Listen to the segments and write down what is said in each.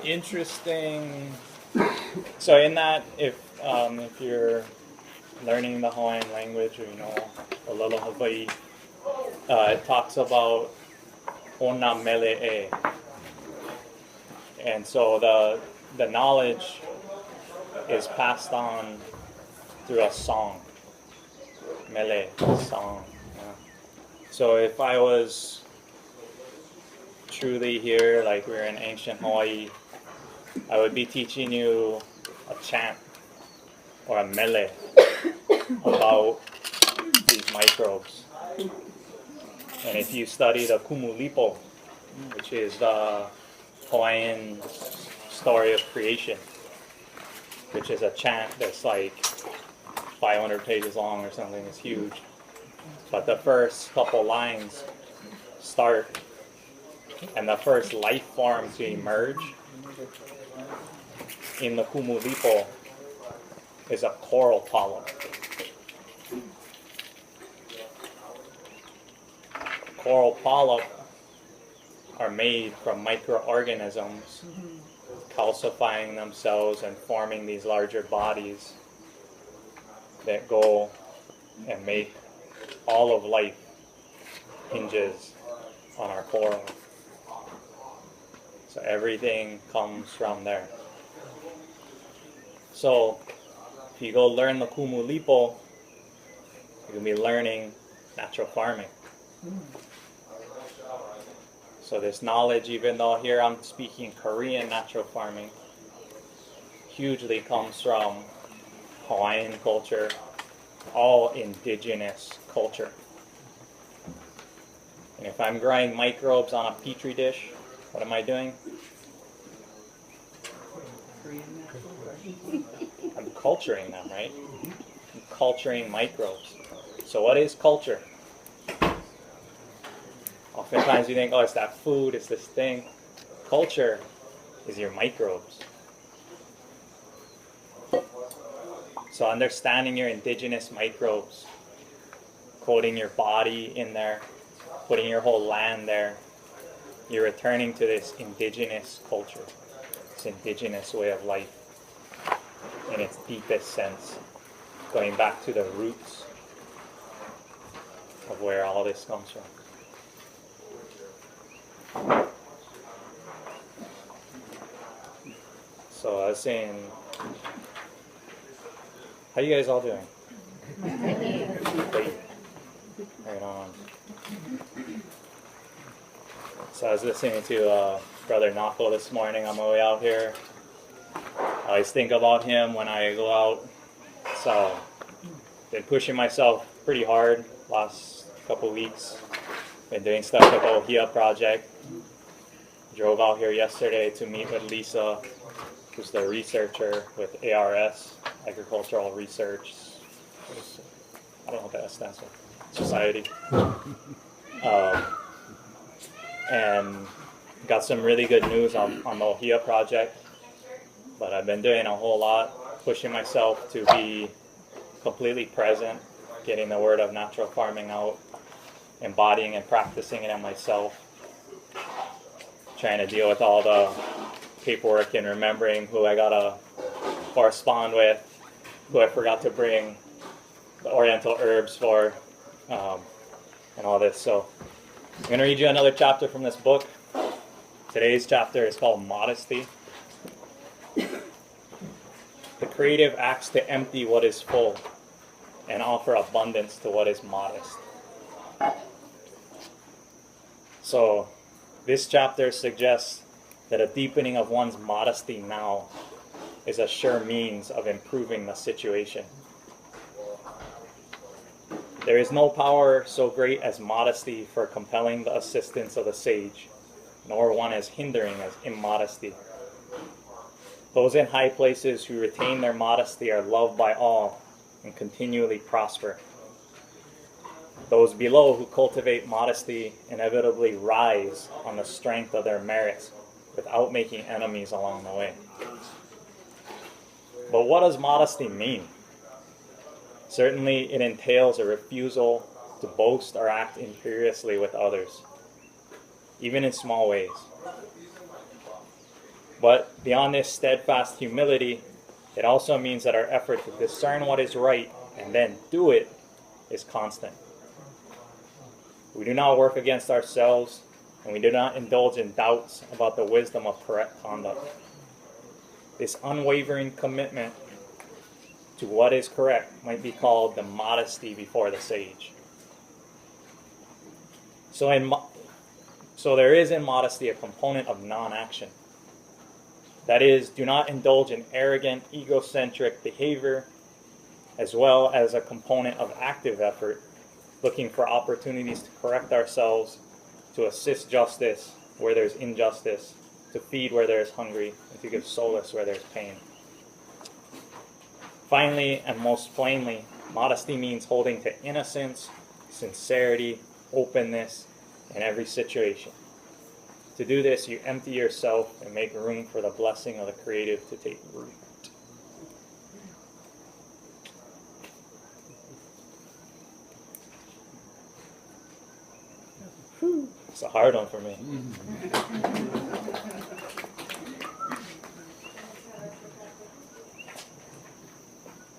interesting. So in that, if you're learning the Hawaiian language, or a little Hawaii, it talks about ona mele'e, and so the knowledge is passed on through a song. Mele, song. Yeah. So if I was truly here, like we're in ancient Hawaii, I would be teaching you a chant or a mele about these microbes. And if you study the Kumulipo, which is the Hawaiian story of creation, which is a chant that's like 500 pages long or something, it's huge. But the first couple lines start, and the first life form to emerge in the Kumulipo is a coral polyp. Coral polyp are made from microorganisms calcifying themselves and forming these larger bodies that go and make all of life hinges on our coral. So everything comes from there. So if you go learn the Kumulipo, you're going to be learning natural farming. So this knowledge, even though here I'm speaking Korean natural farming, hugely comes from Hawaiian culture, all indigenous culture. And if I'm growing microbes on a petri dish, what am I doing? I'm culturing them, right? I'm culturing microbes. So what is culture? Oftentimes you think, oh, it's that food, it's this thing. Culture is your microbes. So understanding your indigenous microbes, coating your body in there, putting your whole land there, you're returning to this indigenous culture, this indigenous way of life in its deepest sense, going back to the roots of where all this comes from. So I was saying, how you guys all doing? Great. Right on. So I was listening to Brother Nako this morning on my way out here. I always think about him when I go out. So been pushing myself pretty hard last couple weeks. Been doing stuff with the Ohia project. Drove out here yesterday to meet with Lisa, who's the researcher with ARS, Agricultural Research, I don't know what that stands for, Society. And got some really good news on the Ohia project. But I've been doing a whole lot, pushing myself to be completely present, getting the word of natural farming out, embodying and practicing it on myself, trying to deal with all the paperwork and remembering who I gotta correspond with, who I forgot to bring the oriental herbs for, and all this. So I'm going to read you another chapter from this book. Today's chapter is called Modesty. The creative acts to empty what is full and offer abundance to what is modest. So this chapter suggests that a deepening of one's modesty now is a sure means of improving the situation. There is no power so great as modesty for compelling the assistance of the sage, nor one as hindering as immodesty. Those in high places who retain their modesty are loved by all and continually prosper. Those below who cultivate modesty inevitably rise on the strength of their merits without making enemies along the way. But what does modesty mean? Certainly it entails a refusal to boast or act imperiously with others, even in small ways. But beyond this steadfast humility, it also means that our effort to discern what is right and then do it is constant. We do not work against ourselves, and we do not indulge in doubts about the wisdom of correct conduct. This unwavering commitment to what is correct might be called the modesty before the sage. So there is in modesty a component of non-action. That is, do not indulge in arrogant, egocentric behavior, as well as a component of active effort, looking for opportunities to correct ourselves, to assist justice where there's injustice, to feed where there's hungry, and to give solace where there's pain. Finally, and most plainly, modesty means holding to innocence, sincerity, openness in every situation. To do this, you empty yourself and make room for the blessing of the creative to take root. It's a hard one for me.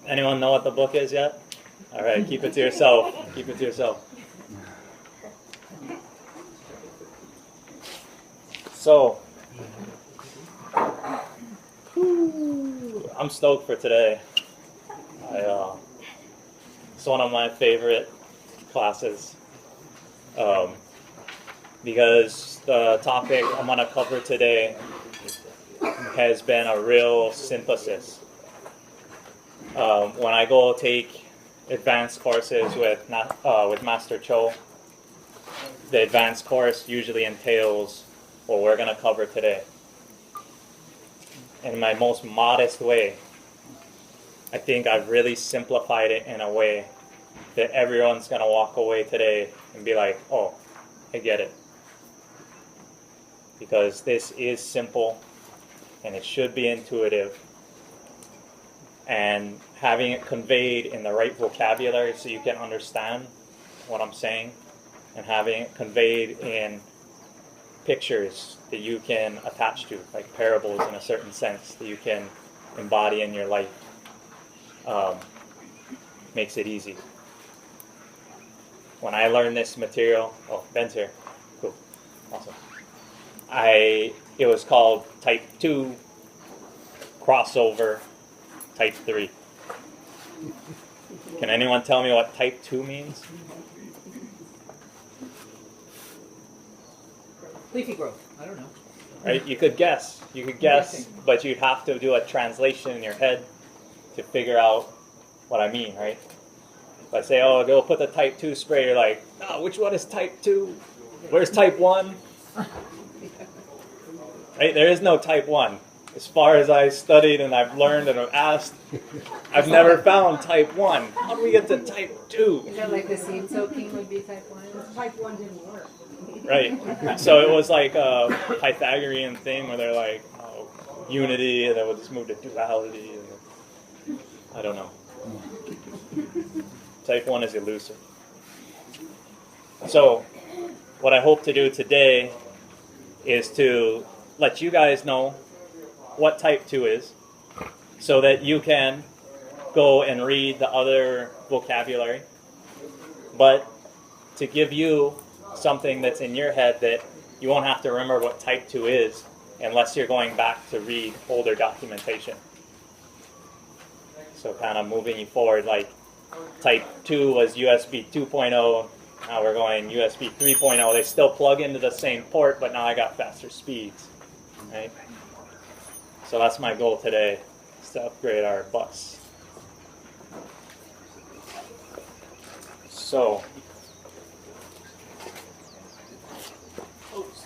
Anyone know what the book is yet? All right, keep it to yourself. Keep it to yourself. So, I'm stoked for today. It's one of my favorite classes because the topic I'm going to cover today has been a real synthesis. When I go take advanced courses with Master Cho, the advanced course usually entails what we're going to cover today. In my most modest way, I think I've really simplified it in a way that everyone's going to walk away today and be like, oh, I get it. Because this is simple and it should be intuitive. And having it conveyed in the right vocabulary so you can understand what I'm saying, and having it conveyed in pictures that you can attach to, like parables in a certain sense that you can embody in your life, makes it easy. When I learned this material, oh, Ben's here, cool, awesome. It was called Type 2 Crossover Type 3. Can anyone tell me what Type 2 means? Leafy growth. I don't know. Right? You could guess, but you'd have to do a translation in your head to figure out what I mean, right? If I say, oh, go put the Type 2 spray, you're like, oh, which one is Type 2? Where's Type 1? Right? There is no Type 1. As far as I studied and I've learned and I've asked, I've never found Type 1. How do we get to Type 2? Is that like the seed soaking would be Type 1? Type 1 didn't work. Right. So it was like a Pythagorean thing where they're like, oh, unity, and then we'll just move to duality. And I don't know. Type 1 is elusive. So what I hope to do today is to let you guys know what Type 2 is so that you can go and read the other vocabulary, but to give you something that's in your head that you won't have to remember what Type 2 is unless you're going back to read older documentation. So kind of moving you forward, like Type 2 was USB 2.0, now we're going USB 3.0. They still plug into the same port, but now I got faster speeds, right? So that's my goal today, is to upgrade our bus. So,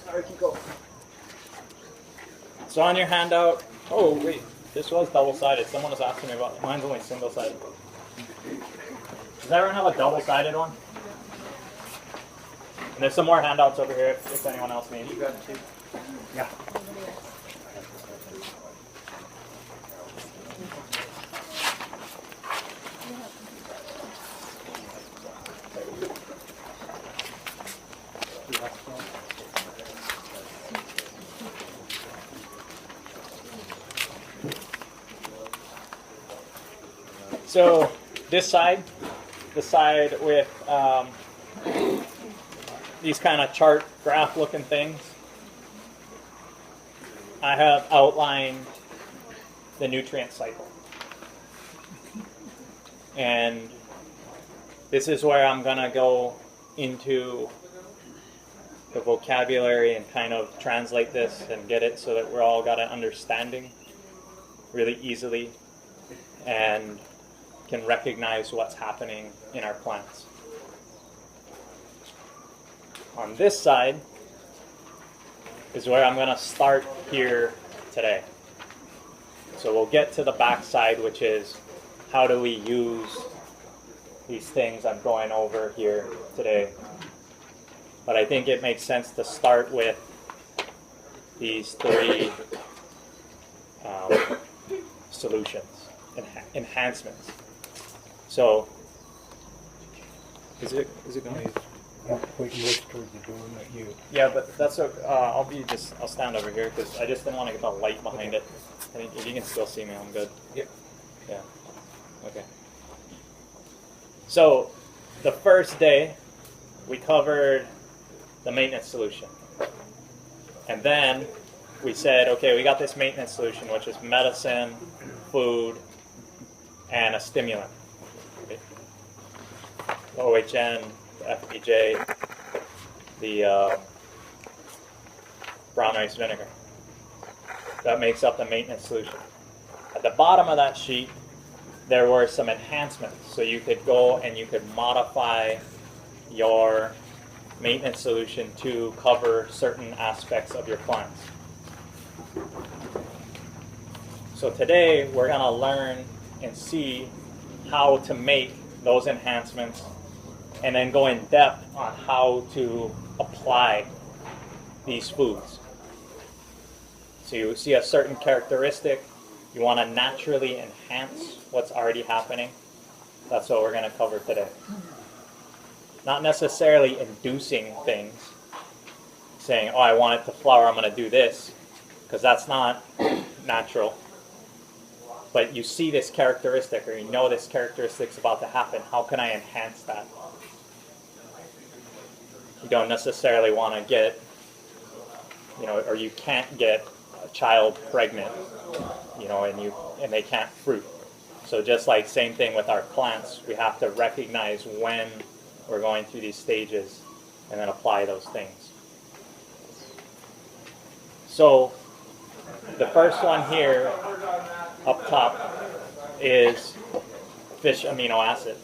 sorry, keep going. So on your handout, oh wait, this was double-sided. Someone was asking me about it. Mine's only single-sided. Does everyone have a double-sided one? And there's some more handouts over here if anyone else needs. You got it too? Yeah. So this side, the side with these kind of chart graph looking things, I have outlined the nutrient cycle. And this is where I'm going to go into the vocabulary and kind of translate this and get it so that we're all got an understanding really easily and can recognize what's happening in our plants. On this side is where I'm going to start here today. So we'll get to the back side, which is how do we use these things I'm going over here today. But I think it makes sense to start with these three solutions, enhancements. So, is it going? Pointing most towards the door, not you. Yeah, but that's I'll stand over here because I just didn't want to get the light behind it. I think if you can still see me, I'm good. Yep. Yeah. Okay. So, the first day, we covered the maintenance solution. And then we said, okay, we got this maintenance solution, which is medicine, food, and a stimulant. Okay. The OHN, the FPJ, the brown rice vinegar. That makes up the maintenance solution. At the bottom of that sheet, there were some enhancements. So you could go and you could modify your maintenance solution to cover certain aspects of your plants. So today we're going to learn and see how to make those enhancements and then go in depth on how to apply these foods. So you see a certain characteristic, you want to naturally enhance what's already happening. That's what we're going to cover today. Not necessarily inducing things, saying, oh, I want it to flower, I'm going to do this, because that's not natural. But you see this characteristic, or you know this characteristic's about to happen. How can I enhance that? You don't necessarily want to get, or you can't get a child pregnant, and they can't fruit. So just like same thing with our plants, we have to recognize when we're going through these stages and then apply those things. So the first one here up top is fish amino acid.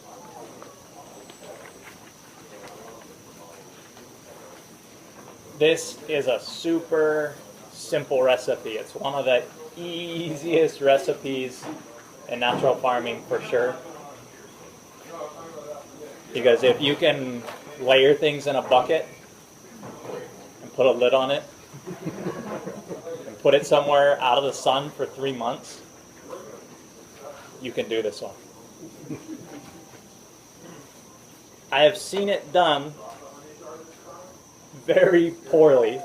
This is a super simple recipe. It's one of the easiest recipes in natural farming for sure. Because if you can layer things in a bucket and put a lid on it and put it somewhere out of the sun for 3 months, you can do this one. I have seen it done very poorly,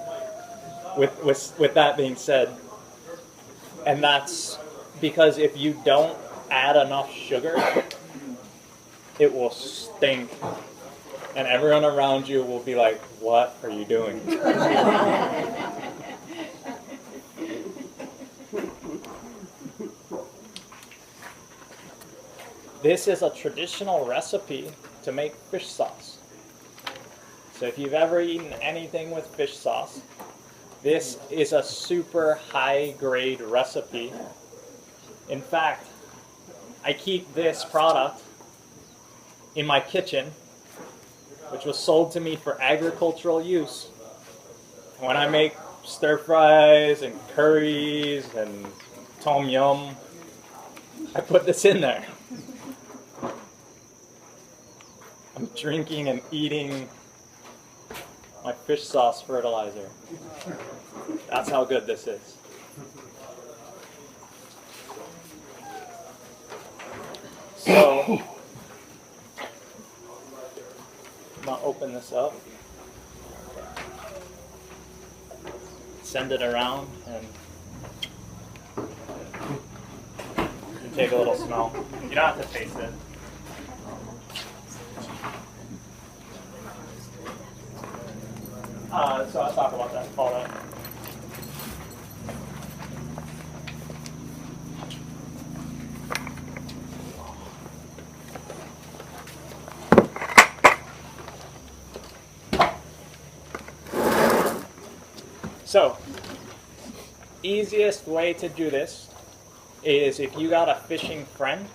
with that being said. And that's because if you don't add enough sugar, it will stink. And everyone around you will be like, what are you doing? This is a traditional recipe to make fish sauce. So if you've ever eaten anything with fish sauce, this is a super high grade recipe. In fact, I keep this product in my kitchen, which was sold to me for agricultural use. When I make stir fries and curries and tom yum, I put this in there. I'm drinking and eating my fish sauce fertilizer. That's how good this is. So, I'm going to open this up, send it around, and you can take a little smell. You don't have to taste it. So I'll talk about that. All that. So, easiest way to do this is if you got a fishing friend,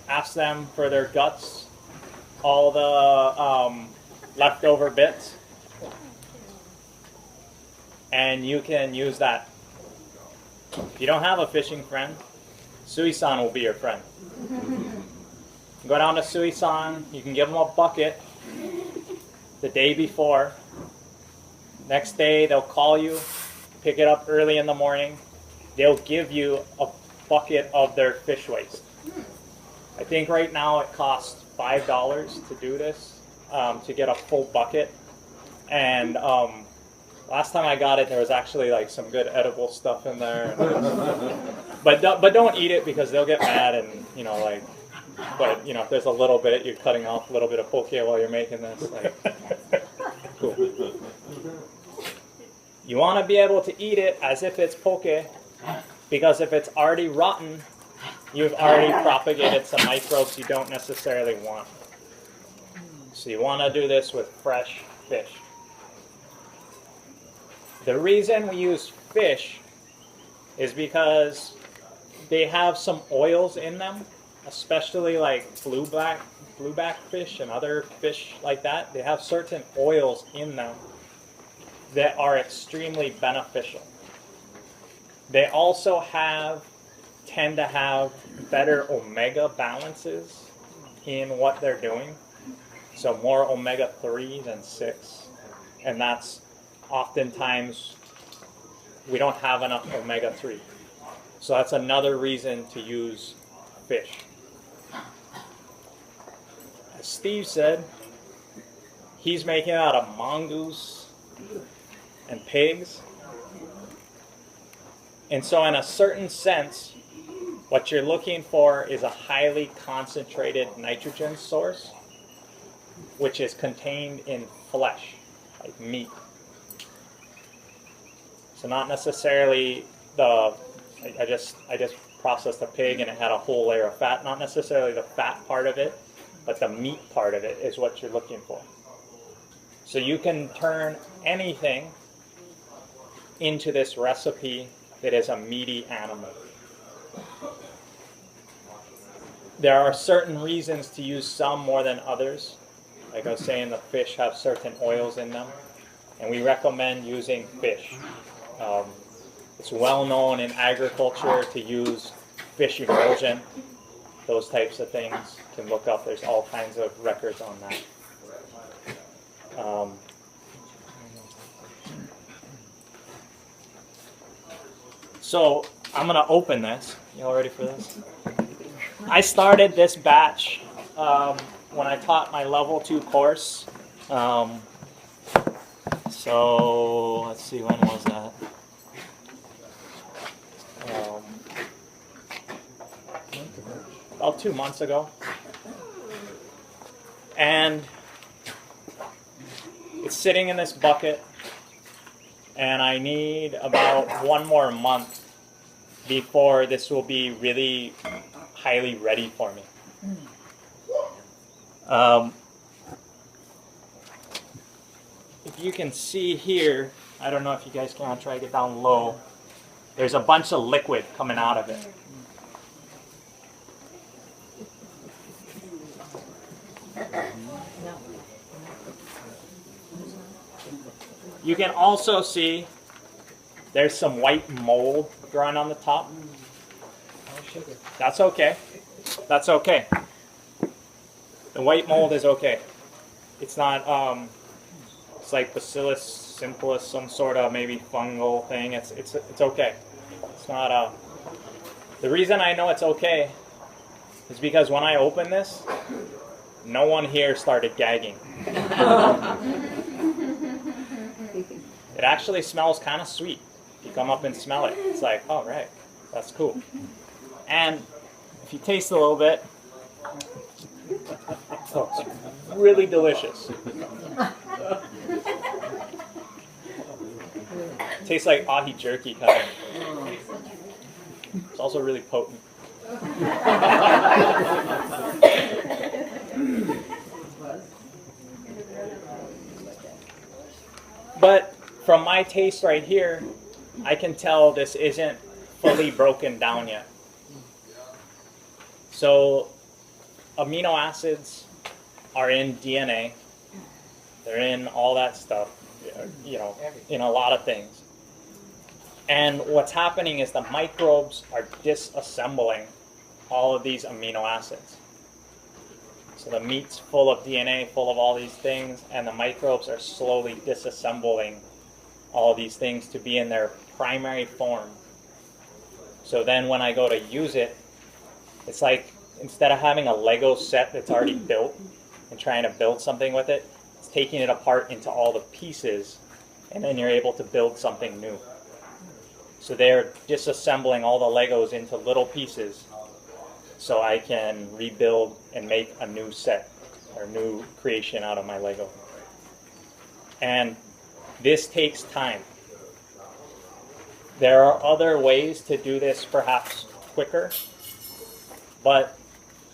ask them for their guts, all the leftover bits, and you can use that. If you don't have a fishing friend, Sui-san will be your friend. Go down to Sui-san, you can give them a bucket the day before. Next day, they'll call you, pick it up early in the morning. They'll give you a bucket of their fish waste. I think right now it costs $5 to do this, to get a full bucket. And last time I got it, there was actually like some good edible stuff in there. But don't eat it because they'll get mad and, you know, like, but, you know, if there's a little bit, you're cutting off a little bit of poke while you're making this. Like, cool. You want to be able to eat it as if it's poke, because if it's already rotten, you've already propagated some microbes you don't necessarily want. So you want to do this with fresh fish. The reason we use fish is because they have some oils in them, especially like blueback fish and other fish like that. They have certain oils in them that are extremely beneficial. They also tend to have better omega balances in what they're doing. So more omega-3 than 6. And that's oftentimes, we don't have enough omega-3. So that's another reason to use fish. As Steve said, he's making it out of mongoose and pigs. And so in a certain sense, what you're looking for is a highly concentrated nitrogen source, which is contained in flesh, like meat. So not necessarily I just processed a pig and it had a whole layer of fat. Not necessarily the fat part of it, but the meat part of it is what you're looking for. So you can turn anything into this recipe that is a meaty animal. There are certain reasons to use some more than others. Like I was saying, the fish have certain oils in them, and we recommend using fish. It's well known in agriculture to use fish emulsion, those types of things. You can look up, there's all kinds of records on that. So I'm going to open this. You all ready for this? I started this batch when I taught my level 2 course. So let's see, when was that? About 2 months ago. And it's sitting in this bucket, and I need about 1 more month before this will be really highly ready for me. If you can see here, I don't know if you guys can, I'll try to get down low. There's a bunch of liquid coming out of it. You can also see there's some white mold growing on the top. That's okay. That's okay. The white mold is okay. It's not, it's like Bacillus simplus, some sort of maybe fungal thing. It's okay. It's not, the reason I know it's okay is because when I opened this, no one here started gagging. It actually smells kind of sweet. You come up and smell it. It's like, oh, right, that's cool. And if you taste a little bit, oh, it's really delicious. Tastes like ahi jerky kind of. It's also really potent. But from my taste right here, I can tell this isn't fully broken down yet. So amino acids are in DNA. They're in all that stuff, you know, in a lot of things. And what's happening is the microbes are disassembling all of these amino acids. So the meat's full of DNA, full of all these things, and the microbes are slowly disassembling all these things to be in their primary form. So then when I go to use it, it's like instead of having a Lego set that's already built and trying to build something with it, it's taking it apart into all the pieces, and then you're able to build something new. So they're disassembling all the Legos into little pieces so I can rebuild and make a new set or new creation out of my Lego. And this takes time. There are other ways to do this perhaps quicker, but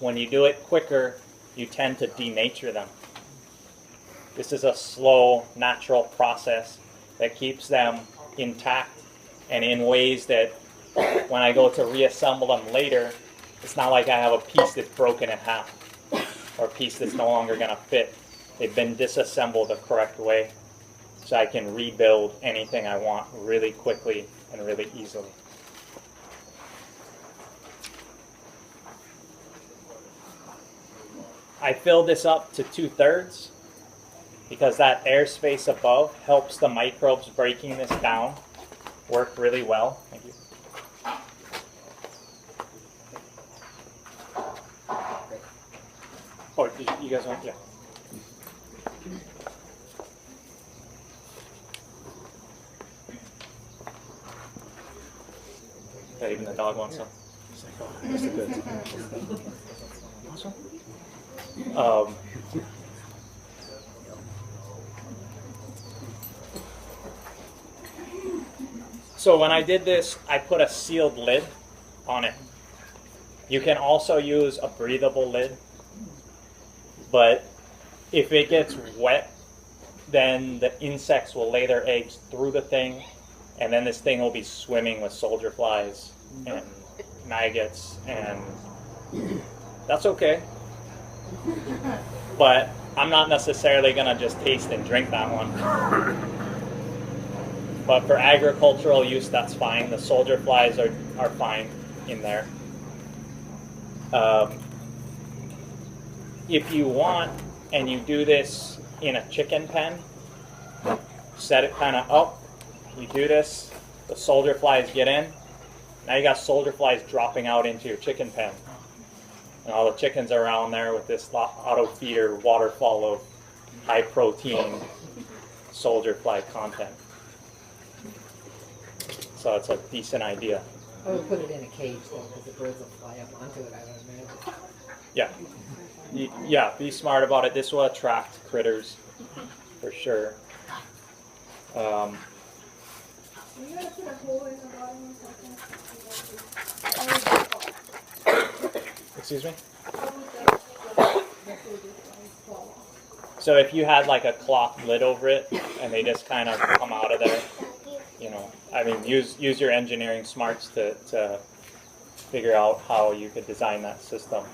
when you do it quicker, you tend to denature them. This is a slow, natural process that keeps them intact and in ways that when I go to reassemble them later, it's not like I have a piece that's broken in half or a piece that's no longer going to fit. They've been disassembled the correct way, so I can rebuild anything I want really quickly and really easily. I filled this up to 2/3 because that airspace above helps the microbes breaking this down work really well. Thank you. Oh, you guys want? Yeah. Yeah, even the dog wants some. It's like, oh, this is good. So when I did this, I put a sealed lid on it. You can also use a breathable lid, but if it gets wet, then the insects will lay their eggs through the thing, and then this thing will be swimming with soldier flies and maggots, and that's okay. But I'm not necessarily going to just taste and drink that one. But for agricultural use, that's fine. The soldier flies are fine in there. If you want, and you do this in a chicken pen, set it kind of up, you do this, the soldier flies get in, now you got soldier flies dropping out into your chicken pen. And all the chickens are around there with this auto feeder waterfall of high protein soldier fly content. So it's a decent idea. I would put it in a cage though, because the birds will fly up onto it, I would imagine. Yeah. Yeah, be smart about it. This will attract critters for sure. You gotta put a hole in the bottom or something. Excuse me? So if you had like a cloth lid over it and they just kind of come out of there, you know, I mean, use your engineering smarts to figure out how you could design that system.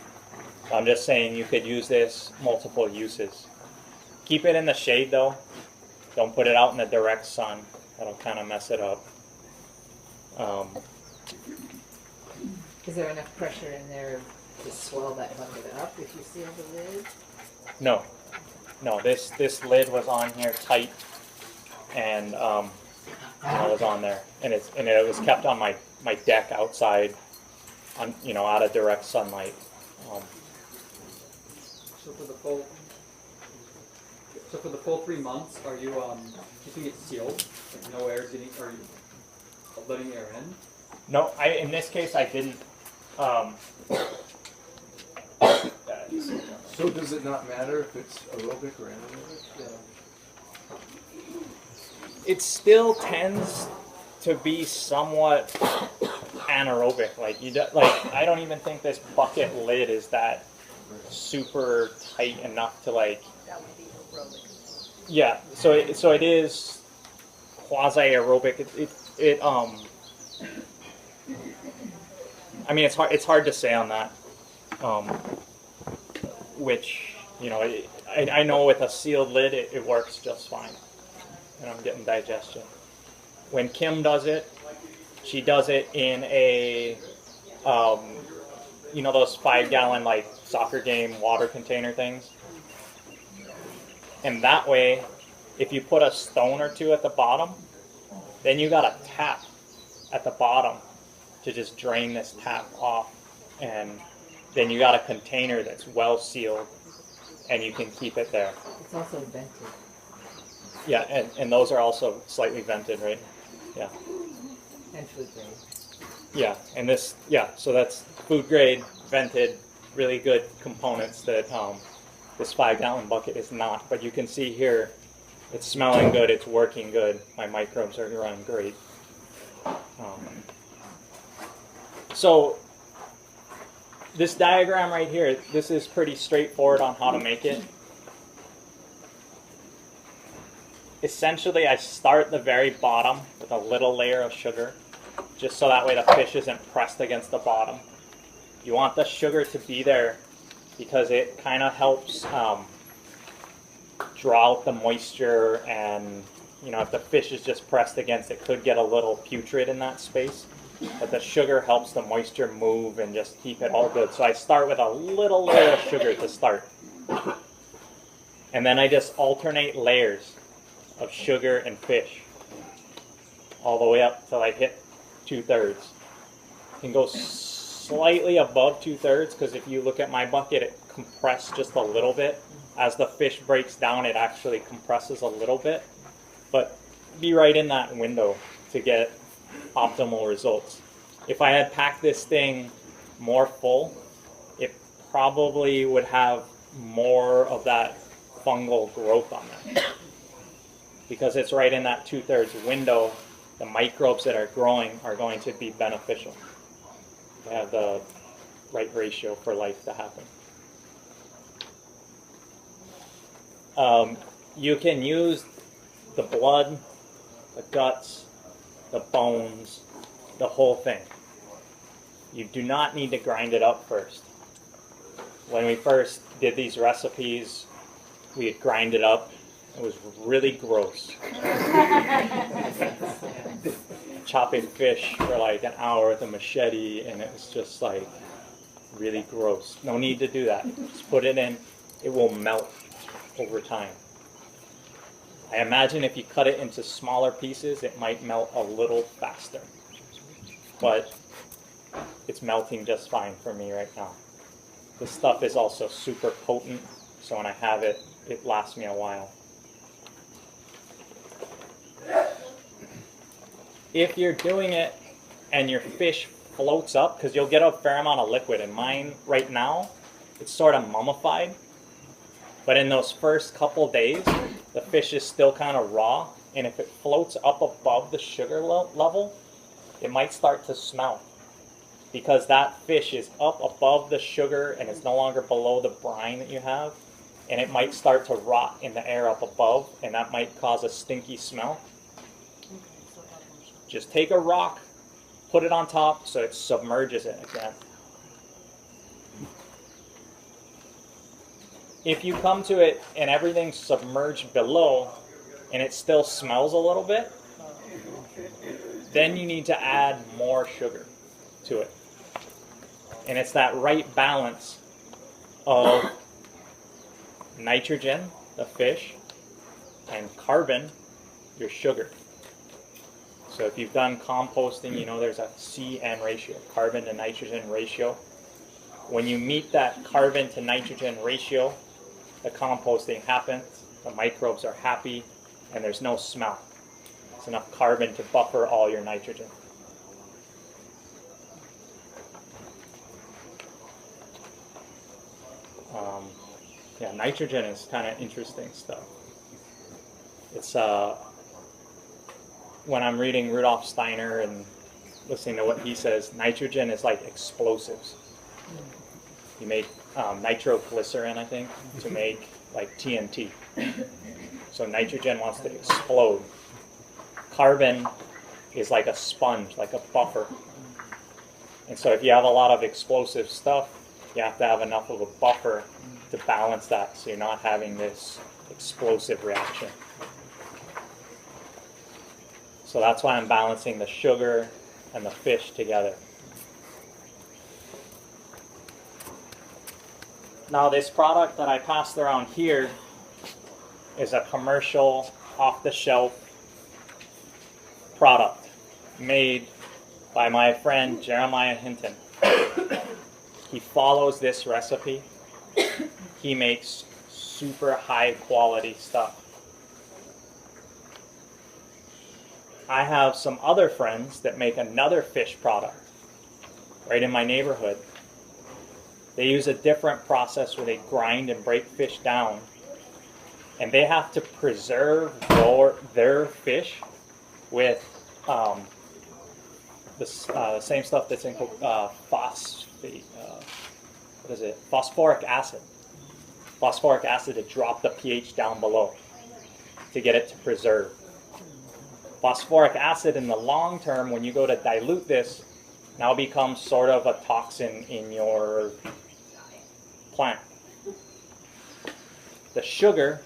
I'm just saying you could use this multiple uses. Keep it in the shade though. Don't put it out in the direct sun. That'll kind of mess it up. Is there enough pressure in there to swell that bucket up if you seal the lid? No. No, this lid was on here tight and it was on there. And it was kept on my deck outside on, you know, out of direct sunlight. So for the full 3 months, are you keeping it sealed? Like no air getting, are you letting air in? No, in this case I didn't. So does it not matter if it's aerobic or anaerobic? It still tends to be somewhat anaerobic. Like I don't even think this bucket lid is that super tight enough to like. That would be aerobic. Yeah, so it is quasi aerobic. I mean, it's hard to say on that. Which, you know, I know with a sealed lid it works just fine, and I'm getting digestion. When Kim does it, she does it in a, you know, those 5-gallon like soccer game water container things. And that way, if you put a stone or two at the bottom, then you got a tap at the bottom to just drain this tap off. And then you got a container that's well sealed, and you can keep it there. It's also vented. Yeah, and those are also slightly vented, right? Yeah. And food grade. Yeah, and this, yeah, so that's food grade, vented, really good components that this 5-gallon bucket is not. But you can see here, it's smelling good, it's working good. My microbes are running great. So this diagram right here, this is pretty straightforward on how to make it. Essentially, I start the very bottom with a little layer of sugar, just so that way the fish isn't pressed against the bottom. You want the sugar to be there because it kind of helps draw out the moisture, and you know, if the fish is just pressed against it, could get a little putrid in that space. But the sugar helps the moisture move and just keep it all good. So I start with a little layer of sugar to start. And then I just alternate layers of sugar and fish all the way up till I hit 2/3. You can go slightly above 2/3 because if you look at my bucket, it compressed just a little bit. As the fish breaks down, it actually compresses a little bit. But be right in that window to get optimal results. If I had packed this thing more full, it probably would have more of that fungal growth on it. Because it's right in that 2/3 window, the microbes that are growing are going to be beneficial. They have the right ratio for life to happen. You can use the blood, the guts, the bones, the whole thing. You do not need to grind it up first. When we first did these recipes, we would grind it up. It was really gross. Chopping fish for like an hour with a machete, and it was just like really gross. No need to do that. Just put it in. It will melt over time. I imagine if you cut it into smaller pieces, it might melt a little faster. But it's melting just fine for me right now. This stuff is also super potent, so when I have it, it lasts me a while. If you're doing it and your fish floats up, because you'll get a fair amount of liquid, and mine right now, it's sort of mummified. But in those first couple days, the fish is still kind of raw, and if it floats up above the sugar level, it might start to smell. Because that fish is up above the sugar and it's no longer below the brine that you have, and it might start to rot in the air up above, and that might cause a stinky smell. Just take a rock, put it on top so it submerges it again. If you come to it and everything's submerged below and it still smells a little bit, then you need to add more sugar to it. And it's that right balance of nitrogen, the fish, and carbon, your sugar. So if you've done composting, you know there's a C-N ratio, carbon to nitrogen ratio. When you meet that carbon to nitrogen ratio, the composting happens, the microbes are happy, and there's no smell. It's enough carbon to buffer all your nitrogen. Yeah, nitrogen is kind of interesting stuff. It's when I'm reading Rudolf Steiner and listening to what he says, nitrogen is like explosives. You make nitroglycerin, I think, to make like TNT. So nitrogen wants to explode. Carbon is like a sponge, like a buffer. And so if you have a lot of explosive stuff, you have to have enough of a buffer to balance that so you're not having this explosive reaction. So that's why I'm balancing the sugar and the fish together. Now this product that I passed around here is a commercial, off-the-shelf product made by my friend Jeremiah Hinton. He follows this recipe. He makes super high quality stuff. I have some other friends that make another fish product right in my neighborhood. They use a different process where they grind and break fish down, and they have to preserve their fish with the same stuff that's in phosphate. What is it? Phosphoric acid. Phosphoric acid to drop the pH down below to get it to preserve. Phosphoric acid in the long term, when you go to dilute this, now becomes sort of a toxin in your plant. The sugar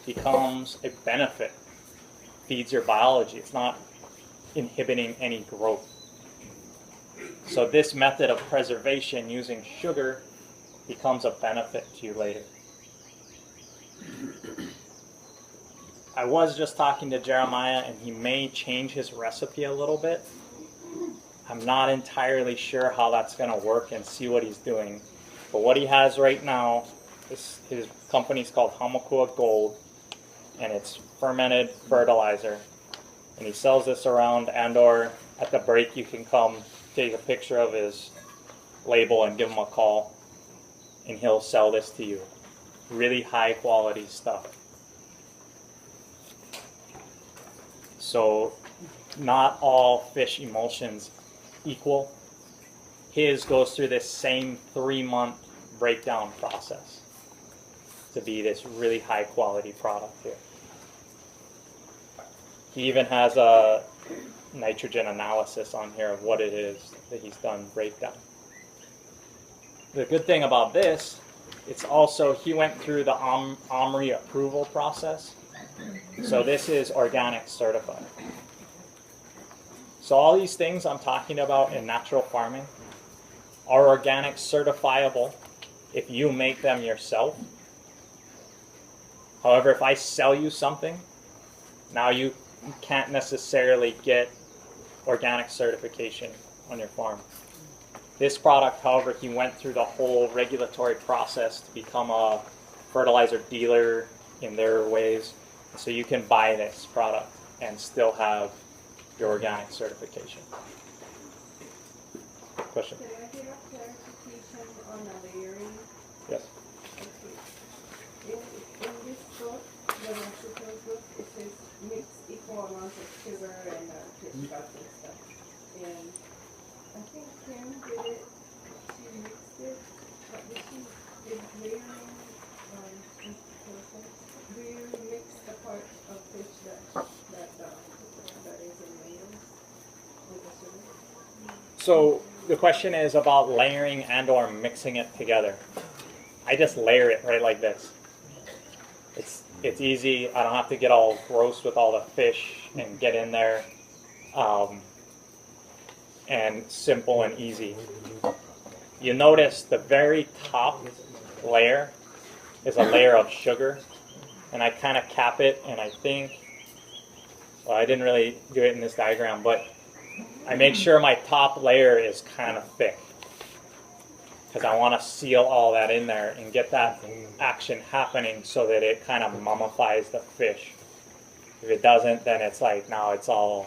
becomes a benefit, feeds your biology. It's not inhibiting any growth. So this method of preservation using sugar becomes a benefit to you later. I was just talking to Jeremiah, and he may change his recipe a little bit. I'm not entirely sure how that's going to work and see what he's doing. But what he has right now, his company's called Hamakua Gold, and it's fermented fertilizer. And he sells this around, and/or at the break you can come take a picture of his label and give him a call, and he'll sell this to you. Really high quality stuff. So not all fish emulsions equal. His goes through this same 3-month breakdown process to be this really high quality product here. He even has a nitrogen analysis on here of what it is that he's done breakdown. The good thing about this, it's also, he went through the OMRI approval process. So this is organic certified. So all these things I'm talking about in natural farming are organic certifiable if you make them yourself. However, if I sell you something, now you can't necessarily get organic certification on your farm. This product, however, he went through the whole regulatory process to become a fertilizer dealer in their ways. So you can buy this product and still have your organic certification. Question? Can I get a clarification on the layering? Yes. Okay. In this book, the recipe book, it says mix equal amounts of sugar and fish fats and stuff. And I think Kim did it. She mixed it, but did she did layering important? Do you mix the part of fish that is in layers with the sugar? So the question is about layering and/or mixing it together. I just layer it right like this. It's easy. I don't have to get all gross with all the fish and get in there. And simple and easy. You notice the very top layer is a layer of sugar, and I kind of cap it, and I think, well, I didn't really do it in this diagram, but I make sure my top layer is kind of thick because I want to seal all that in there and get that action happening so that it kind of mummifies the fish. If it doesn't, then it's like now it's all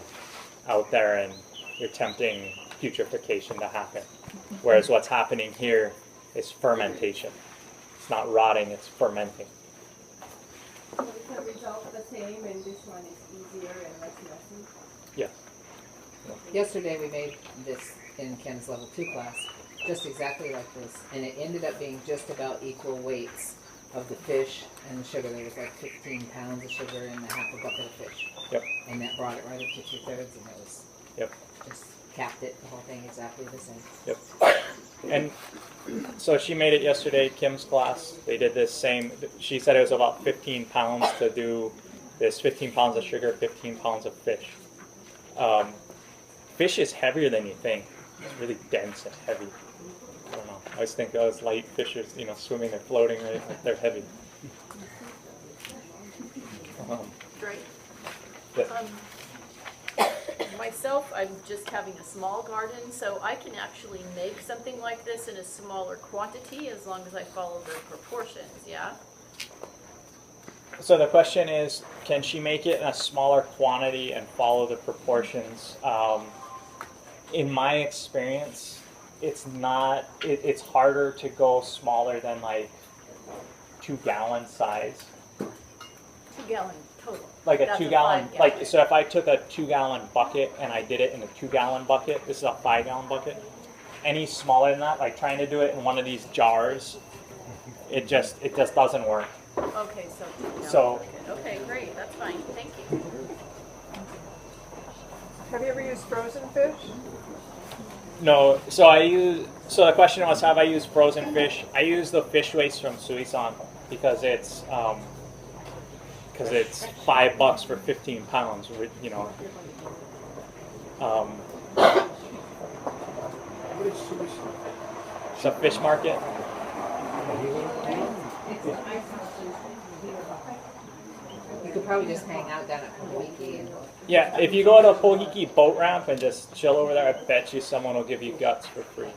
out there and you're tempting putrefaction to happen. Whereas what's happening here is fermentation. It's not rotting, it's fermenting. So is the result the same and this one is easier and less messy? Yeah. Yesterday we made this in Ken's level 2 class, just exactly like this, and it ended up being just about equal weights of the fish and the sugar. There was like 15 pounds of sugar and a half a bucket of fish. Yep. And that brought it right up to 2/3, and it was Yep. just capped it, the whole thing exactly the same. Yep. And so she made it yesterday, Kim's class. They did this same, she said it was about 15 pounds to do this, 15 pounds of sugar, 15 pounds of fish. Fish is heavier than you think. It's really dense and heavy. I don't know. I always think, oh, it's light fish are, you know, swimming, they're floating, right? But they're heavy. Great. Yeah. Myself, I'm just having a small garden, so I can actually make something like this in a smaller quantity as long as I follow the proportions, yeah? So the question is, can she make it in a smaller quantity and follow the proportions? In my experience, it's not. It's harder to go smaller than like 2 gallon size. 2 gallon total. Like a That's 2 gallon. 5 Like gallon. so, if I took a 2 gallon bucket and I did it in a 2 gallon bucket, this is a 5 gallon bucket. Any smaller than that, like trying to do it in one of these jars, it just doesn't work. Okay, so 2 gallon So- bucket. Okay, great, that's fine, thank you. Have you ever used frozen fish? No, so the question was, have I used frozen fish? I use the fish waste from Suisan because it's $5 for 15 pounds. You know, it's a fish market. You could probably just hang out down at Hawaii and Yeah, if you go to a Pohiki boat ramp and just chill over there, I bet you someone will give you guts for free.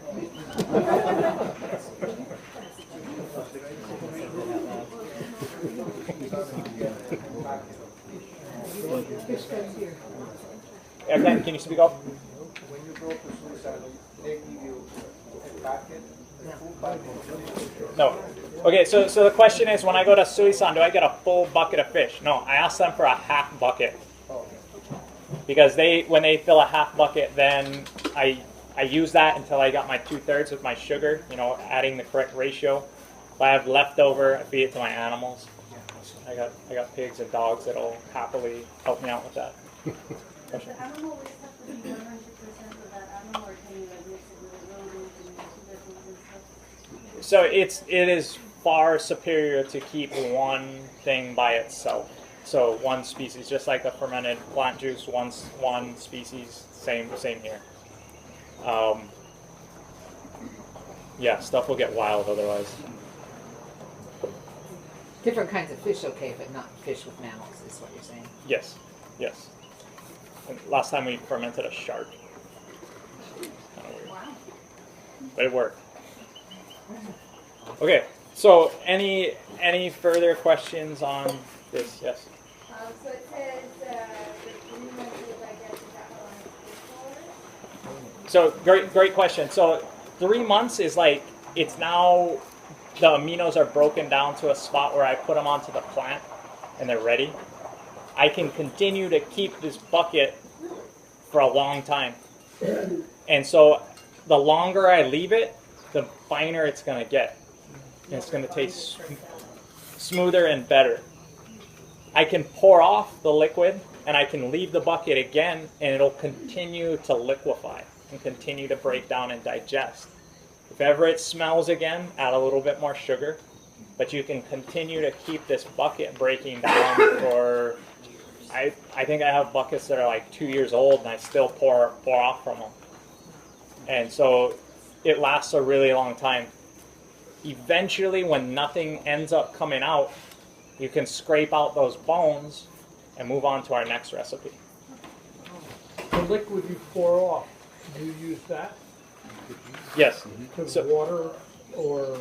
Okay, can you speak up? When you go to suicide, they give you a packet, a full packet. No. Okay, so the question is, when I go to Suisan, do I get a full bucket of fish? No, I ask them for a half bucket. Because when they fill a half bucket, then I use that until I got my 2/3 with my sugar, you know, adding the correct ratio. If I have leftover, I feed it to my animals. I got pigs and dogs that'll happily help me out with that. Does the animal waste have to be 100% of that animal, or can you like mix it with rodents and sugar and stuff? So it is far superior to keep one thing by itself. So one species, just like the fermented plant juice, one species, same here. Yeah, stuff will get wild otherwise. different kinds of fish, okay, but not fish with mammals, is what you're saying. Yes, yes. And last time we fermented a shark. Kind of weird. Wow. But it worked. Okay, so any further questions on this? Yes. So it says the minimum is, I guess, is that one So great question. So 3 months is like, it's now, the aminos are broken down to a spot where I put them onto the plant and they're ready. I can continue to keep this bucket for a long time. And so the longer I leave it, the finer it's going to get. And it's going to taste smoother and better. I can pour off the liquid and I can leave the bucket again and it'll continue to liquefy and continue to break down and digest. If ever it smells again, add a little bit more sugar. But you can continue to keep this bucket breaking down for, I think I have buckets that are like 2 years old and I still pour off from them. And so it lasts a really long time. Eventually, when nothing ends up coming out, you can scrape out those bones and move on to our next recipe. The liquid you pour off, do you use that Yes. to So- water, or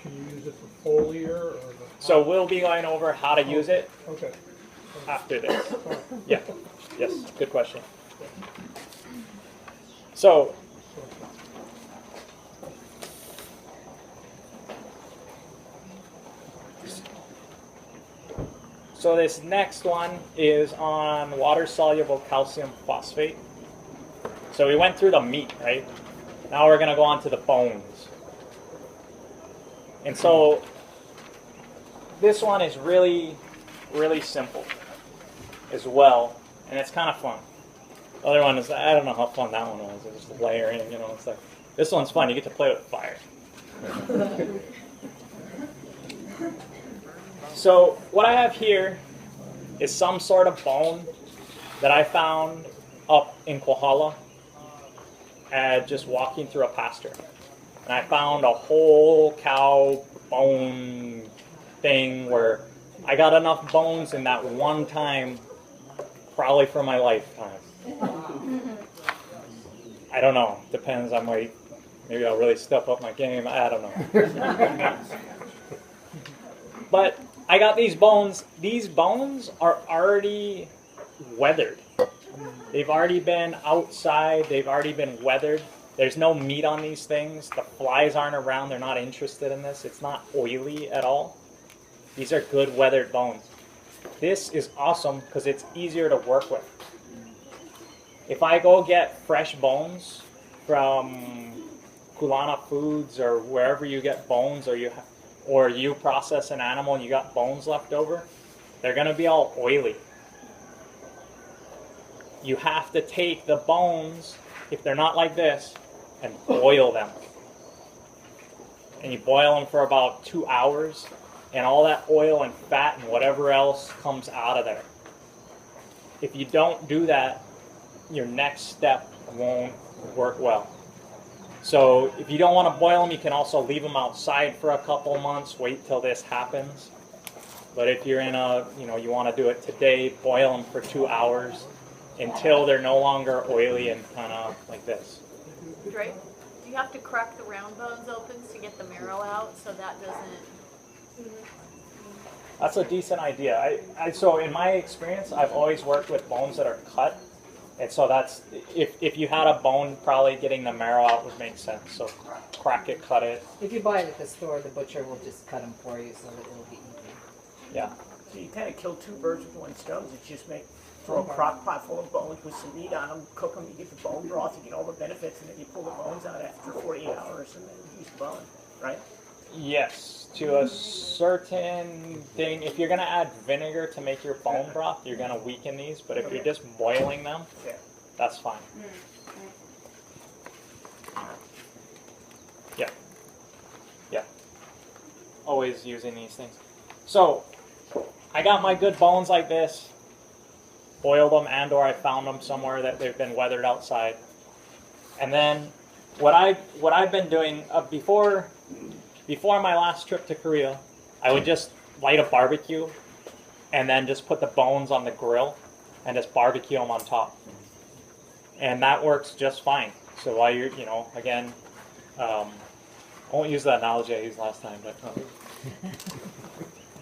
can you use it for foliar? Or So we'll be going over how to use it okay. after this. Yeah. Yes. Good question. So So this next one is on water-soluble calcium phosphate. So we went through the meat, right? Now we're going to go on to the bones. And so this one is really, really simple as well, and it's kind of fun. The other one is, I don't know how fun that one was. It's just layering, you know, it's like, this one's fun. You get to play with fire. So what I have here is some sort of bone that I found up in Kohala just walking through a pasture. And I found a whole cow bone thing where I got enough bones in that one time, probably for my lifetime. I don't know. Depends. Maybe I'll really step up my game. I don't know. But I got these bones. These bones are already weathered. They've already been outside. They've already been weathered. There's no meat on these things. The flies aren't around. They're not interested in this. It's not oily at all. These are good weathered bones. This is awesome because it's easier to work with. If I go get fresh bones from Kulana Foods or wherever you get bones, or you process an animal and you got bones left over, they're going to be all oily. You have to take the bones, if they're not like this, and boil them. And you boil them for about 2 hours, and all that oil and fat and whatever else comes out of there. If you don't do that, your next step won't work well. So if you don't want to boil them, you can also leave them outside for a couple months, wait till this happens. But if you're in you want to do it today, boil them for 2 hours until they're no longer oily and kind of like this. Right. Do you have to crack the round bones open to get the marrow out so that doesn't... That's a decent idea. So in my experience, I've always worked with bones that are cut. And so that's, if you had a bone, probably getting the marrow out would make sense. So crack it, cut it. If you buy it at the store, the butcher will just cut them for you so that it'll be easy. Yeah. So you kind of kill two birds with one stone. You just throw a crock pot full of bones with some meat on them, cook them, you get the bone broth, you get all the benefits, and then you pull the bones out after 48 hours and then use the bone, right? Yes, to a certain thing. If you're going to add vinegar to make your bone broth, you're going to weaken these. But if you're just boiling them, that's fine. Yeah. Yeah. Always using these things. So, I got my good bones like this. Boiled them, and/or I found them somewhere that they've been weathered outside. And then, what I've been doing before my last trip to Korea, I would just light a barbecue and then just put the bones on the grill and just barbecue them on top. And that works just fine. So while you're, again, I won't use the analogy I used last time,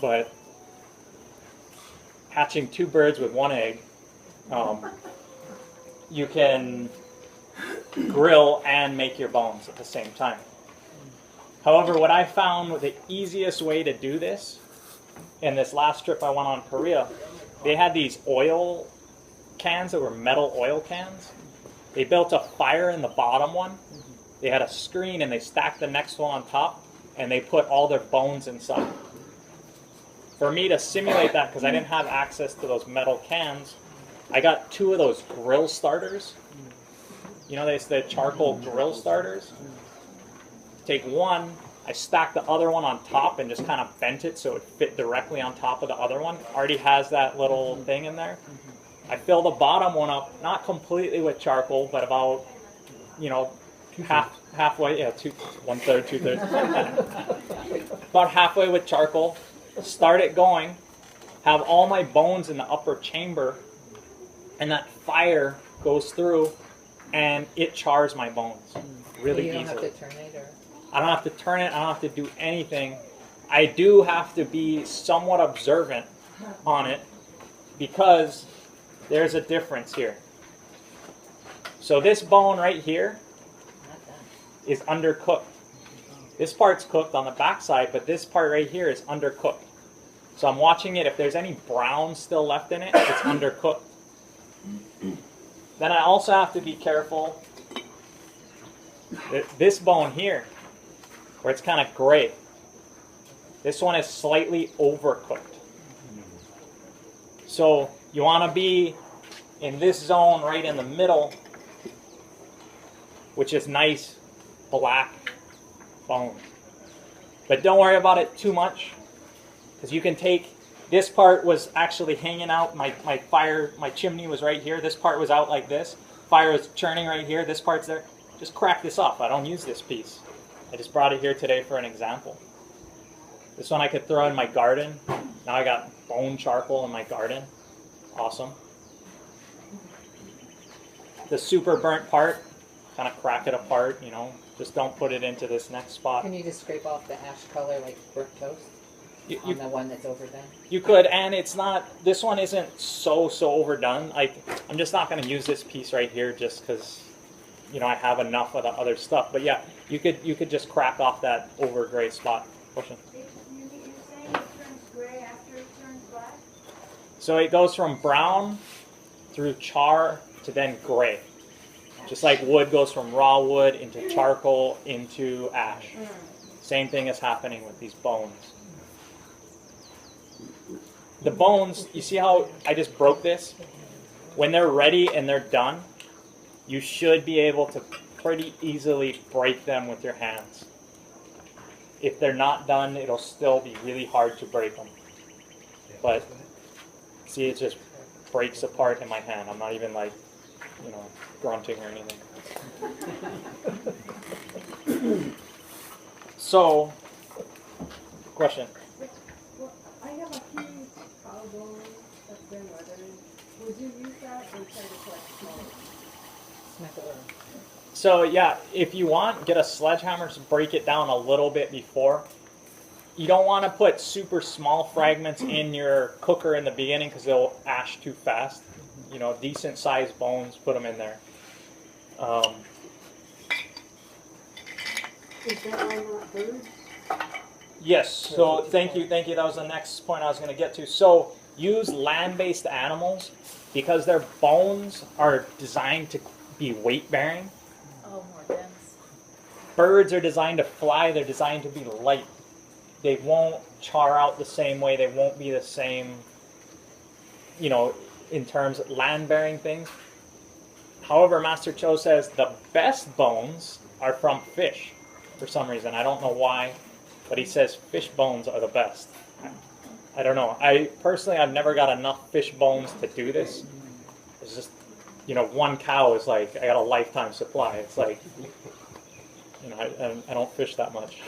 but hatching two birds with one egg, you can grill and make your bones at the same time. However, what I found the easiest way to do this, in this last trip I went on Korea, they had these oil cans that were metal oil cans. They built a fire in the bottom one. They had a screen and they stacked the next one on top and they put all their bones inside. For me to simulate that, because I didn't have access to those metal cans, I got 2 of those grill starters. The charcoal grill starters. Take one, I stacked the other one on top and just kind of bent it so it fit directly on top of the other one. Already has that little thing in there. I fill the bottom one up, not completely with charcoal, but about, halfway, 1/3, 2/3. About halfway with charcoal. Start it going. Have all my bones in the upper chamber, and that fire goes through, and it chars my bones really easily. You don't have to turn it, or? I don't have to turn it. I don't have to do anything. I do have to be somewhat observant on it because there's a difference here. So this bone right here is undercooked. This part's cooked on the backside, but this part right here is undercooked. So I'm watching it. If there's any brown still left in it, it's undercooked. Then I also have to be careful. This bone here, where it's kind of gray, this one is slightly overcooked. So you want to be in this zone right in the middle, which is nice black bone. But don't worry about it too much, because you can take, this part was actually hanging out, my chimney was right here, this part was out like this, fire was churning right here, this part's there. Just crack this off. I don't use this piece. I just brought it here today for an example. This one I could throw in my garden. Now I got bone charcoal in my garden. Awesome. The super burnt part, kind of crack it apart, you know. Just don't put it into this next spot. Can you just scrape off the ash color like burnt toast on the one that's overdone? You could, and it's not, this one isn't so overdone. I'm just not going to use this piece right here just because, you know, I have enough of the other stuff. But yeah, you could just crack off that over gray spot. Question? You're saying it turns gray after it turns black? So it goes from brown through char to then gray. Just like wood goes from raw wood into charcoal into ash. Same thing is happening with these bones. The bones, you see how I just broke this? When they're ready and they're done, you should be able to pretty easily break them with your hands. If they're not done, it'll still be really hard to break them. But see, it just breaks apart in my hand. I'm not even like, you know, grunting or anything. So, question? Well, I have a huge cow bone that's been weathered. Would you use that or try to collect smaller? So yeah, if you want, get a sledgehammer to break it down a little bit before. You don't want to put super small fragments in your cooker in the beginning because they'll ash too fast. You know, decent sized bones, put them in there. Is that all not birds? Yes, so thank you. That was the next point I was going to get to. So use land-based animals because their bones are designed to be weight-bearing. Oh, more dense. Birds are designed to fly. They're designed to be light. They won't char out the same way. They won't be the same, you know, in terms of land-bearing things. However, Master Cho says the best bones are from fish for some reason. I don't know why, but he says fish bones are the best. I don't know. I've never got enough fish bones to do this. It's just, you know, one cow is like, I got a lifetime supply. It's like, you know, I don't fish that much.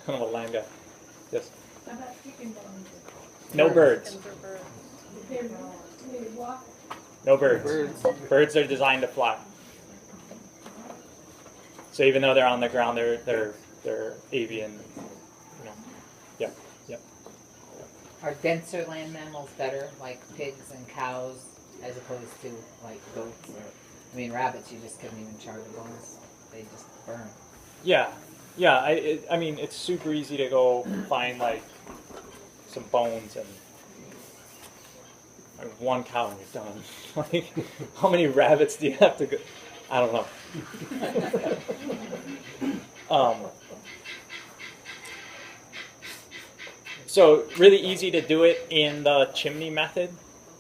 Kind of a land guy. Yes. How about chicken bones? No birds. They walk. No birds. Birds are designed to fly. So even though they're on the ground, they're avian. You know. Yep. Are denser land mammals better, like pigs and cows, as opposed to like goats? I mean, rabbits, you just couldn't even char the bones; they just burn. Yeah. I mean, it's super easy to go find like some bones and one cow and you're done. Like, how many rabbits do you have to go? I don't know. So really easy to do it in the chimney method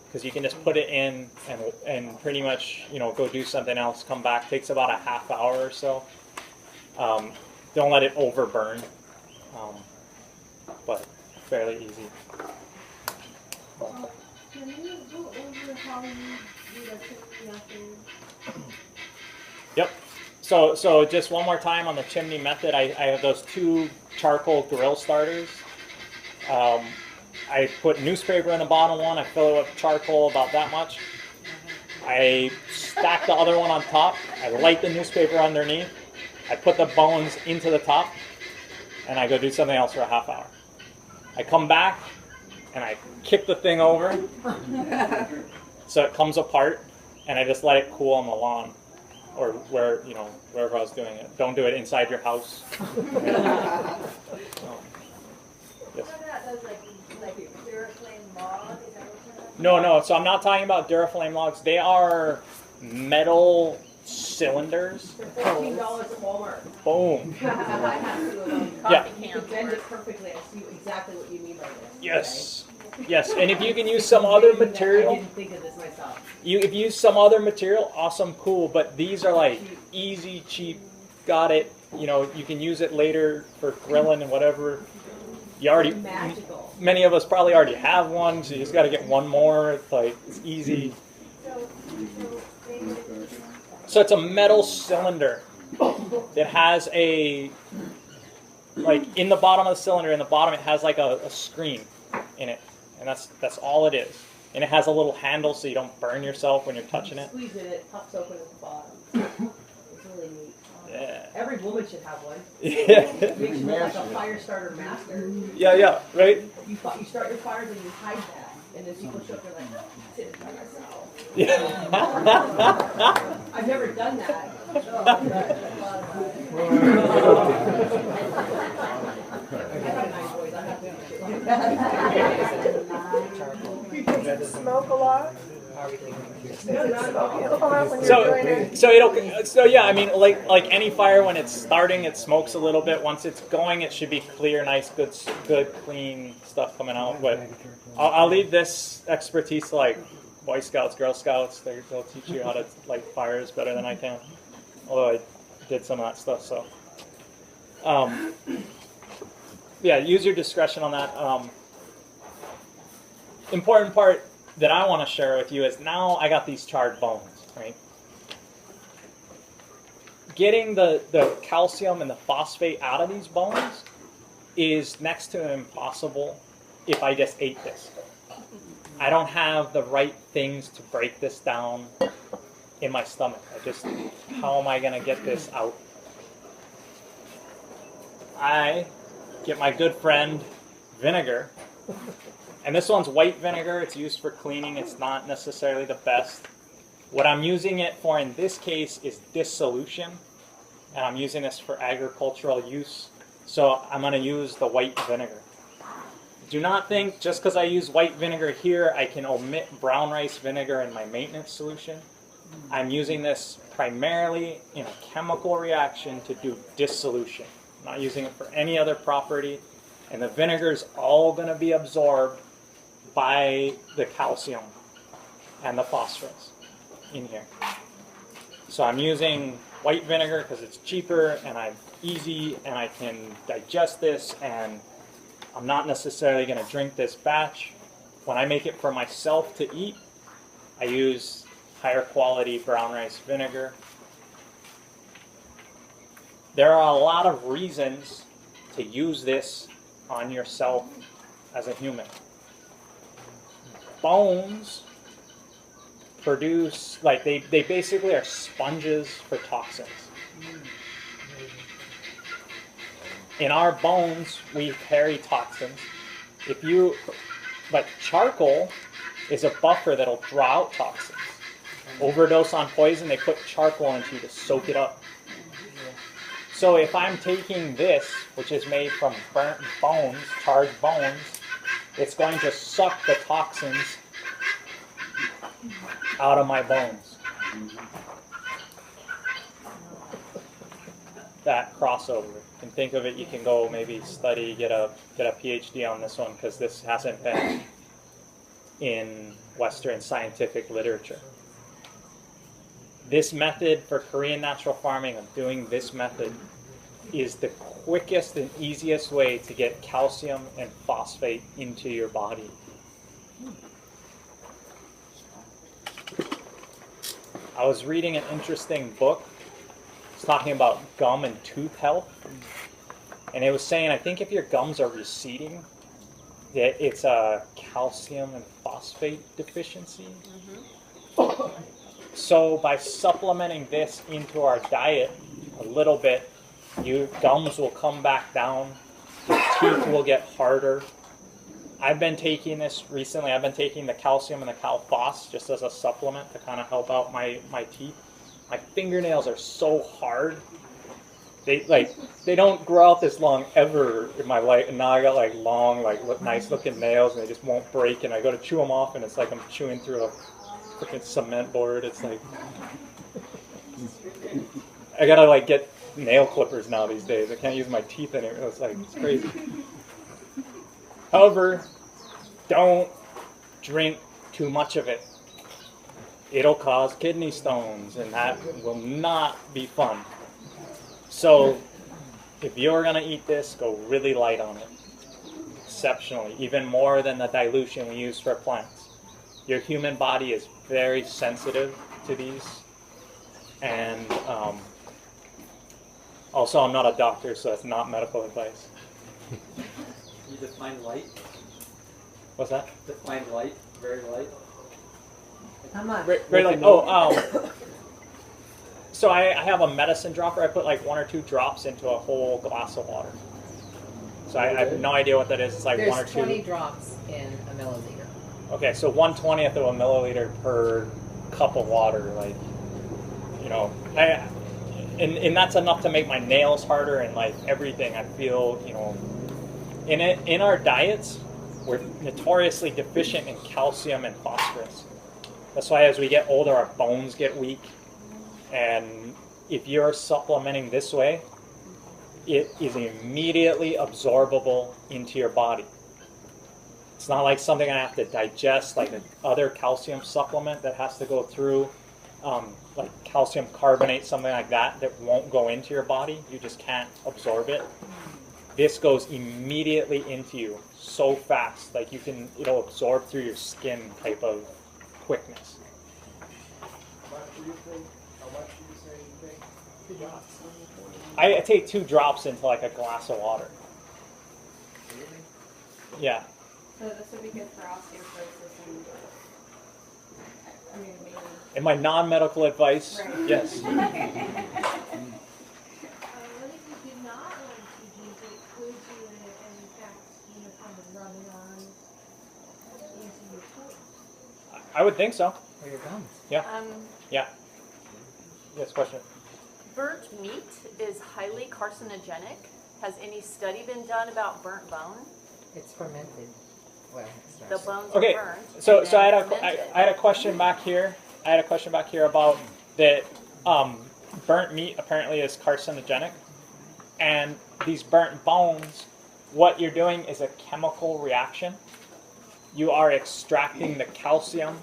because you can just put it in and pretty much, you know, go do something else, come back. Takes about a half hour or so. Don't let it overburn, but fairly easy. Can you go over how you do the chimney method? Yep. So just one more time on the chimney method, I have those 2 charcoal grill starters. I put newspaper in the bottom one. I fill it with charcoal about that much. I stack the other one on top. I light the newspaper underneath. I put the bones into the top, and I go do something else for a half hour. I come back, and I kick the thing over, so it comes apart, and I just let it cool on the lawn, or wherever I was doing it. Don't do it inside your house. Yes. What about those like No. So I'm not talking about Duraflame logs. They are metal cylinders. They're $14 at Walmart. Boom. I have two of them. Yeah. You can bend it perfectly. I see exactly what you mean by this. Yes. Yes. And if you can use some other I material, didn't think of this myself. if you use some other material, awesome, cool. But these are like easy, cheap. Got it. You know, you can use it later for grilling and whatever. You already. Magical. Many of us probably already have one, so you just got to get one more. It's like it's easy. So it's a metal cylinder that has a, like in the bottom of the cylinder, in the bottom it has like a screen in it, and that's all it is. And it has a little handle so you don't burn yourself when you're touching it. Squeeze it pops open at the bottom. It's really neat. Yeah. Every woman should have one. Yeah. Makes you look like a fire starter master. Yeah, right? You start your fires and you hide that, and then people show up and they're like, sit it by myself. Yeah. I've never done that. Oh, I've thought about it. I have a nice voice. I have to Does it smoke a lot? So yeah, I mean, like any fire, when it's starting, it smokes a little bit. Once it's going, it should be clear, nice, good, clean stuff coming out. But I'll leave this expertise to like Boy Scouts, Girl Scouts. They'll teach you how to light fires better than I can. Although I did some of that stuff, so yeah, use your discretion on that. Important part that I want to share with you is now I got these charred bones, right? Getting the calcium and the phosphate out of these bones is next to impossible if I just ate this. I don't have the right things to break this down in my stomach. How am I going to get this out? I get my good friend vinegar. And this one's white vinegar. It's used for cleaning. It's not necessarily the best. What I'm using it for in this case is dissolution. And I'm using this for agricultural use. So I'm going to use the white vinegar. Do not think just because I use white vinegar here, I can omit brown rice vinegar in my maintenance solution. I'm using this primarily in a chemical reaction to do dissolution. I'm not using it for any other property. And the vinegar is all going to be absorbed by the calcium and the phosphorus in here. So I'm using white vinegar because it's cheaper and I'm easy and I can digest this, and I'm not necessarily going to drink this batch. When I make it for myself to eat, I use higher quality brown rice vinegar. There are a lot of reasons to use this on yourself as a human. Bones produce, like they basically are sponges for toxins. In our bones, we carry toxins. But charcoal is a buffer that'll draw out toxins. Overdose on poison, they put charcoal into you to soak it up. So if I'm taking this, which is made from burnt bones, charred bones, it's going to suck the toxins out of my bones. That crossover. You can think of it, you can go maybe study, get a PhD on this one, because this hasn't been in Western scientific literature. This method for Korean natural farming, of doing this method, is the quickest and easiest way to get calcium and phosphate into your body. I was reading an interesting book. It's talking about gum and tooth health. And it was saying, I think if your gums are receding, that it's a calcium and phosphate deficiency. Mm-hmm. So by supplementing this into our diet a little bit, your gums will come back down, your teeth will get harder. I've been taking this recently. I've been taking the calcium and the CalPhos just as a supplement to kind of help out my teeth. My fingernails are so hard They don't grow out this long ever in my life, and now I got like long, nice looking nails, and they just won't break. And I go to chew them off, and it's like I'm chewing through a freaking cement board. It's like I gotta like get nail clippers now these days. I can't use my teeth anymore. It's crazy. However, don't drink too much of it. It'll cause kidney stones, and that will not be fun. So, if you're going to eat this, go really light on it. Exceptionally. Even more than the dilution we use for plants. Your human body is very sensitive to these. And also, I'm not a doctor, so that's not medical advice. You define light? What's that? Define light, very light. How much? Very light. So I have a medicine dropper. I put like 1 or 2 drops into a whole glass of water. So I have no idea what that is. It's like There's 1 or 2. 20 drops in a milliliter. Okay, so 1/20th of a milliliter per cup of water. Like, you know, and that's enough to make my nails harder and like everything. I feel, you know, in our diets, we're notoriously deficient in calcium and phosphorus. That's why as we get older, our bones get weak. And if you're supplementing this way, it is immediately absorbable into your body. It's not like something I have to digest, like another calcium supplement that has to go through, like calcium carbonate, something like that won't go into your body. You just can't absorb it. This goes immediately into you so fast, like it'll absorb through your skin type of quickness. How much do you say you take? 2 drops. I take 2 drops into like a glass of water. Yeah. So this would be good for osteoporosis and, I mean, maybe. In my non-medical advice, Right. yes. What if you do not want to use it? Could you, in fact, kind of rub it on into your toes? I would think so. Or your gums. Yeah. Yeah. Yes, question. Burnt meat is highly carcinogenic. Has any study been done about burnt bone? It's fermented. Well, it's The not. bones Okay, are burnt. so and I then had fermented. I had a question back here. About that burnt meat apparently is carcinogenic, and these burnt bones, what you're doing is a chemical reaction. You are extracting the calcium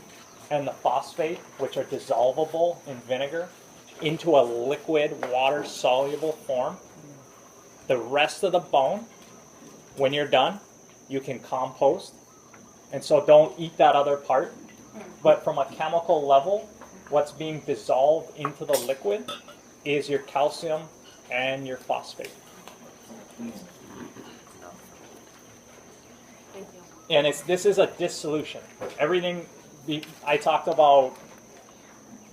and the phosphate, which are dissolvable in vinegar, into a liquid, water-soluble form. The rest of the bone, when you're done, you can compost. And so don't eat that other part. But from a chemical level, what's being dissolved into the liquid is your calcium and your phosphate. Thank you. And this is a dissolution. Everything I talked about,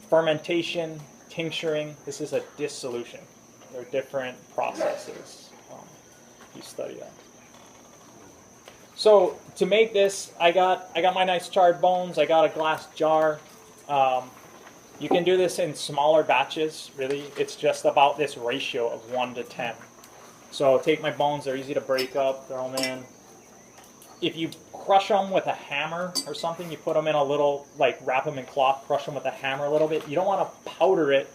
fermentation, tincturing, this is a dissolution. They're different processes. You study that. So to make this, I got my nice charred bones. I got a glass jar. You can do this in smaller batches. Really, it's just about this ratio of 1 to 10. So take my bones. They're easy to break up. Throw them in. If you crush them with a hammer or something, you put them in a little, like wrap them in cloth, crush them with a hammer a little bit. You don't want to powder it,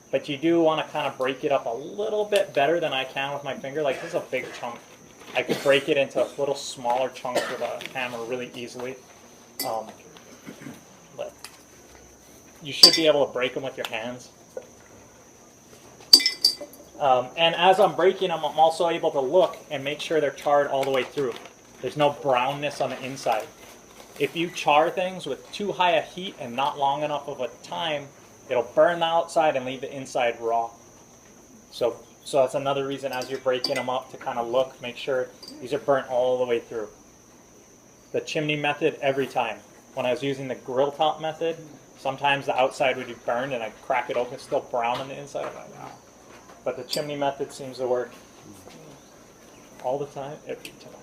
but you do want to kind of break it up a little bit better than I can with my finger. Like this is a big chunk. I could break it into little smaller chunks with a hammer really easily. But you should be able to break them with your hands. And as I'm breaking them, I'm also able to look and make sure they're charred all the way through. There's no brownness on the inside. If you char things with too high a heat and not long enough of a time, it'll burn the outside and leave the inside raw. So that's another reason as you're breaking them up to kind of look, make sure these are burnt all the way through. The chimney method every time. When I was using the grill top method, sometimes the outside would be burned and I'd crack it open, it's still brown on the inside. I'm like, wow. But the chimney method seems to work all the time, every time.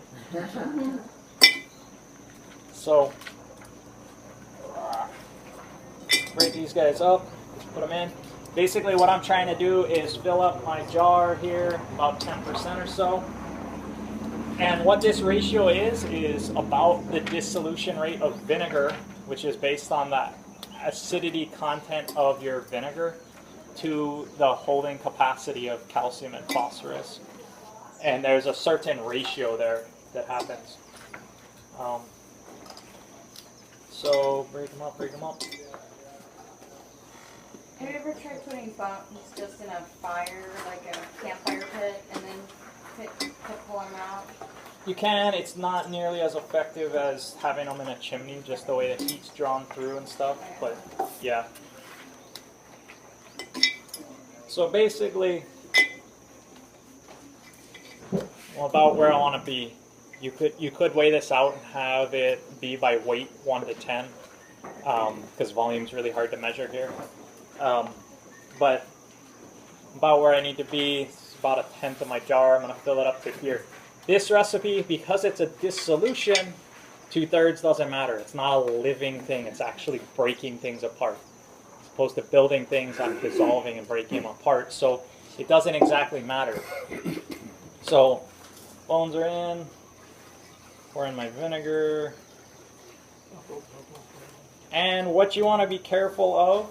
So, break these guys up, put them in. basically what I'm trying to do is fill up my jar here, about 10% or so. And what this ratio is about the dissolution rate of vinegar, which is based on the acidity content of your vinegar, to the holding capacity of calcium and phosphorus. And there's a certain ratio there that happens. So break them up, break them up. Have you ever tried putting bones just in a fire, like a campfire pit, and then pull them out? You can. It's not nearly as effective as having them in a chimney, just the way the heat's drawn through and stuff. But yeah. So basically, well, about where I want to be. You could weigh this out and have it be by weight 1 to 10, because volume's really hard to measure here. But about where I need to be, it's about 1/10 of my jar. I'm going to fill it up to here. This recipe, because it's a dissolution, 2/3 doesn't matter. It's not a living thing. It's actually breaking things apart. As opposed to building things, I'm dissolving and breaking them apart. So it doesn't exactly matter. So bones are in. Pour in my vinegar. And what you want to be careful of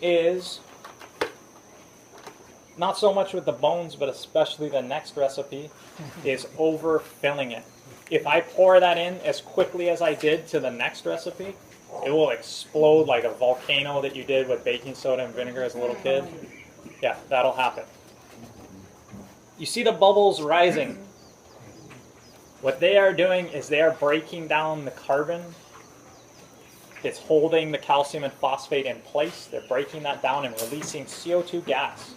is not so much with the bones, but especially the next recipe, is overfilling it. If I pour that in as quickly as I did to the next recipe, it will explode like a volcano that you did with baking soda and vinegar as a little kid. Yeah, that'll happen. You see the bubbles rising. What they are doing is they are breaking down the carbon. It's holding the calcium and phosphate in place. They're breaking that down and releasing CO2 gas.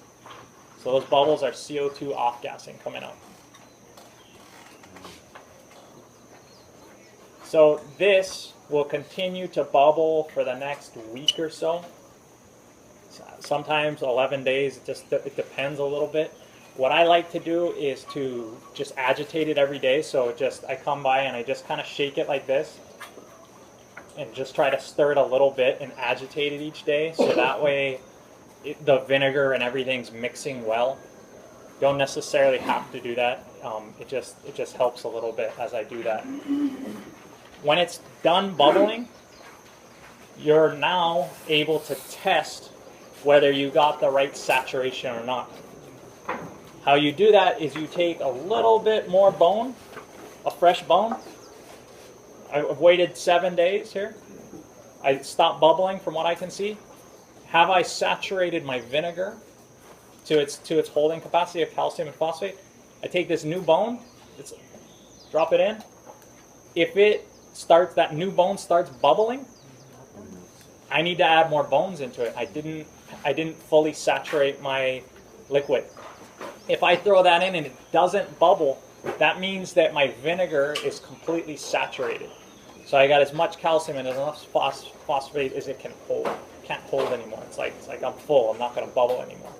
So those bubbles are CO2 off-gassing coming up. So this will continue to bubble for the next week or so. Sometimes 11 days, it depends a little bit. What I like to do is to just agitate it every day. So I come by and I just kind of shake it like this and just try to stir it a little bit and agitate it each day. So that way the vinegar and everything's mixing well. You don't necessarily have to do that. It just helps a little bit as I do that. When it's done bubbling, you're now able to test whether you got the right saturation or not. How you do that is you take a little bit more bone, a fresh bone. I've waited 7 days here. I stopped bubbling from what I can see. Have I saturated my vinegar to its holding capacity of calcium and phosphate? I take this new bone, drop it in. If that new bone starts bubbling, I need to add more bones into it. I didn't fully saturate my liquid. If I throw that in and it doesn't bubble, that means that my vinegar is completely saturated. So I got as much calcium and as enough phosphate as it can hold. It can't hold anymore. It's like I'm full. I'm not going to bubble anymore.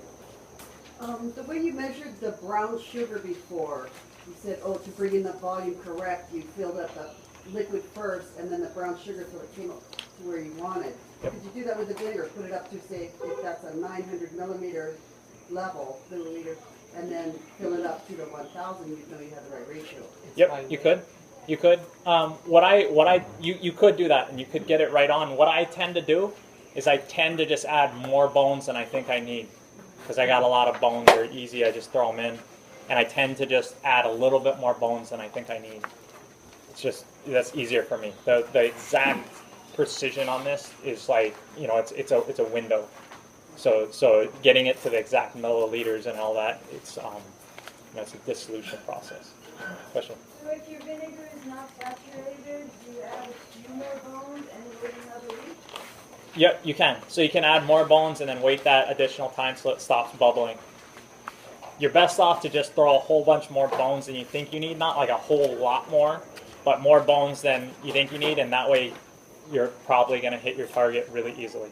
The way you measured the brown sugar before, you said, to bring in the volume correct, you filled up the liquid first and then the brown sugar so it came up to where you wanted. Yep. Could you do that with the vinegar? Put it up to, say, if that's a 900 milliliter, and then fill it up to the 1,000, you'd know you have the right ratio. Yep, you could. You could. You could do that, and you could get it right on. What I tend to do is I tend to just add more bones than I think I need, because I got a lot of bones. They're easy. I just throw them in, and I tend to just add a little bit more bones than I think I need. That's easier for me. The exact precision on this is like, it's a window. So getting it to the exact milliliters and all that, it's a dissolution process. Question? So if your vinegar is not saturated, do you add a few more bones and wait another week? Yep, you can. So you can add more bones and then wait that additional time so it stops bubbling. You're best off to just throw a whole bunch more bones than you think you need. Not like a whole lot more, but more bones than you think you need, and that way you're probably going to hit your target really easily.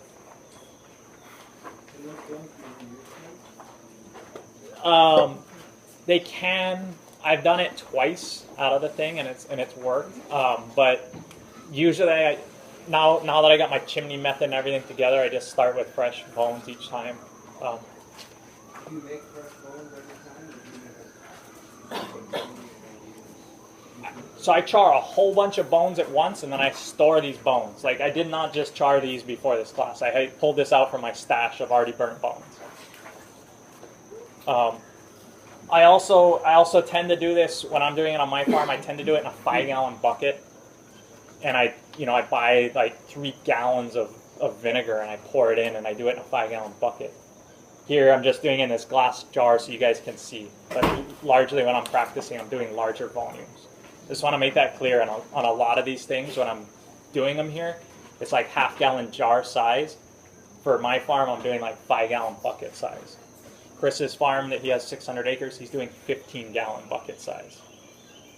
They can. I've done it twice out of the thing, and it's worked. But usually now that I got my chimney method and everything together, I just start with fresh bones each time. Do you make fresh bones every time? Or do you So I char a whole bunch of bones at once, and then I store these bones. Like, I did not just char these before this class. I had pulled this out from my stash of already burnt bones. I also tend to do this when I'm doing it on my farm. I tend to do it in a 5-gallon bucket, and I buy like 3 gallons of vinegar, and I pour it in, and I do it in a 5-gallon bucket. Here I'm just doing it in this glass jar so you guys can see. But largely when I'm practicing, I'm doing larger volumes. Just want to make that clear on a lot of these things when I'm doing them here. It's like 1/2-gallon jar size. For my farm, I'm doing like 5-gallon bucket size. Chris's farm, that he has 600 acres, he's doing 15-gallon bucket size.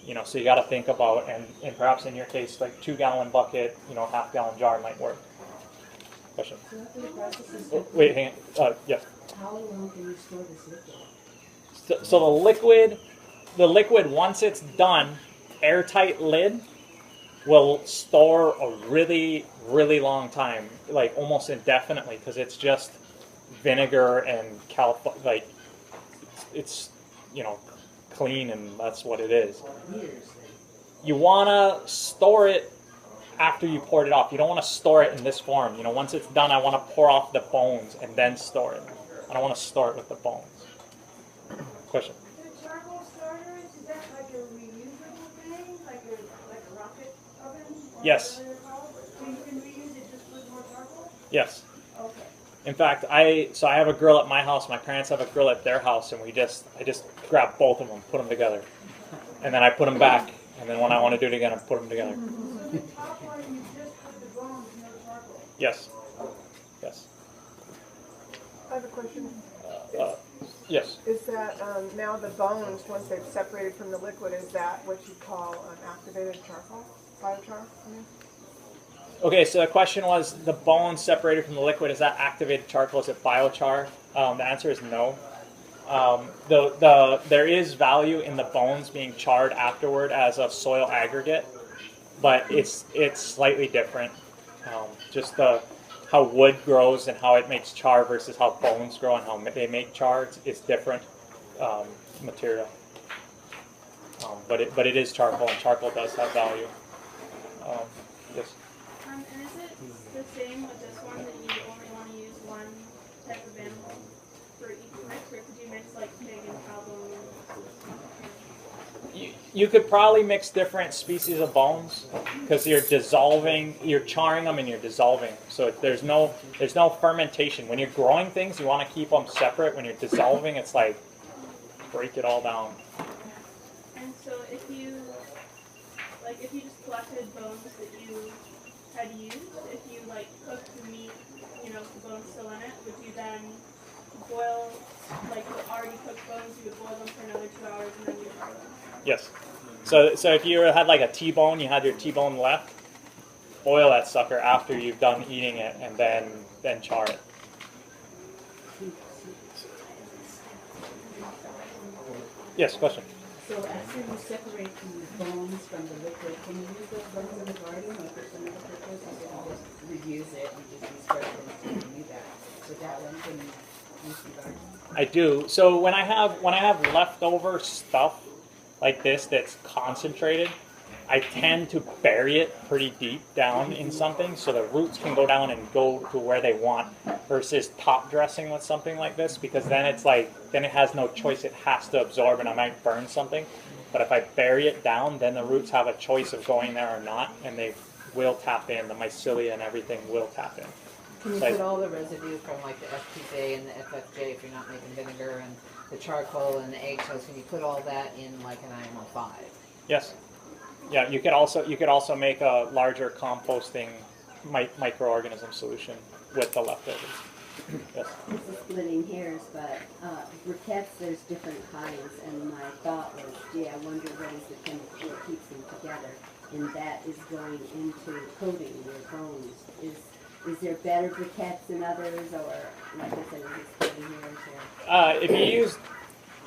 You know, so you got to think about, and perhaps in your case, like 2-gallon bucket, 1/2-gallon jar might work. Question? Oh, wait, hang on. Yes. How long can you store this liquid? So the liquid, once it's done, airtight lid will store a really, really long time, like almost indefinitely, because it's just vinegar and it's clean, and that's what it is. You want to store it after you poured it off. You don't want to store it in this form. Once it's done, I want to pour off the bones and then store it. I don't want to store it with the bones. Question? The charcoal starters, is that like a reusable thing, like a rocket oven? Yes. So you can reuse it just with more charcoal? Yes. Okay. In fact, I have a grill at my house. My parents have a grill at their house, and I just grab both of them, put them together, and then I put them back. And then when I want to do it again, I put them together. So the top one, you just put the bones, no charcoal? Yes. Yes. I have a question. Yes. Is that now the bones, once they've separated from the liquid, is that what you call activated charcoal? Biochar? Okay, so the question was, the bones separated from the liquid, is that activated charcoal? Is it biochar? The answer is no. There is value in the bones being charred afterward as a soil aggregate, but it's slightly different. Just how wood grows and how it makes char versus how bones grow and how they make char, it's different material. But it is charcoal, and charcoal does have value. Yes. And is it the same with this one, that you only want to use one type of animal for each mix, or could you mix like pig and cow bone? You could probably mix different species of bones because you're charring them and you're dissolving. So there's no fermentation. When you're growing things, you want to keep them separate. When you're dissolving, it's like break it all down. And so if you just collected bones that you had used, if you like cooked the meat, the bones still in it, would you then boil, like the already cooked bones, you would boil them for another 2 hours and then you char them? Yes. So if you had like a T-bone, you had your T-bone left, boil that sucker after you've done eating it, and then char it. Yes, question. So after you separate the bones from the liquid, can you use those bones in the garden, or for some other purpose? You can just reuse it, you just use fresh bones to do that. So that one can use the garden? I do. So when I have leftover stuff like this that's concentrated, I tend to bury it pretty deep down in something so the roots can go down and go to where they want, versus top dressing with something like this, because then it has no choice, it has to absorb and I might burn something. But if I bury it down, then the roots have a choice of going there or not, and they will tap in, the mycelia and everything will tap in. Can you put all the residue from like the FPJ and the FFJ, if you're not making vinegar, and the charcoal and the eggshells, can you put all that in like an IMO 5? Yes. Yeah, you could also make a larger composting microorganism solution with the leftovers. Yes. This is splitting hairs, but briquettes, there's different kinds, and my thought was, gee, I wonder what is the chemical that keeps them together, and that is going into coating your bones. Is there better briquettes than others, or like I said, is it splitting hairs?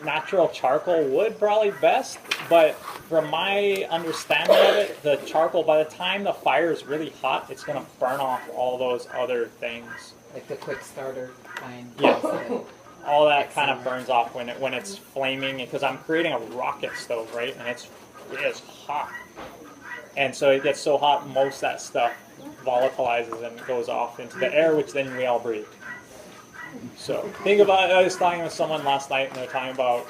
Or? natural charcoal wood probably best, but from my understanding of it, the charcoal, by the time the fire is really hot, it's going to burn off all those other things. Like the quick starter kind. Yeah, all that kind of burns off when it's flaming, because I'm creating a rocket stove, right? And it is hot. And so it gets so hot, most of that stuff volatilizes and goes off into the air, which then we all breathe. So think about it. I was talking with someone last night, and they're talking about,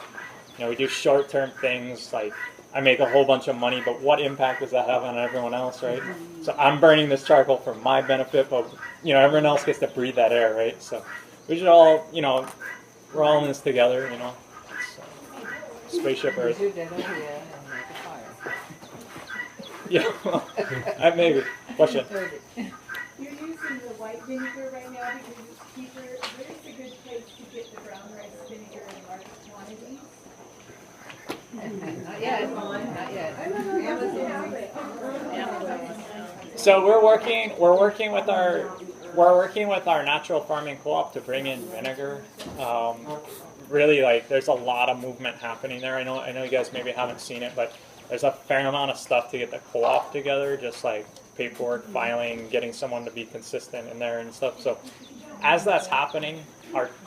we do short-term things, like I make a whole bunch of money, but what impact does that have on everyone else, right? So I'm burning this charcoal for my benefit, but everyone else gets to breathe that air, right? So we should all, we're all in this together, It's, spaceship Earth. Yeah, maybe. Question. You're using the white vinegar right now because it's cheaper. Where is a good place to get the brown rice vinegar in large quantities? Not yet. Not yet. So we're working with our natural farming co-op to bring in vinegar. Really, there's a lot of movement happening there. I know you guys maybe haven't seen it, but there's a fair amount of stuff to get the co-op together, just like paperwork, filing, getting someone to be consistent in there and stuff. So as that's happening,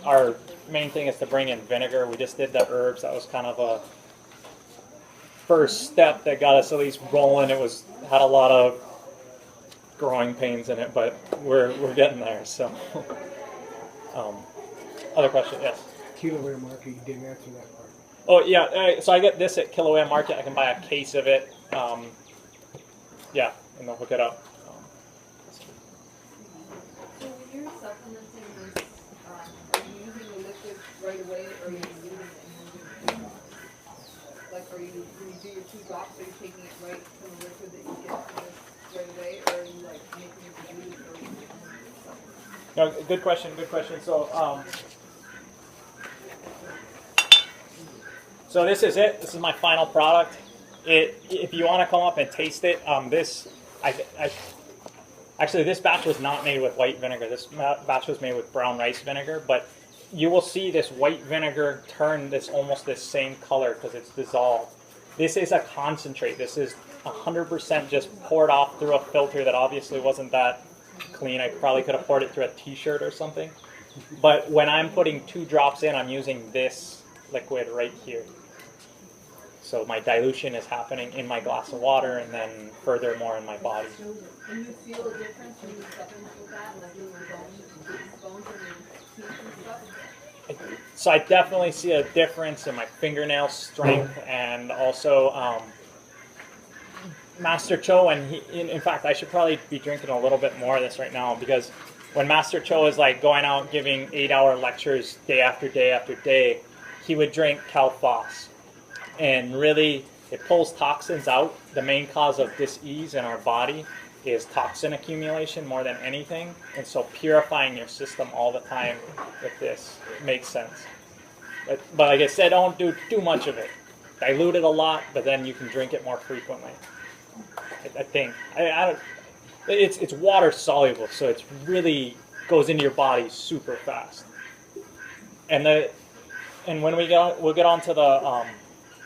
our main thing is to bring in vinegar. We just did the herbs. That was kind of a first step that got us at least rolling. It had a lot of growing pains in it, but we're getting there. So other question? Yes. Kiloway market, you didn't answer that part. Oh yeah, so I get this at Kiloway Market. I can buy a case of it. Yeah, and they'll hook it up. So when you're supplementing this, are you using the liquid right away, or are you using it? Like, when you do your 2 drops, are you taking it right from the liquid that you get from this right away, or are you making it dilute, or are you making it? No, good question. So this is it. This is my final product. If you want to come up and taste it, actually this batch was not made with white vinegar. This batch was made with brown rice vinegar. But you will see this white vinegar turn almost this same color because it's dissolved. This is a concentrate. This is 100% just poured off through a filter that obviously wasn't that clean. I probably could have poured it through a t-shirt or something. But when I'm putting 2 drops in, I'm using this liquid right here. So my dilution is happening in my glass of water and then furthermore in my body. And you feel a difference when you supplement with that, like in your bones and your teeth and stuff? So I definitely see a difference in my fingernail strength and also Master Cho, and in fact I should probably be drinking a little bit more of this right now, because when Master Cho is going out giving 8-hour lectures day after day after day, he would drink Cal-Phos. And really, it pulls toxins out. The main cause of dis-ease in our body is toxin accumulation more than anything. And so purifying your system all the time with this makes sense. But like I said, don't do too much of it. Dilute it a lot, but then you can drink it more frequently. I think. It's water soluble, so it really goes into your body super fast. And when we'll get on to the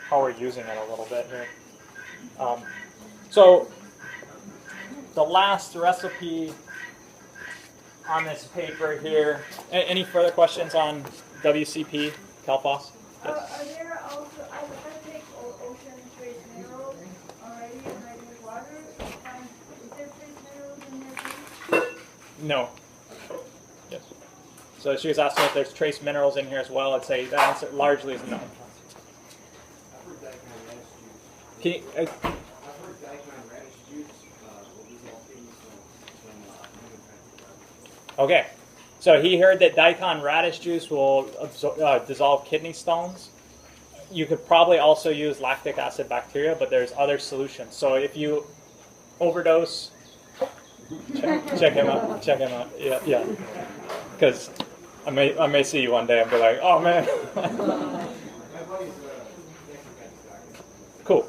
how we're using it a little bit here. So the last recipe on this paper here. Any further questions on WCP, Cal-Phos? Yes. Are there also, I take ocean trace minerals already in my water. Is there trace minerals in there too? No. Yes. So she was asking if there's trace minerals in here as well. I'd say the answer largely is no. Can you, I've heard daikon radish juice will dissolve kidney stones. okay. So he heard that daikon radish juice will dissolve kidney stones. You could probably also use lactic acid bacteria, but there's other solutions. So if you overdose, check him out. Check him out. Yeah. Because I may see you one day and be like, oh man. Cool.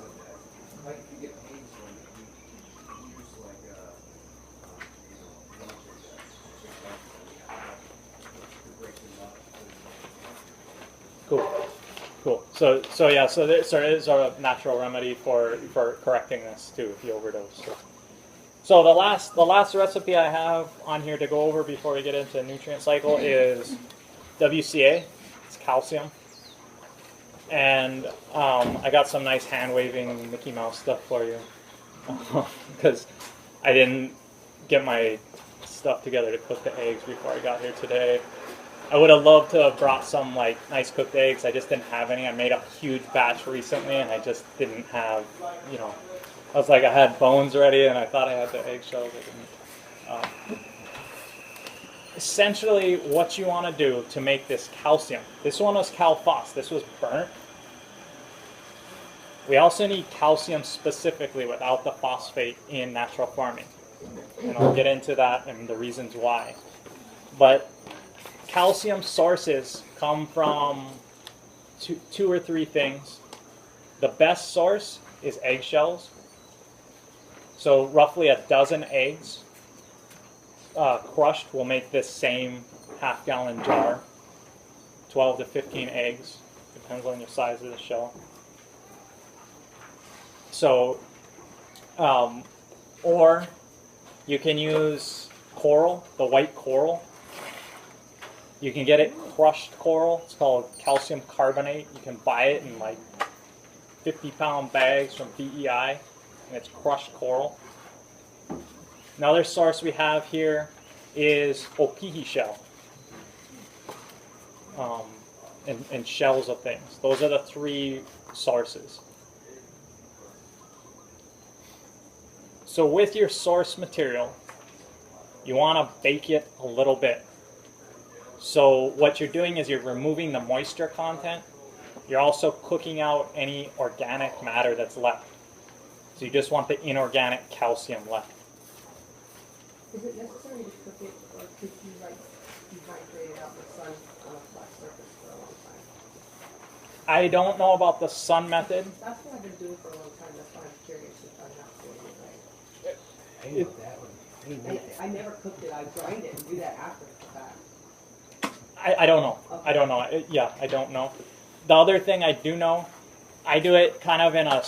Cool. Cool. So there is a natural remedy for correcting this too if you overdose. So the last recipe I have on here to go over before we get into the nutrient cycle is WCA. It's calcium. And I got some nice hand-waving Mickey Mouse stuff for you because I didn't get my stuff together to cook the eggs before I got here today. I would have loved to have brought some like nice cooked eggs. I just didn't have any. I made a huge batch recently and I just didn't have, you know, I was like I had bones ready and I thought I had the eggshells. I didn't. Essentially what you want to do to make this calcium, this one was calphos, this was burnt. We also need calcium specifically without the phosphate in natural farming. And I'll get into that and the reasons why. But calcium sources come from two or three things. The best source is eggshells. So roughly a dozen eggs crushed will make this same half-gallon jar. 12 to 15 eggs, depends on your size of the shell. So, or you can use coral, the white coral. You can get it crushed coral. It's called calcium carbonate. You can buy it in like 50-pound bags from BEI, and it's crushed coral. Another source we have here is opihi shell, and shells of things. Those are the three sources. So with your source material, you want to bake it a little bit. So what you're doing is you're removing the moisture content. You're also cooking out any organic matter that's left. So you just want the inorganic calcium left. Is it necessary to cook it, or could you like dehydrate it out in the sun on a flat surface for a long time? I don't know about the sun method. That's what I've been doing for a long time. That's why I'm curious if I'm not doing it right. I hate that one. I never cooked it. I grind it and do that after the fact. I don't know. Okay. I don't know. Yeah, I don't know. The other thing I do know, I do it kind of in a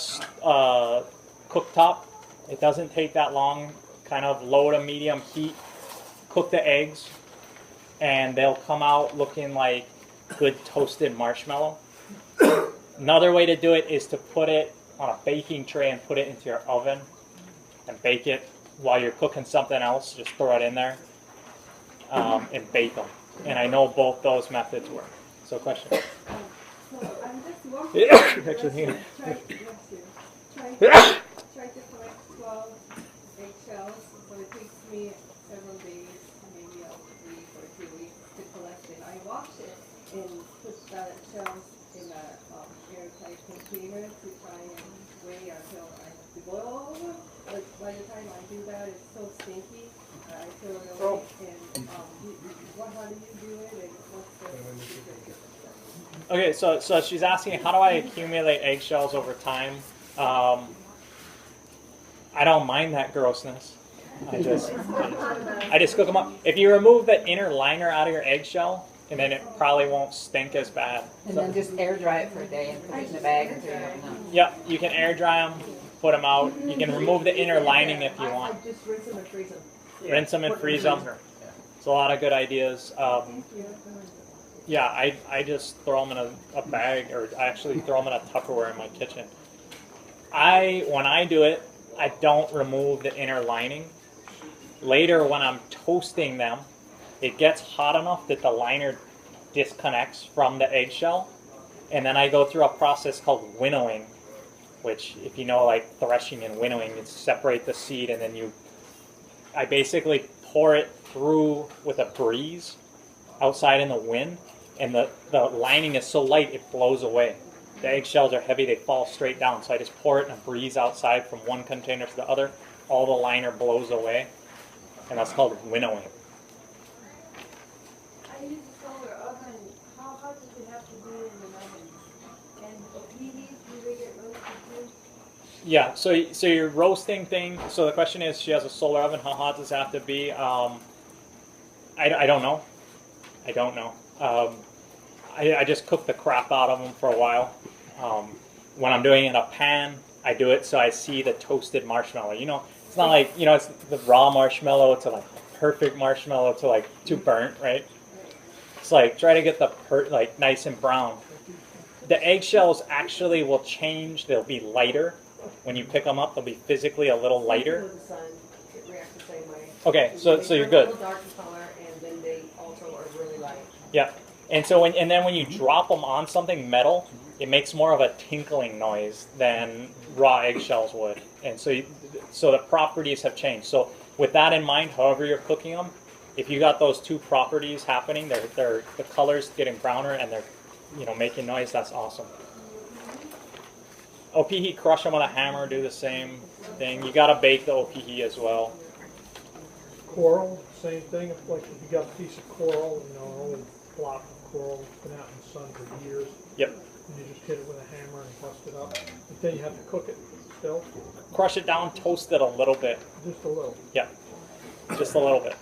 cooktop. It doesn't take that long. Kind of low to medium heat. Cook the eggs, and they'll come out looking like good toasted marshmallow. Another way to do it is to put it on a baking tray and put it into your oven and bake it while you're cooking something else. Just throw it in there and bake them. And I know both those methods work. So, question? So I'm just walking. Actually, Try to collect 12 eggshells. So it takes me several days, maybe a week or 2 weeks to collect it. I wash it and put the shells in a airtight container to try and weigh until I have to boil over. But by the time I do that, it's so stinky. I throw it away. And how do you do it? And what's the secret? Okay, so she's asking, how do I accumulate eggshells over time? I don't mind that grossness. I just cook them up. If you remove the inner liner out of your eggshell, and then it probably won't stink as bad. And then just air dry it for a day and put it in the bag and throw it out. Yep, you can air dry them, put them out. You can remove the inner lining if you want. I just rinse them and freeze them. Rinse them and freeze them. It's a lot of good ideas. Yeah, I just throw them in a bag, or I actually throw them in a Tupperware in my kitchen. When I do it, I don't remove the inner lining. Later, when I'm toasting them, it gets hot enough that the liner disconnects from the eggshell, and then I go through a process called winnowing, which, if you know, like threshing and winnowing, it's separate the seed, and then I basically pour it through with a breeze outside in the wind, and the lining is so light it blows away. The eggshells are heavy, they fall straight down, so I just pour it in a breeze outside from one container to the other. All the liner blows away, and that's called winnowing. I use a solar oven. How hot does it have to be in the oven? And opinis, do they get roasted too? Yeah, so your roasting thing, so the question is, she has a solar oven, how hot does it have to be? I don't know. I don't know. I just cook the crap out of them for a while. When I'm doing it in a pan, I do it so I see the toasted marshmallow. You know, it's not like, you know, it's the raw marshmallow to like perfect marshmallow to like too burnt, right? It's like try to get the like nice and brown. The eggshells actually will change. They'll be lighter when you pick them up. They'll be physically a little lighter. It reacts the same way. Okay, so you're good. A little dark in color, and then they also are really light. Yeah, and so then when you drop them on something metal, it makes more of a tinkling noise than raw eggshells would, and so the properties have changed. So with that in mind, however you're cooking them, if you got those two properties happening, the colors getting browner and they're, you know, making noise, that's awesome. OPE, crush them with a hammer, do the same thing. You gotta bake the OPE as well. Coral, same thing. If, like, if you got a piece of coral, you know, an old block of coral that's been out in the sun for years. Yep. And you just hit it with a hammer and bust it up. But then you have to cook it still. Crush it down, toast it a little bit. Just a little. Yeah, just a little bit.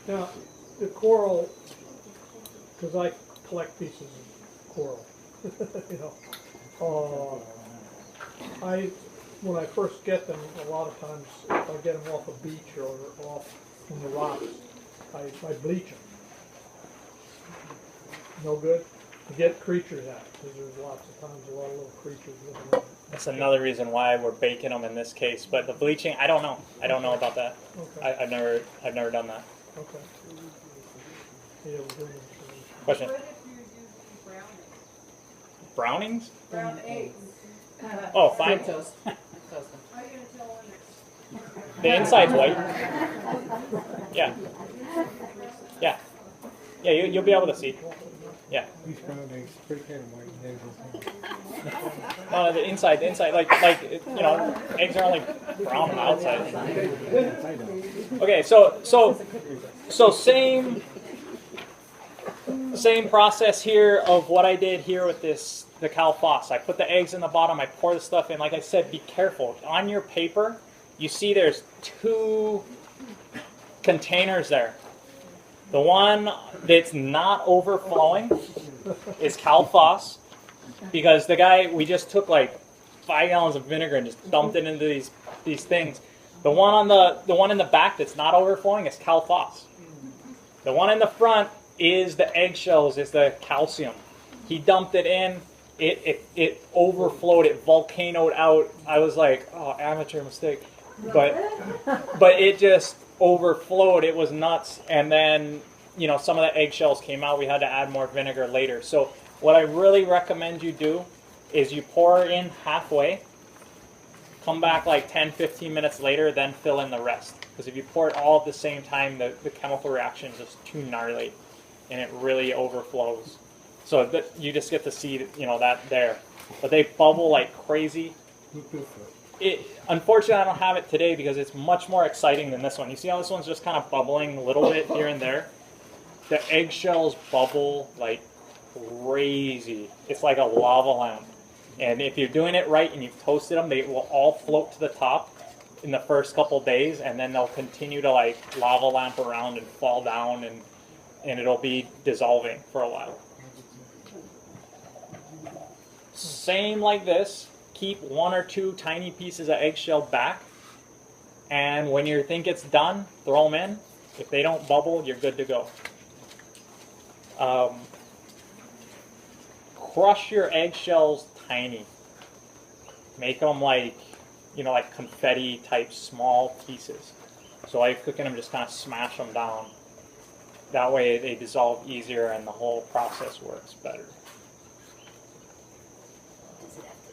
Now, the coral, because I collect pieces of coral, you know. When I first get them, a lot of times, if I get them off a beach or off from the rocks, I bleach them. No good? To get creatures out, because there's lots of times a lot of little creatures living in it. That's another reason why we're baking them in this case. But the bleaching, I don't know. I don't know about that. Okay. I've never done that. Okay. Yeah, we're doing it. Question. What if you use Brownings? brown eggs? Oh, fine. Toast. Toast them. How are you gonna tell when it's? The inside's white. Yeah. Yeah. Yeah, you'll be able to see. Yeah. These brown eggs, pretty kind of white. No, the inside, like you know, eggs are only brown on the outside. Okay, so same process here of what I did here with the Calphos. I put the eggs in the bottom, I pour the stuff in. Like I said, be careful. On your paper, you see there's two containers there. The one that's not overflowing is Calphos, because the guy, we just took like 5 gallons of vinegar and just dumped it into these things. The one in the back that's not overflowing is Calphos. The one in the front is the eggshells, is the calcium. He dumped it in, it overflowed, it volcanoed out. I was like, oh, amateur mistake. But it just overflowed, it was nuts. And then, you know, some of the eggshells came out, we had to add more vinegar later. So what I really recommend you do is you pour in halfway, come back like 10-15 minutes later, then fill in the rest. Because if you pour it all at the same time, the chemical reaction is just too gnarly, and it really overflows. So that you just get to see, you know, that there. But they bubble like crazy. Unfortunately, I don't have it today because it's much more exciting than this one. You see how this one's just kind of bubbling a little bit here and there? The eggshells bubble like crazy. It's like a lava lamp. And if you're doing it right and you've toasted them, they will all float to the top in the first couple days, and then they'll continue to like lava lamp around and fall down, and it'll be dissolving for a while. Same like this. Keep 1 or 2 tiny pieces of eggshell back, and when you think it's done, throw them in. If they don't bubble, you're good to go. Crush your eggshells tiny. Make them like, you know, like confetti type small pieces. So while you're cooking them, just kind of smash them down. That way they dissolve easier and the whole process works better.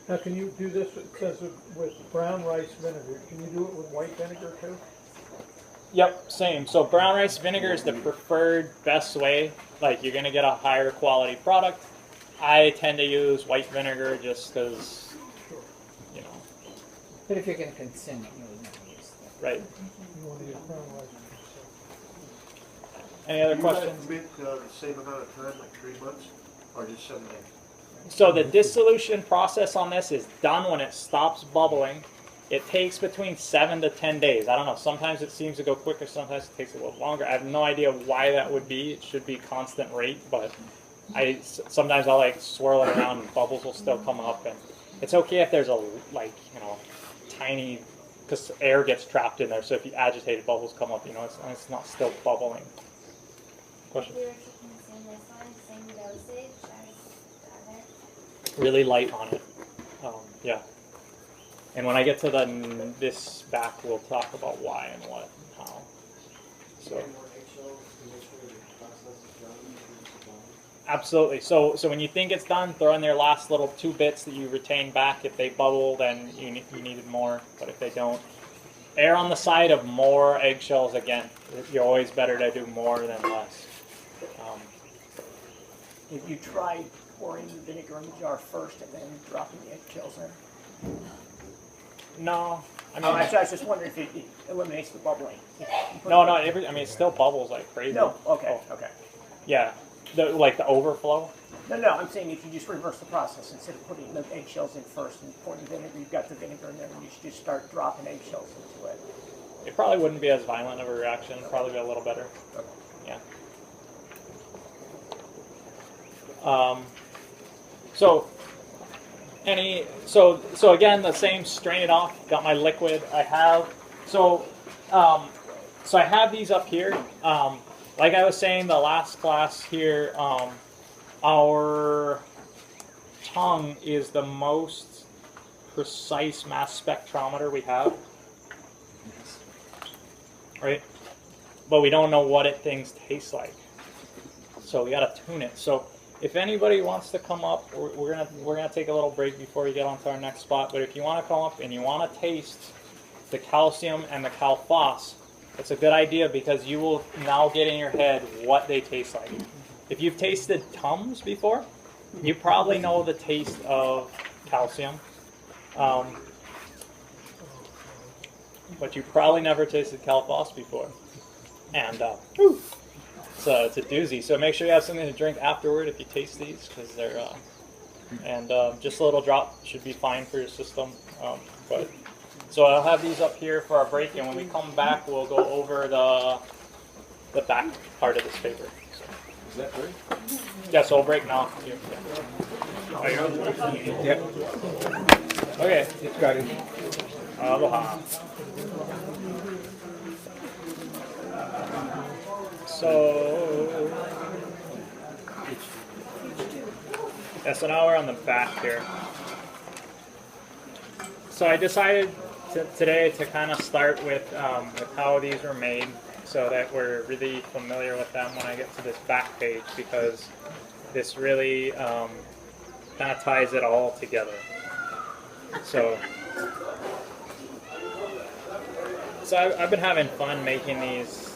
Now, can you do this, it says with brown rice vinegar, can you do it with white vinegar too? Yep, same. So brown rice vinegar is the preferred best way. Like, you're going to get a higher quality product. I tend to use white vinegar just because, you know. But if you're going to consume it, you would never use that. Right. You want to use brown rice. Any other You let questions? it ferment, the same amount of time, like 3 months, or just 7 days? So the dissolution process on this is done when it stops bubbling. It takes between 7 to 10 days. I don't know. Sometimes it seems to go quicker. Sometimes it takes a little longer. I have no idea why that would be. It should be constant rate, but Sometimes I'll like swirl it around and bubbles will still come up, and it's okay if there's a tiny, because air gets trapped in there. So if you agitate it, bubbles come up. It's not still bubbling. Question? We were taking the same dosage as the other. Really light on it. Yeah. And when I get to this back, we'll talk about why and what and how. So. Absolutely. So when you think it's done, throw in their last little 2 bits that you retain back. If they bubble, then you needed more. But if they don't, err on the side of more eggshells again. You're always better to do more than less. If you try pouring the vinegar in the jar first and then dropping the eggshells in. No. I was just wondering if it eliminates the bubbling. No, it still bubbles like crazy. No, okay. Yeah. The overflow? No, I'm saying if you just reverse the process, instead of putting the eggshells in first and pouring the vinegar, you've got the vinegar in there, and you should just start dropping eggshells into it. It probably wouldn't be as violent of a reaction. It'd probably be a little better. Okay. Yeah. So again, the same, strain it off. Got my liquid. I have I have these up here. Like I was saying, the last class here, our tongue is the most precise mass spectrometer we have, right? But we don't know what things taste like, so we gotta tune it. So if anybody wants to come up, we're gonna take a little break before we get on to our next spot. But if you want to come up and you want to taste the calcium and the calphos, it's a good idea because you will now get in your head what they taste like. If you've tasted Tums before, you probably know the taste of calcium. But you probably never tasted calphos before. And so it's a doozy. So make sure you have something to drink afterward if you taste these, because they're just a little drop should be fine for your system. So I'll have these up here for our break, and when we come back, we'll go over the back part of this paper. So. Is that break? Yeah, so we'll break now. Yeah. Oh, you're on? Yep. Okay. It's got it. Aloha. So now we're on the back here. So I decided today to kind of start with how these were made, so that we're really familiar with them when I get to this back page, because this really kind of ties it all together. So I've been having fun making these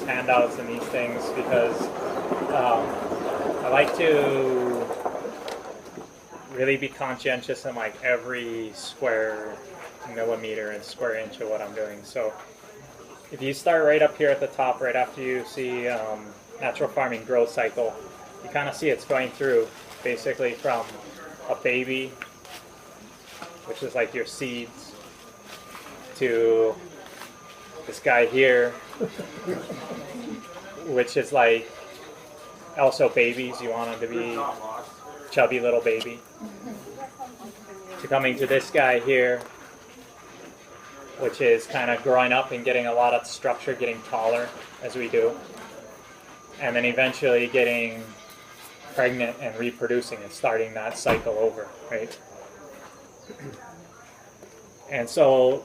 handouts and these things, because I like to really be conscientious in like every square millimeter and square inch of what I'm doing. So if you start right up here at the top, right after you see natural farming growth cycle, you kind of see it's going through basically from a baby, which is like your seeds, to this guy here, which is like also babies. You want them to be chubby little baby, to coming to this guy here, which is kind of growing up and getting a lot of structure, getting taller as we do, and then eventually getting pregnant and reproducing and starting that cycle over, right? And so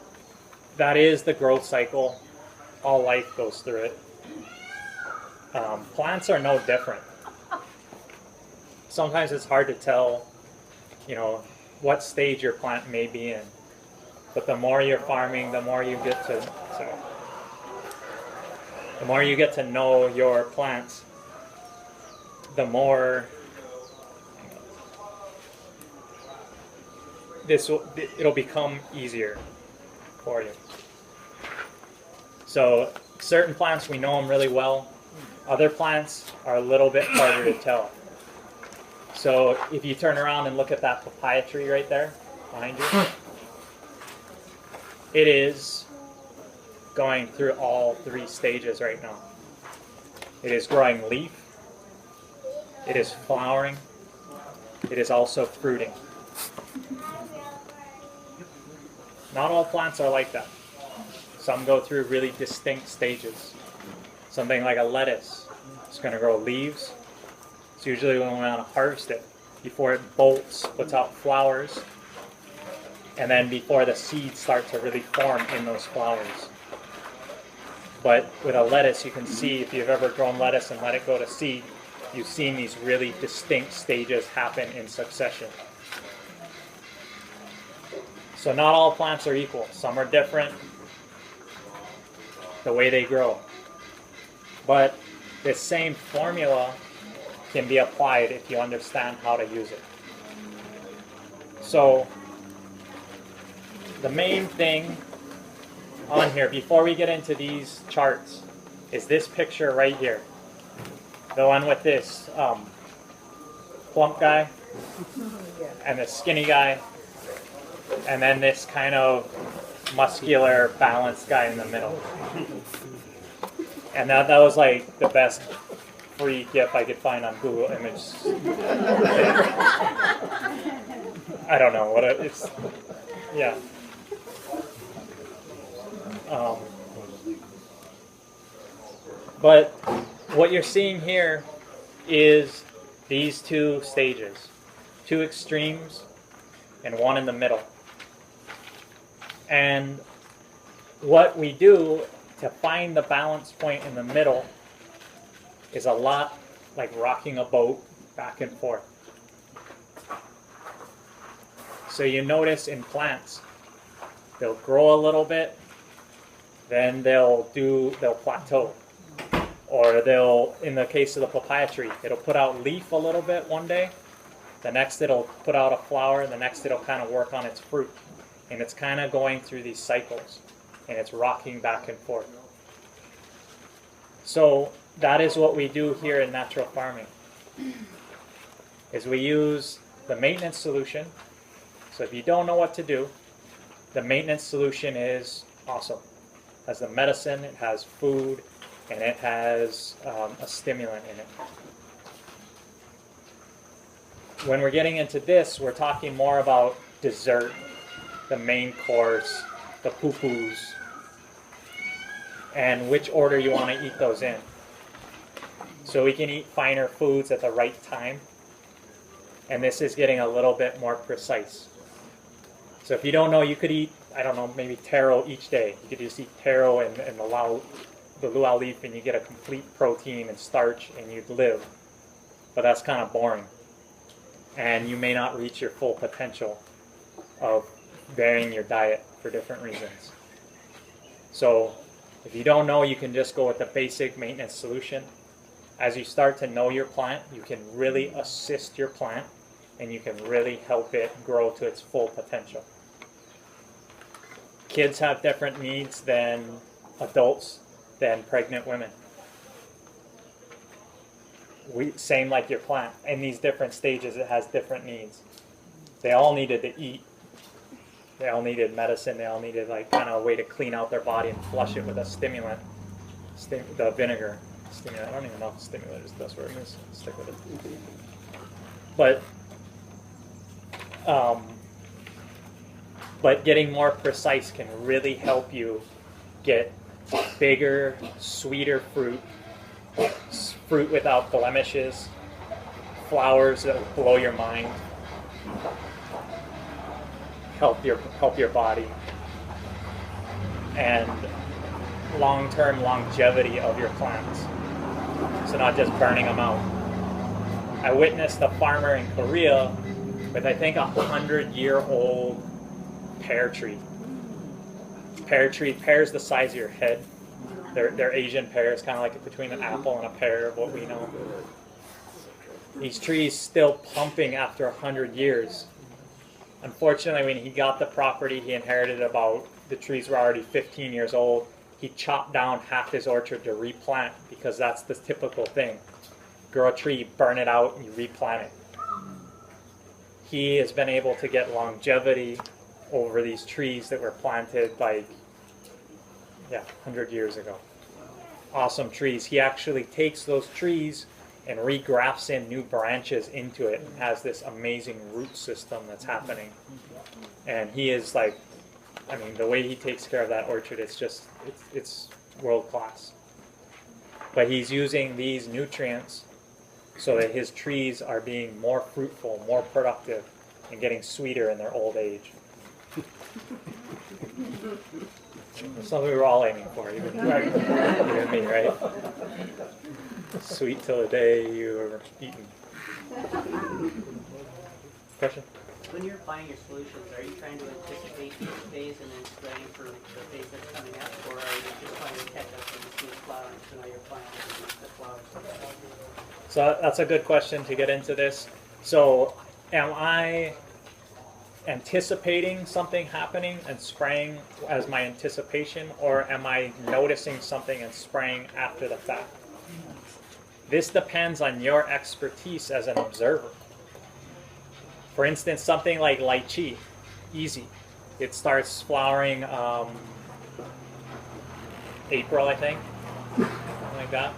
that is the growth cycle. All life goes through it. Plants are no different. Sometimes it's hard to tell, what stage your plant may be in. But the more you're farming, the more you get to know your plants, the more it'll become easier for you. So certain plants, we know them really well. Other plants are a little bit harder to tell. So if you turn around and look at that papaya tree right there behind you, it is going through all 3 stages right now. It is growing leaf, it is flowering, it is also fruiting. Not all plants are like that. Some go through really distinct stages. Something like a lettuce, it's going to grow leaves. It's usually when we want to harvest it, before it bolts, puts out flowers, and then before the seeds start to really form in those flowers. But with a lettuce, you can see, if you've ever grown lettuce and let it go to seed, you've seen these really distinct stages happen in succession. So not all plants are equal. Some are different, the way they grow. But this same formula can be applied if you understand how to use it. So the main thing on here, before we get into these charts, is this picture right here. The one with this plump guy and this skinny guy, and then this kind of muscular, balanced guy in the middle. And that was like the best free GIF I could find on Google Images. I don't know what it's. Yeah. But what you're seeing here is these two stages, two extremes and one in the middle. And what we do to find the balance point in the middle is a lot like rocking a boat back and forth. So you notice in plants, they'll grow a little bit, then they'll plateau. Or they'll, in the case of the papaya tree, it'll put out leaf a little bit one day, the next it'll put out a flower, the next it'll kind of work on its fruit. And it's kind of going through these cycles, and it's rocking back and forth. So that is what we do here in natural farming, is we use the maintenance solution. So if you don't know what to do, the maintenance solution is awesome. It has the medicine, it has food, and it has a stimulant in it. When we're getting into this, we're talking more about dessert, the main course, the poo-poos, and which order you want to eat those in. So we can eat finer foods at the right time, and this is getting a little bit more precise. So if you don't know, you could eat, I don't know, maybe taro each day. You could just eat taro and the luau leaf, and you get a complete protein and starch, and you'd live. But that's kind of boring. And you may not reach your full potential of varying your diet for different reasons. So if you don't know, you can just go with the basic maintenance solution. As you start to know your plant, you can really assist your plant, and you can really help it grow to its full potential. Kids have different needs than adults, than pregnant women. Same like your plant. In these different stages, it has different needs. They all needed to eat. They all needed medicine. They all needed like kind of a way to clean out their body and flush it with a stimulant, the vinegar. Stimulant. I don't even know if stimulant is the best word. I'm just gonna stick with it. But getting more precise can really help you get bigger, sweeter fruit without blemishes, flowers that will blow your mind, help your body, and long-term longevity of your plants. So not just burning them out. I witnessed a farmer in Korea with I think 100-year-old pear tree. Pear's the size of your head. They're Asian pears, kind of like between an apple and a pear, of what we know. These trees still pumping after 100 years. Unfortunately, when he got the property, he inherited the trees were already 15 years old. He chopped down half his orchard to replant, because that's the typical thing. Grow a tree, burn it out, and you replant it. He has been able to get longevity over these trees that were planted 100 years ago. Awesome trees. He actually takes those trees and regrafts in new branches into it and has this amazing root system that's happening. And he is like, I mean, the way he takes care of that orchard, it's world class. But he's using these nutrients so that his trees are being more fruitful, more productive, and getting sweeter in their old age. Something we were all aiming for, even me, right? Sweet till the day you were eaten. Question? When you're applying your solutions, are you trying to anticipate each phase and then spraying for the phase that's coming up, or are you just trying to catch up with the smooth flowering, so now you're applying the flowers? So that's a good question to get into this. So am I anticipating something happening and spraying as my anticipation, or am I noticing something and spraying after the fact? This depends on your expertise as an observer. For instance, something like lychee, easy. It starts flowering April, I think, something like that.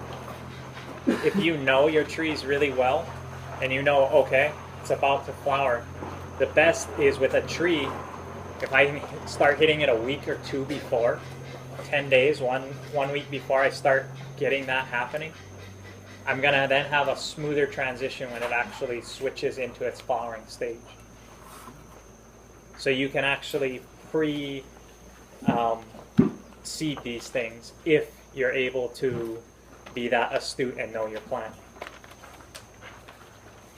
If you know your trees really well, and you know, okay, it's about to flower, the best is with a tree, if I start hitting it a week or two before, 10 days, one week before I start getting that happening, I'm going to then have a smoother transition when it actually switches into its flowering stage. So you can actually pre-seed these things if you're able to be that astute and know your plant.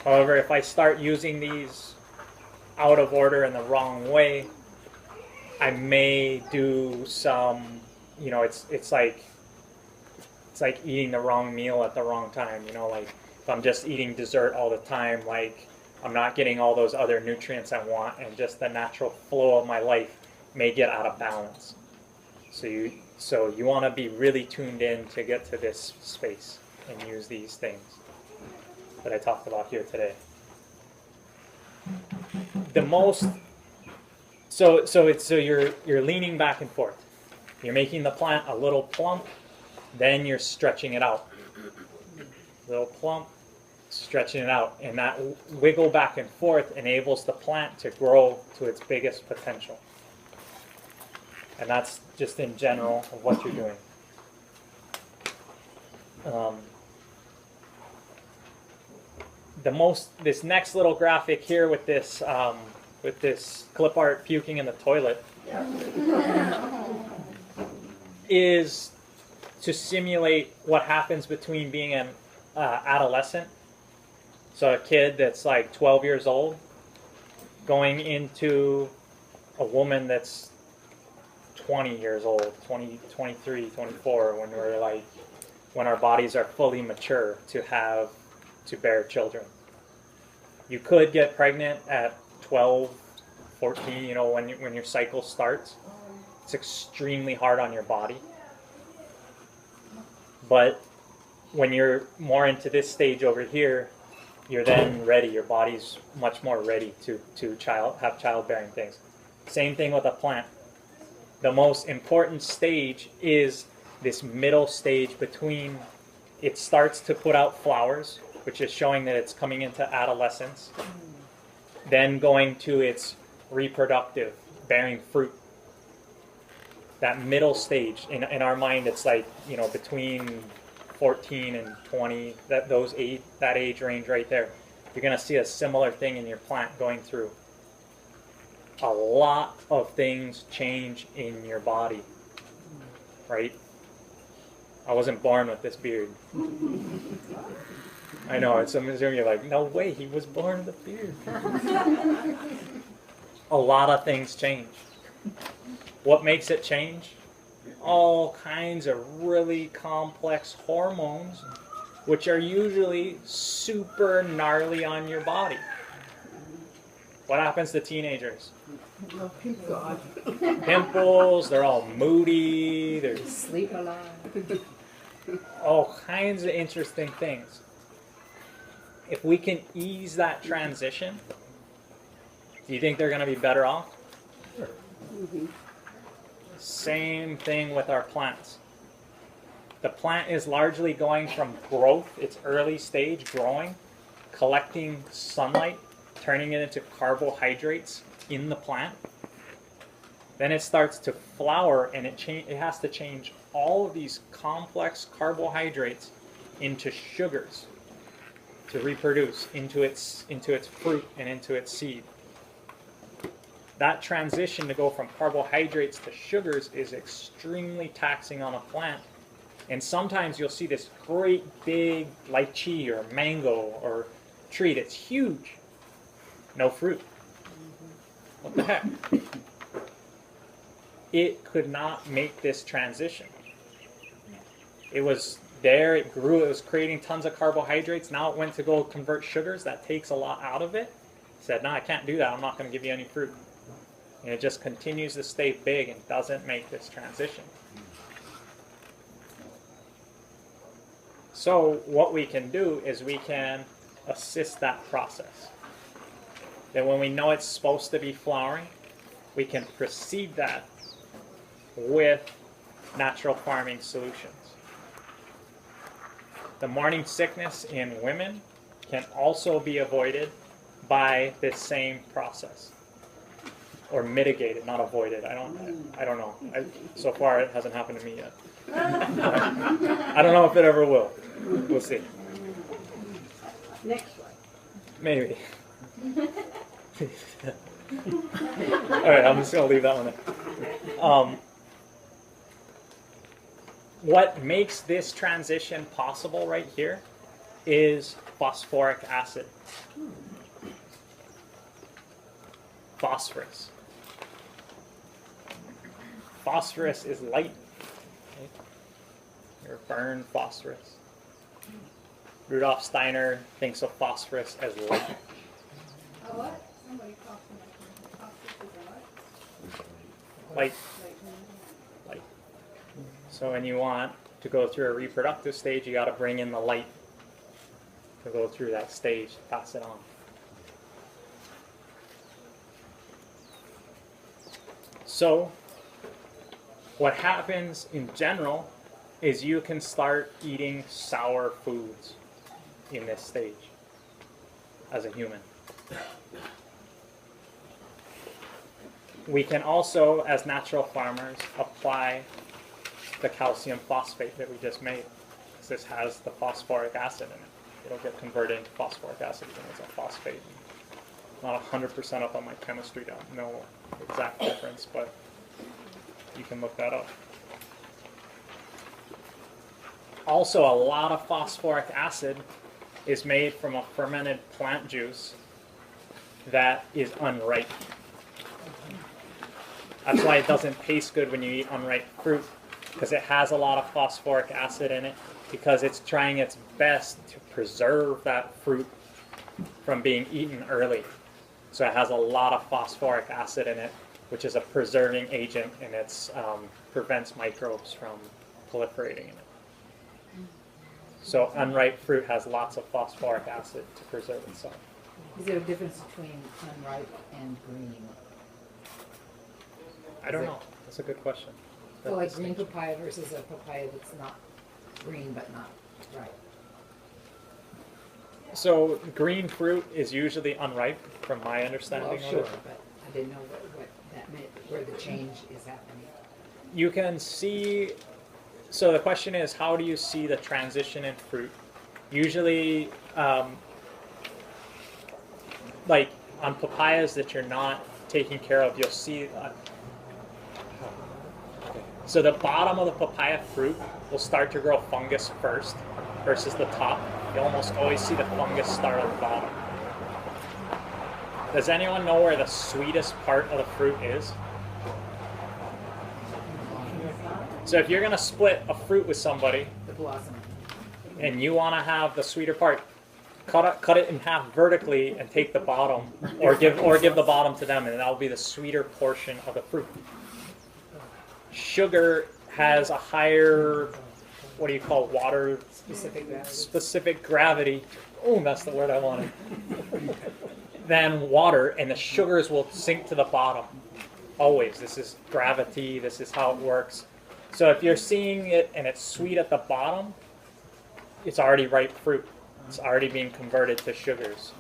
However, if I start using these out of order in the wrong way, I may do some, you know, it's like eating the wrong meal at the wrong time, you know, like if I'm just eating dessert all the time, like I'm not getting all those other nutrients I want, and just the natural flow of my life may get out of balance. So you want to be really tuned in to get to this space and use these things that I talked about here today. The most, so you're leaning back and forth. You're making the plant a little plump, then you're stretching it out. Little plump, stretching it out, and that wiggle back and forth enables the plant to grow to its biggest potential. And that's just in general of what you're doing. This next little graphic here with this clip art puking in the toilet is to simulate what happens between being an adolescent, so a kid that's like 12 years old, going into a woman that's 20 years old, 20, 23, 24, when our bodies are fully mature to bear children. You could get pregnant at 12, 14, you know, when your cycle starts. It's extremely hard on your body. But when you're more into this stage over here, you're then ready. Your body's much more ready to have childbearing things. Same thing with a plant. The most important stage is this middle stage between it starts to put out flowers, which is showing that it's coming into adolescence, then going to its reproductive, bearing fruit. That middle stage, in our mind, it's like, you know, between 14 and 20, that age range right there. You're going to see a similar thing in your plant going through. A lot of things change in your body, right? I wasn't born with this beard. I know, it's some of you are like, no way, he was born with a beard. A lot of things change. What makes it change? All kinds of really complex hormones, which are usually super gnarly on your body. What happens to teenagers? Pimples, they're all moody, they sleep a lot. All kinds of interesting things. If we can ease that transition, do you think they're going to be better off? Sure. Same thing with our plants. The plant is largely going from growth, its early stage growing, collecting sunlight, turning it into carbohydrates in the plant. Then it starts to flower, and it has to change all of these complex carbohydrates into sugars to reproduce into its fruit and into its seed. That transition to go from carbohydrates to sugars is extremely taxing on a plant. And sometimes you'll see this great big lychee or mango or tree that's huge. No fruit. What the heck? It could not make this transition. It was there, it grew, it was creating tons of carbohydrates. Now it went to go convert sugars. That takes a lot out of it. It said, no, I can't do that. I'm not going to give you any fruit. And it just continues to stay big and doesn't make this transition. So what we can do is we can assist that process. Then when we know it's supposed to be flowering, we can precede that with natural farming solutions. The morning sickness in women can also be avoided by this same process. Or mitigated, not avoided. I don't know. So far it hasn't happened to me yet. I don't know if it ever will. We'll see. Next one. Maybe. Alright, I'm just going to leave that one there. What makes this transition possible right here is phosphoric acid. Phosphorus. Phosphorus is light. Okay. Or burn phosphorus. Rudolf Steiner thinks of phosphorus as light. What? Somebody talked to my Light. Light. So when you want to go through a reproductive stage, you got to bring in the light to go through that stage, pass it on. So what happens in general is you can start eating sour foods in this stage as a human. We can also, as natural farmers, apply the calcium phosphate that we just made. Because this has the phosphoric acid in it. It'll get converted into phosphoric acid when it's a phosphate. I'm not 100% up on my chemistry, don't know the exact difference, but you can look that up. Also, a lot of phosphoric acid is made from a fermented plant juice that is unripe. That's why it doesn't taste good when you eat unripe fruit, because it has a lot of phosphoric acid in it, because it's trying its best to preserve that fruit from being eaten early. So it has a lot of phosphoric acid in it, which is a preserving agent, and it prevents microbes from proliferating in it. So unripe fruit has lots of phosphoric acid to preserve itself. Is there a difference between unripe and green? I don't know. That's a good question. So like green papaya versus a papaya that's not green but not ripe. So green fruit is usually unripe, from my understanding Well, of sure, it. but I didn't know what that meant, where the change is happening. You can see, so the question is, how do you see the transition in fruit? Usually, like on papayas that you're not taking care of, you'll see, so the bottom of the papaya fruit will start to grow fungus first versus the top. You almost always see the fungus start on the bottom. Does anyone know where the sweetest part of the fruit is? So if you're going to split a fruit with somebody, The blossom. and you want to have the sweeter part, cut it in half vertically and take the bottom, or give the bottom to them, and that'll be the sweeter portion of the fruit. Sugar has a higher, what do you call, water specific gravity. Oh, that's the word I wanted. Than water, and the sugars will sink to the bottom. Always. This is gravity. This is how it works. So if you're seeing it and it's sweet at the bottom, it's already ripe fruit. It's already being converted to sugars.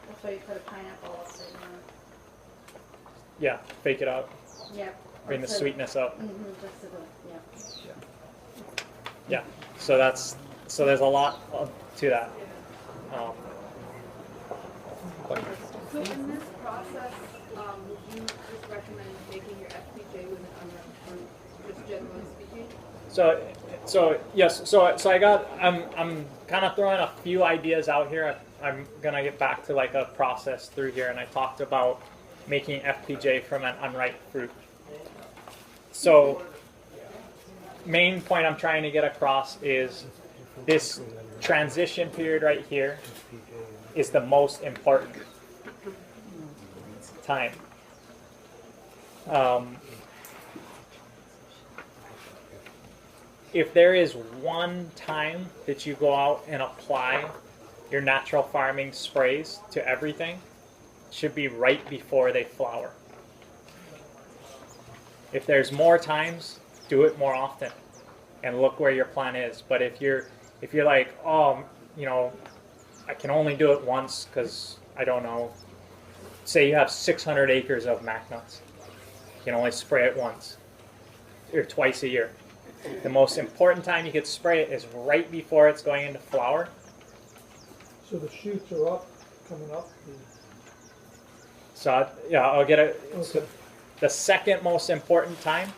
That's why you put a pineapple upside down. Yeah, fake it out. Yep. Bring the sweetness up. Just to the, yeah. Yeah. So there's a lot to that. So in this process, would you just recommend making your FPJ with an unripe fruit, just generally speaking? So yes. So I got. I'm kind of throwing a few ideas out here. I'm gonna get back to like a process through here, and I talked about making FPJ from an unripe fruit. So main point I'm trying to get across is this transition period right here is the most important time. If there is one time that you go out and apply your natural farming sprays to everything, it should be right before they flower. If there's more times, do it more often and look where your plant is. But if you're like, oh, you know, I can only do it once because I don't know, say you have 600 acres of mac nuts, you can only spray it once or twice a year. The most important time you could spray it is right before it's going into flower. So the shoots are up, coming up. So yeah, I'll get it. Okay. So the second most important time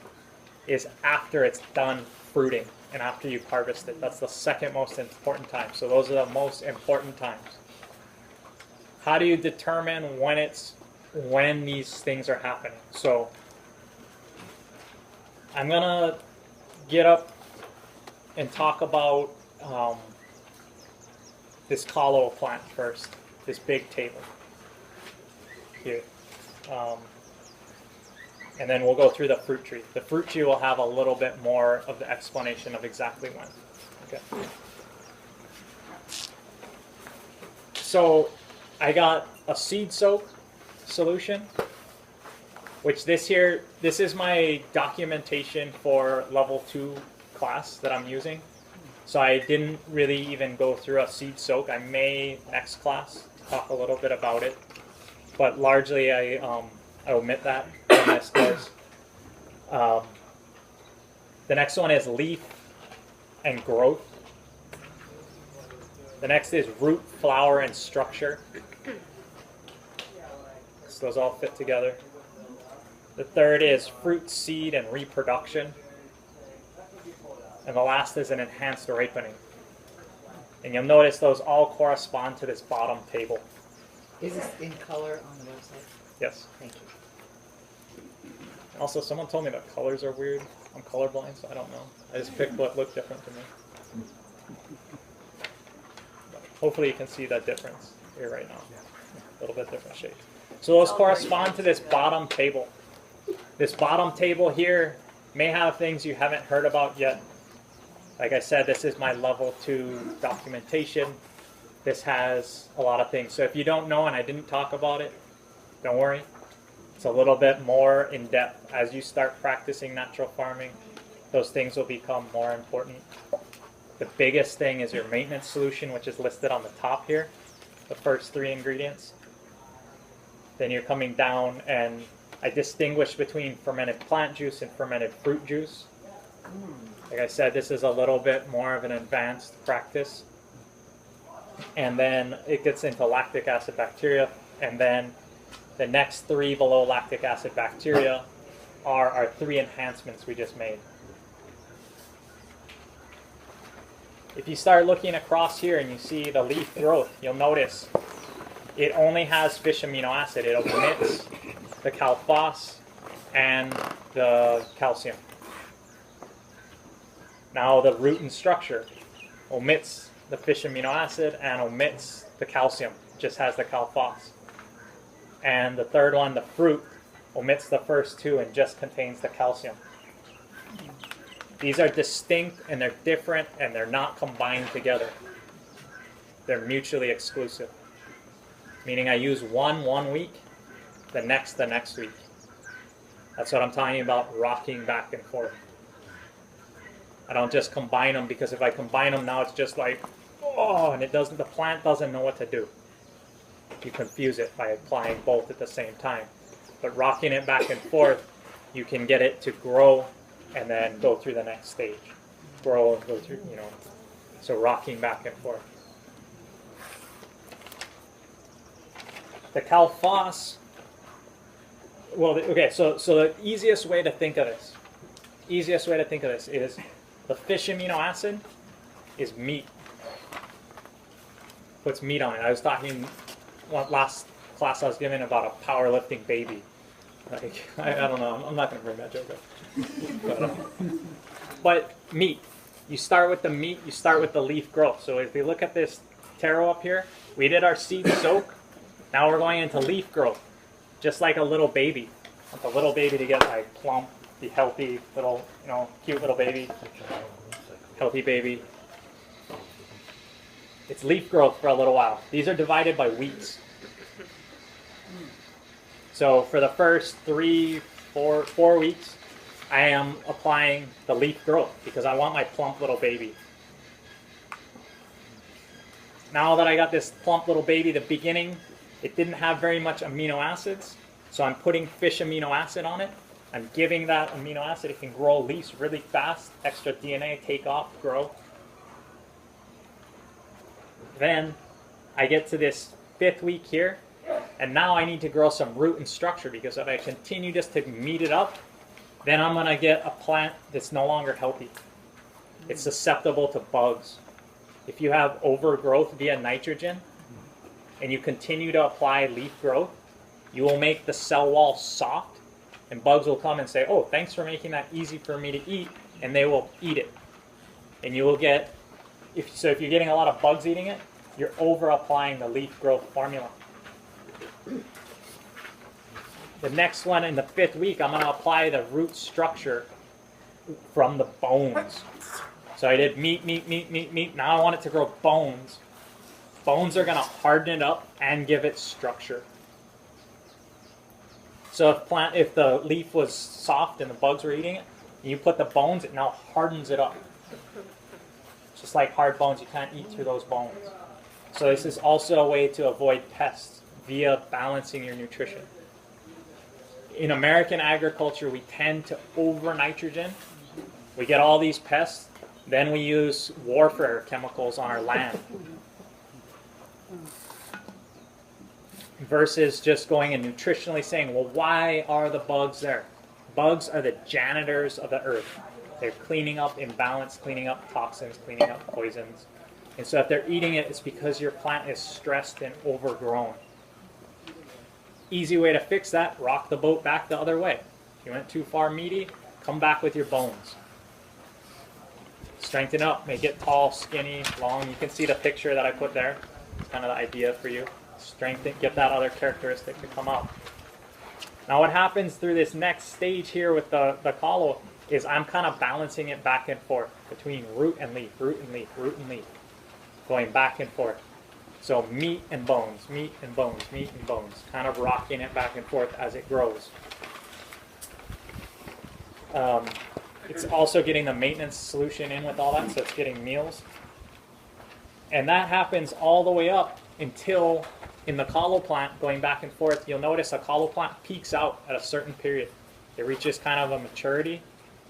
is after it's done fruiting and after you've harvested. That's the second most important time. So those are the most important times. How do you determine when these things are happening? So I'm gonna get up and talk about this kalo plant first, this big table here. And then we'll go through the fruit tree. The fruit tree will have a little bit more of the explanation of exactly when. Okay. So I got a seed soak solution, which this is my documentation for level 2 class that I'm using. So I didn't really even go through a seed soak. I may next class talk a little bit about it, but largely I omit that in this course. The next one is leaf and growth. The next is root, flower, and structure. So those all fit together. The third is fruit, seed, and reproduction. And the last is an enhanced ripening. And you'll notice those all correspond to this bottom table. Is this in color on the website? Yes. Thank you. Also, someone told me that colors are weird. I'm colorblind, so I don't know. I just picked what looked different to me. But hopefully you can see that difference here right now. A little bit different shape. So those correspond to this bottom table. This bottom table here may have things you haven't heard about yet. Like I said, this is my level 2 documentation. This has a lot of things. So if you don't know and I didn't talk about it, don't worry. It's a little bit more in depth. As you start practicing natural farming, those things will become more important. The biggest thing is your maintenance solution, which is listed on the top here, the first 3 ingredients. Then you're coming down, and I distinguish between fermented plant juice and fermented fruit juice. Like I said, this is a little bit more of an advanced practice. And then it gets into lactic acid bacteria, and then the next 3 below lactic acid bacteria are our 3 enhancements we just made. If you start looking across here and you see the leaf growth, you'll notice it only has fish amino acid. It omits the calphos and the calcium. Now the root and structure omits the fish amino acid and omits the calcium, just has the calphos. And the third one, the fruit, omits the first 2 and just contains the calcium. These are distinct and they're different and they're not combined together. They're mutually exclusive. Meaning I use one week, the next week. That's what I'm talking about, rocking back and forth. I don't just combine them, because if I combine them now, it's just like, oh, and the plant doesn't know what to do. You confuse it by applying both at the same time. But rocking it back and forth, you can get it to grow and then go through the next stage. Grow and go through, so rocking back and forth. The calphos, well, okay, so the easiest way to think of this is the fish amino acid is meat. Puts meat on it. I was talking last class I was giving about a powerlifting baby. Like, I don't know, I'm not going to bring that joke up. But meat. You start with the meat, you start with the leaf growth. So if we look at this taro up here, we did our seed soak. Now we're going into leaf growth, just like a little baby. Want the little baby to get like plump, be healthy, little, cute little baby, healthy baby. It's leaf growth for a little while. These are divided by weeks. So for the first 4 weeks, I am applying the leaf growth because I want my plump little baby. Now that I got this plump little baby, the beginning, it didn't have very much amino acids, so I'm putting fish amino acid on it. I'm giving that amino acid. It can grow leaves really fast, extra DNA, take off, grow. Then I get to this 5th week here, and now I need to grow some root and structure, because if I continue just to meat it up, then I'm going to get a plant that's no longer healthy. It's susceptible to bugs. If you have overgrowth via nitrogen, and you continue to apply leaf growth, you will make the cell wall soft, and bugs will come and say, oh, thanks for making that easy for me to eat, and they will eat it. And you will get, if you're getting a lot of bugs eating it, you're over applying the leaf growth formula. The next one in the 5th week, I'm going to apply the root structure from the bones. So I did meat. Now I want it to grow bones. Bones are going to harden it up and give it structure. So if the leaf was soft and the bugs were eating it, and you put the bones, it now hardens it up. Just like hard bones, you can't eat through those bones. So this is also a way to avoid pests via balancing your nutrition. In American agriculture, we tend to over-nitrogen. We get all these pests, then we use warfare chemicals on our land. Versus just going and nutritionally saying, well, why are the bugs there? Bugs are the janitors of the earth. They're cleaning up imbalance, cleaning up toxins, cleaning up poisons. And so if they're eating it, it's because your plant is stressed and overgrown. Easy way to fix that, rock the boat back the other way. If you went too far meaty, come back with your bones. Strengthen up, make it tall, skinny, long. You can see the picture that I put there. It's kind of the idea for you. Strengthen, get that other characteristic to come out. Now what happens through this next stage here with the kalo is I'm kind of balancing it back and forth between root and leaf, root and leaf, root and leaf. Going back and forth. So meat and bones, meat and bones, meat and bones. Kind of rocking it back and forth as it grows. It's also getting the maintenance solution in with all that, so it's getting meals. And that happens all the way up until in the kalo plant, going back and forth, you'll notice a kalo plant peaks out at a certain period. It reaches kind of a maturity,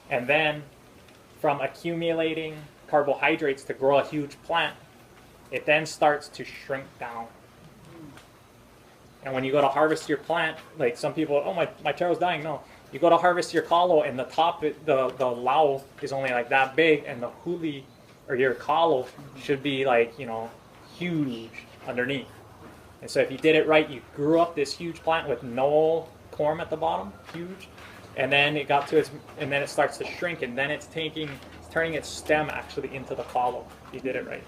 and then from accumulating carbohydrates to grow a huge plant, it then starts to shrink down. And when you go to harvest your plant, like some people, oh, my taro's dying. No, you go to harvest your kalo, and the top, the lao is only like that big, and the huli, or your kalo, should be like, huge underneath. And so if you did it right, you grew up this huge plant with no corm at the bottom, huge, and then it got to its, and then it starts to shrink, and then it's turning its stem actually into the kalo. If you did it right.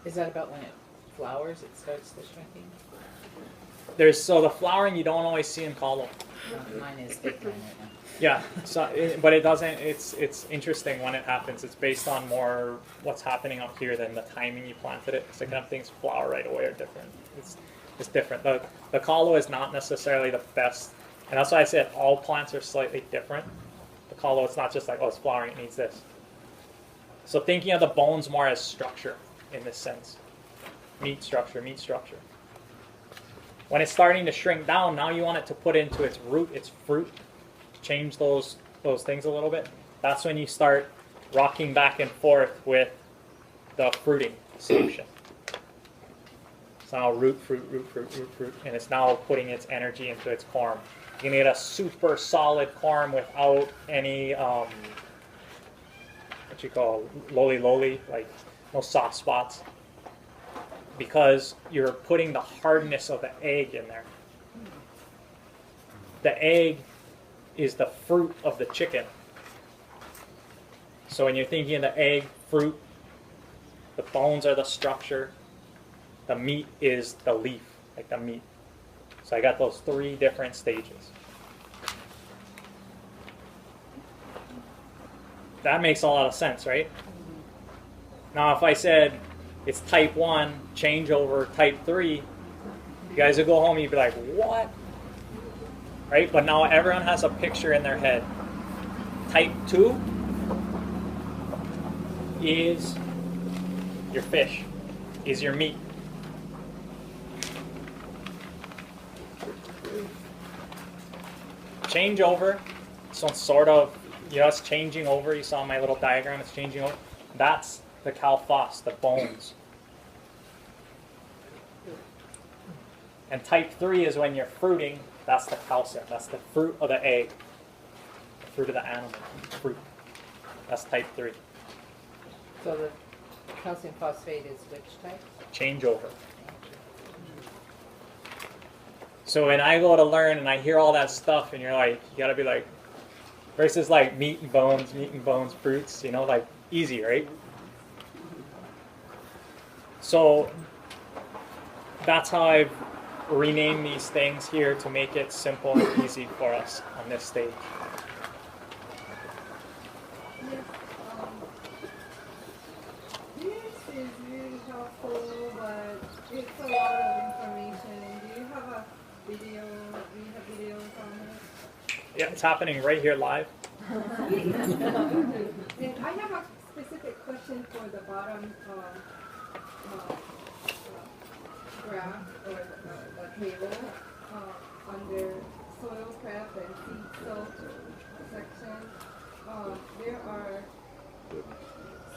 Is that about when it flowers, it starts the shrinking? So the flowering you don't always see in kalo. Mine is big time right now. Yeah, but it doesn't. It's interesting when it happens. It's based on more what's happening up here than the timing you planted it. So kind of things flower right away are different. It's different. The kalo is not necessarily the best And that's why I said all plants are slightly different. The collo, it's not just like, oh, it's flowering, it needs this. So thinking of the bones more as structure in this sense. Meat structure, meat structure. When it's starting to shrink down, now you want it to put into its root, its fruit, change those things a little bit. That's when you start rocking back and forth with the fruiting solution. It's now root, fruit, root, fruit, root, fruit, and it's now putting its energy into its corm. You can get a super solid corm without any, what you call loli, like no soft spots, because you're putting the hardness of the egg in there. The egg is the fruit of the chicken. So when you're thinking of the egg, fruit, the bones are the structure, the meat is the leaf, like the meat. So I got those 3 different stages. That makes a lot of sense, right? Now if I said it's type 1, change over type 3, you guys would go home and you'd be like, what? Right? But now everyone has a picture in their head. Type 2 is your fish, is your meat. Change over, so it's sort of, it's changing over. You saw my little diagram, it's changing over. That's the calphos, the bones. And type 3 is when you're fruiting, that's the calcium, that's the fruit of the egg, the fruit of the animal, fruit. That's type 3. So the calcium phosphate is which type? Changeover. So when I go to learn and I hear all that stuff and you're like, you gotta be like, versus like meat and bones, fruits, like easy, right? So that's how I've renamed these things here to make it simple and easy for us on this stage. This is really helpful, but it's a lot of information. Do you have a video? Do you have videos on it? Yeah, it's happening right here live. And I have a specific question for the bottom graph or the table under soil prep and seed soak section. There are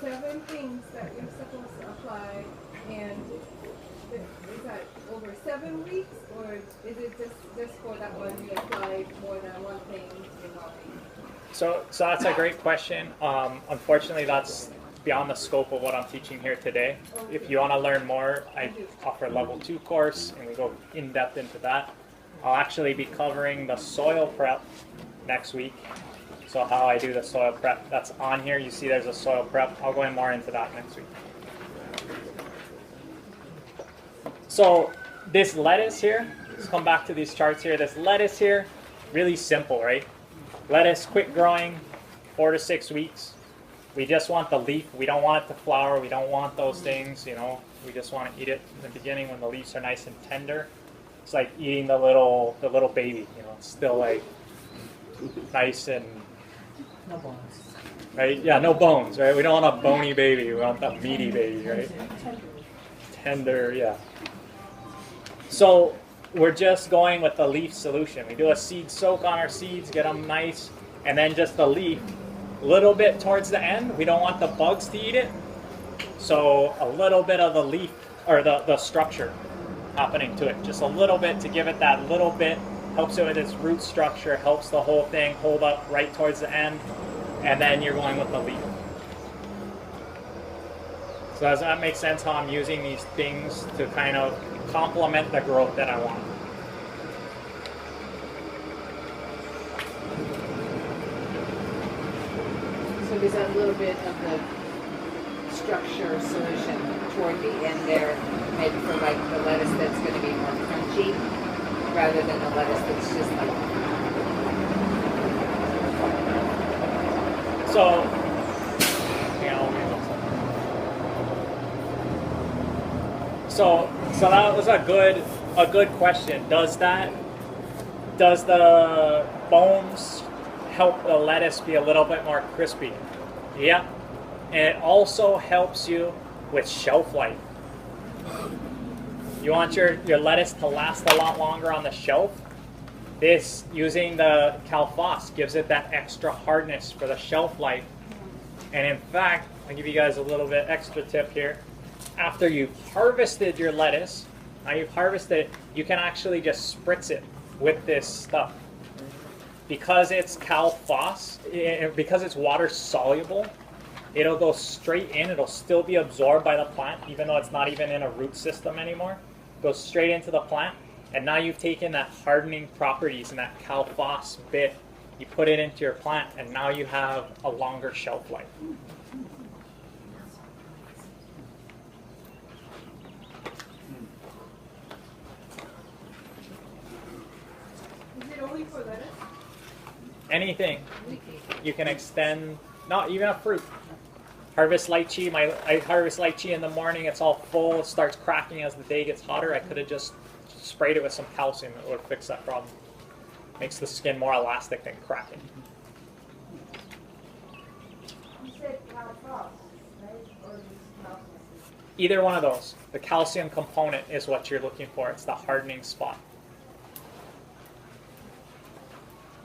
7 things that you're supposed to apply, and is that over 7 weeks, or is it just for that one you applied more than one thing in 1 week? So that's a great question. Unfortunately, that's beyond the scope of what I'm teaching here today. If you want to learn more, I offer a level 2 course, and we go in depth into that. I'll actually be covering the soil prep next week. So how I do the soil prep, that's on here. You see there's a soil prep. I'll go in more into that next week. So this lettuce here, let's come back to these charts here. This lettuce here, really simple, right? Lettuce, quick growing, 4 to 6 weeks. We just want the leaf. We don't want it to flower. We don't want those things, We just want to eat it in the beginning when the leaves are nice and tender. It's like eating the little baby, It's still like nice and no bones. Right? Yeah, no bones, right? We don't want a bony baby. We want that meaty baby, right? Tender, yeah. So we're just going with the leaf solution. We do a seed soak on our seeds, get them nice, and then just the leaf. A little bit towards the end. We don't want the bugs to eat it. So a little bit of the leaf, or the structure happening to it. Just a little bit to give it that little bit. Helps it with its root structure, helps the whole thing hold up right towards the end. And then you're going with the leaf. So does that make sense how I'm using these things to kind of complement the growth that I want? So there's a little bit of the structure solution toward the end there, maybe for like the lettuce that's going to be more crunchy, rather than the lettuce that's just like... So, so that was a good question. Does that Does the bones help the lettuce be a little bit more crispy? Yeah. And it also helps you with shelf life. You want your lettuce to last a lot longer on the shelf? This, using the Calphos, gives it that extra hardness for the shelf life. And in fact, I'll give you guys a little bit extra tip here. After you've harvested your lettuce, now you've harvested it, you can actually just spritz it with this stuff. Because it's Calphos, because it's water soluble, it'll go straight in. It'll still be absorbed by the plant, even though it's not even in a root system anymore. It goes straight into the plant. And now you've taken that hardening properties and that Calphos bit, you put it into your plant, and now you have a longer shelf life. Is it only for lettuce? Anything you can extend, not even a fruit. Harvest lychee. I harvest lychee in the morning. It's all full. It starts cracking as the day gets hotter. I could have just sprayed it with some calcium. It would fix that problem. Makes the skin more elastic than cracking. You said Calphos, right? Or just calcium? Either one of those. The calcium component is what you're looking for. It's the hardening spot.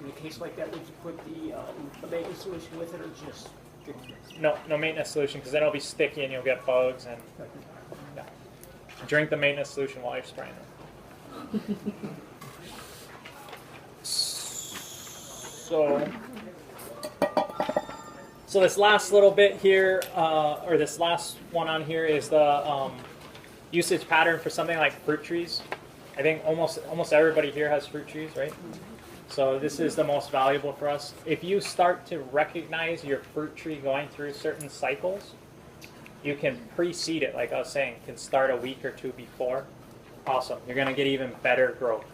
In a case like that, would you put the maintenance solution with it, or just? No maintenance solution, because then it'll be sticky and you'll get bugs. And yeah. Drink the maintenance solution while you're spraying it. So this last little bit here, or this last one on here, is the usage pattern for something like fruit trees. I think almost everybody here has fruit trees, right? So this is the most valuable for us. If you start to recognize your fruit tree going through certain cycles, you can pre-seed it, like I was saying. You can start a week or two before. Awesome. You're going to get even better growth.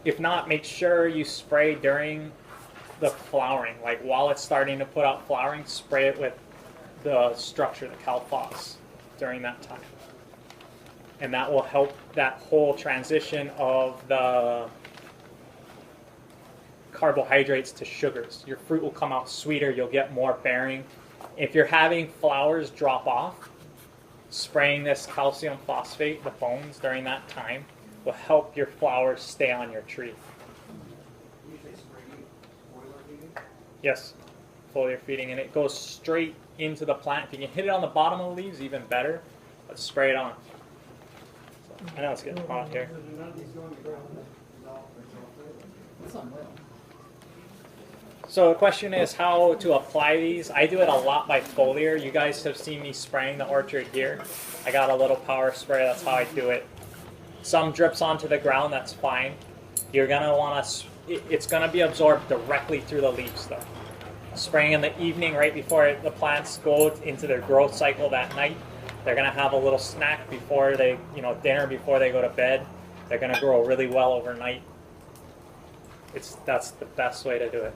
If not, make sure you spray during the flowering. Like while it's starting to put out flowering, spray it with the structure, the Calphos, during that time. And that will help that whole transition of the carbohydrates to sugars. Your fruit will come out sweeter. You'll get more bearing. If you're having flowers drop off, spraying this calcium phosphate, the bones, during that time will help your flowers stay on your tree. Yes, foliar feeding, and it goes straight into the plant. If you can hit it on the bottom of the leaves, even better. But spray it on. So, I know it's getting hot here. So the question is how to apply these. I do it a lot by foliar. You guys have seen me spraying the orchard here. I got a little power spray. That's how I do it. Some drips onto the ground. That's fine. You're gonna want to. It's gonna be absorbed directly through the leaves, though. Spraying in the evening, right before the plants go into their growth cycle that night. They're gonna have a little snack before they, dinner before they go to bed. They're gonna grow really well overnight. That's the best way to do it.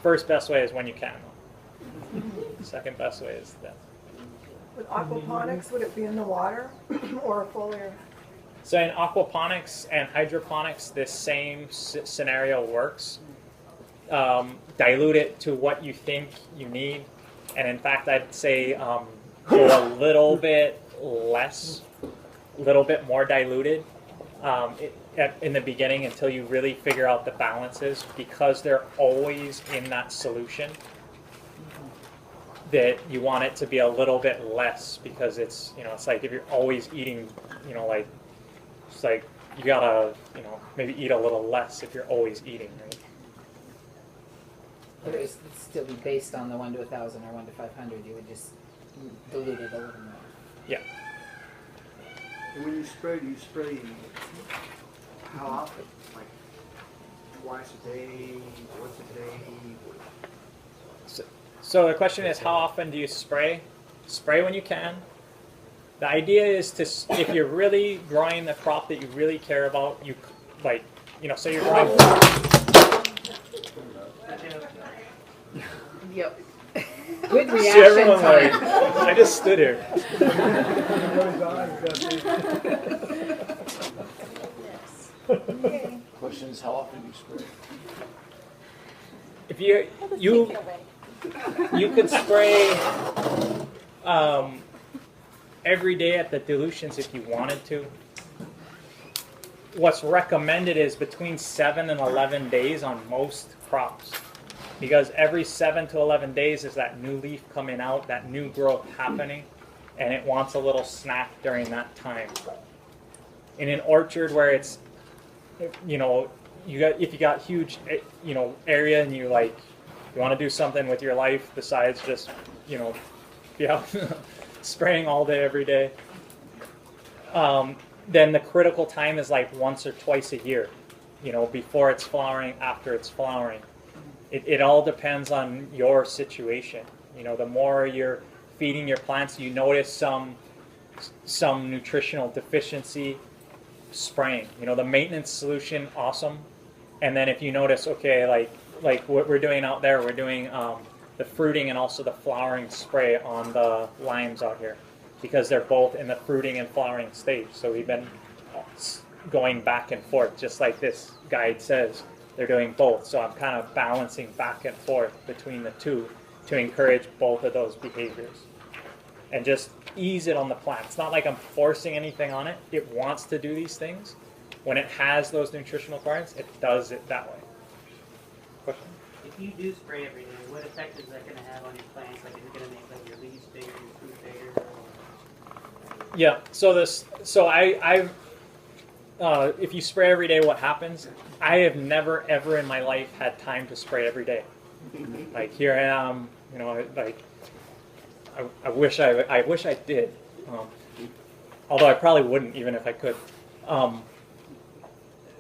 First best way is when you can. Second best way is then. With aquaponics, would it be in the water or a foliar? So in aquaponics and hydroponics, this same scenario works. Dilute it to what you think you need. And in fact, I'd say go a little bit less, a little bit more diluted in the beginning until you really figure out the balances, because they're always in that solution. That you want it to be a little bit less, because it's like if you're always eating, it's like you gotta maybe eat a little less if you're always eating, right? But it would still be based on the 1 to 1,000 or 1 to 500. You would just dilute it a little more. Yeah. And when you spray, do you spray how often? Like twice a day, once a day? So the question is, how often do you spray? Spray when you can. The idea is to, if you're really growing the crop that you really care about, say you're growing. Yep. Good reaction. See, everyone I just stood here. Okay. Question is, how often do you spray? If you could spray every day at the dilutions if you wanted to. What's recommended is between 7 and 11 days on most crops, because every 7 to 11 days is that new leaf coming out, that new growth happening, and it wants a little snack during that time. In an orchard where it's, you know, if you got huge, you know, area and you want to do something with your life besides just, you know, spraying all day every day, then the critical time is like once or twice a year, you know, before it's flowering, after it's flowering. It all depends on your situation. You know, the more you're feeding your plants, you notice some nutritional deficiency, spraying. You know, the maintenance solution, awesome. And then if you notice, okay, like what we're doing out there, we're doing the fruiting and also the flowering spray on the limes out here, because they're both in the fruiting and flowering stage. So we've been going back and forth, just like this guide says. They're doing both. So I'm kind of balancing back and forth between the two to encourage both of those behaviors. And just ease it on the plant. It's not like I'm forcing anything on it. It wants to do these things. When it has those nutritional requirements, it does it that way. Question? If you do spray every day, what effect is that going to have on your plants? Like, is it going to make like your leaves bigger, your fruit bigger? Or... Yeah. So if you spray every day, what happens? I have never ever in my life had time to spray every day. Like here I am, you know, like I wish I did. Although I probably wouldn't even if I could.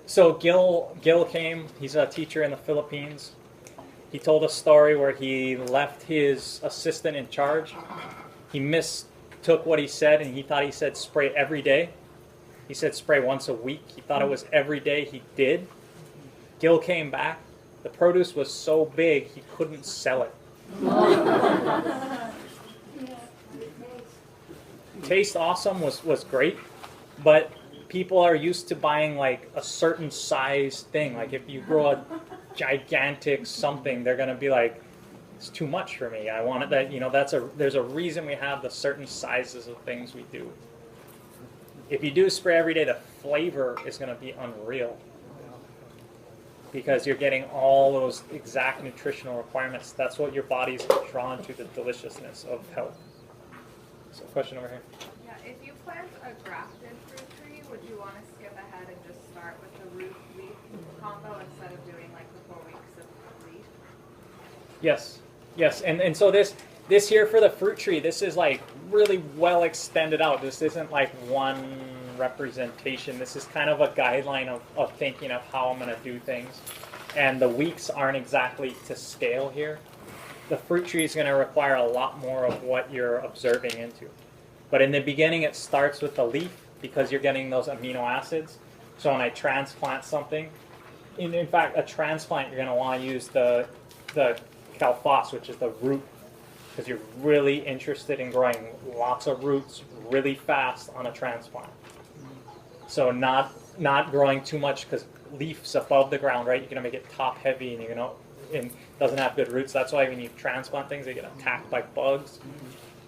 So Gil came. He's a teacher in the Philippines. He told a story where he left his assistant in charge. He mistook what he said, and he thought he said spray every day. He said spray once a week. He thought it was every day. He did. Gil came back. The produce was so big he couldn't sell it. Taste awesome was great, but people are used to buying like a certain size thing. Like if you grow a gigantic something, they're gonna be like, it's too much for me. I want it that, you know, there's a reason we have the certain sizes of things we do. If you do spray every day, the flavor is gonna be unreal, because you're getting all those exact nutritional requirements. That's what your body's drawn to, the deliciousness of health. So question over here. Yeah, if you plant a grafted fruit tree, would you want to skip ahead and just start with the root leaf combo instead of doing like the 4 weeks of leaf? Yes. And so this here for the fruit tree, this is like really well extended out. This isn't like one representation. This is kind of a guideline of thinking of how I'm going to do things. And the weeks aren't exactly to scale here. The fruit tree is going to require a lot more of what you're observing into. But in the beginning, it starts with the leaf because you're getting those amino acids. So when I transplant something, in fact, a transplant, you're going to want to use the calphos, which is the root, because you're really interested in growing lots of roots really fast on a transplant. So not growing too much, because leaf's above the ground, right? You're going to make it top heavy, and it doesn't have good roots. That's why when you transplant things, they get attacked by bugs,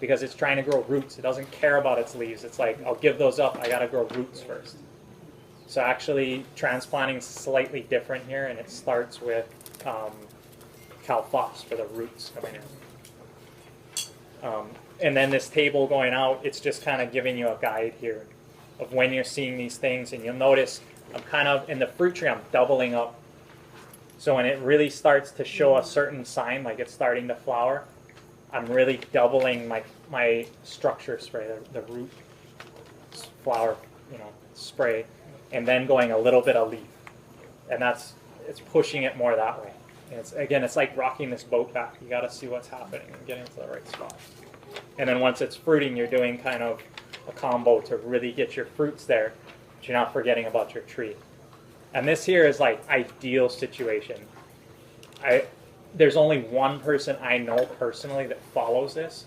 because it's trying to grow roots. It doesn't care about its leaves. It's like, I'll give those up. I got to grow roots first. So actually, transplanting is slightly different here, and it starts with calphos for the roots coming in. And then this table going out, it's just kind of giving you a guide here of when you're seeing these things. And you'll notice I'm kind of, in the fruit tree, I'm doubling up. So when it really starts to show a certain sign, like it's starting to flower, I'm really doubling my structure spray, the root flower, spray, and then going a little bit of leaf. And it's pushing it more that way. And it's like rocking this boat back. You got to see what's happening and getting to the right spot. And then once it's fruiting, you're doing kind of a combo to really get your fruits there, but you're not forgetting about your tree. And this here is like ideal situation. There's only one person I know personally that follows this.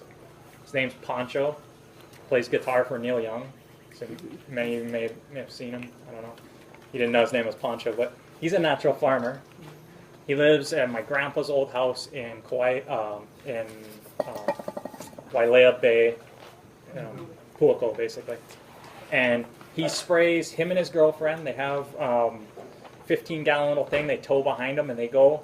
His name's Pancho. Plays guitar for Neil Young. So many of you may have seen him. I don't know. you didn't know his name was Pancho, but he's a natural farmer. He lives at my grandpa's old house in Wailea Bay, Puako, basically. And he sprays, him and his girlfriend, they have 15-gallon little thing they tow behind them, and they go,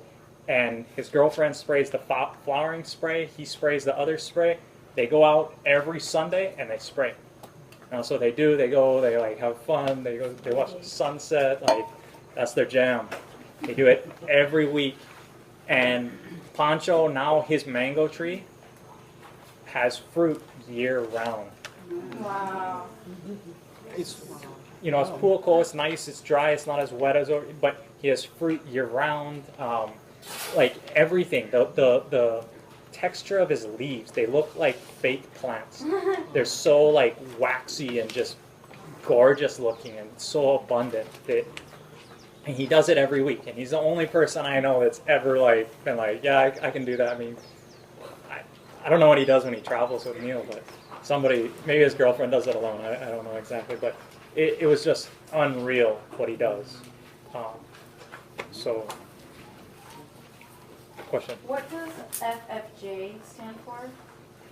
and his girlfriend sprays the flowering spray, he sprays the other spray. They go out every Sunday and they spray. And that's what they do. They go, they like have fun, they go, they watch the sunset, like that's their jam. They do it every week. And Pancho, now his mango tree has fruit year round. Wow. It's, you know, it's Puako, it's nice, it's dry, it's not as wet as, but he has fruit year round. Like everything, the texture of his leaves, they look like fake plants. They're so like waxy and just gorgeous looking and so abundant. And he does it every week, and he's the only person I know that's ever like been like, yeah, I can do that. I mean, I don't know what he does when he travels with Neil, but somebody, maybe his girlfriend does it alone. I don't know exactly, but it was just unreal what he does. So, question. What does FFJ stand for?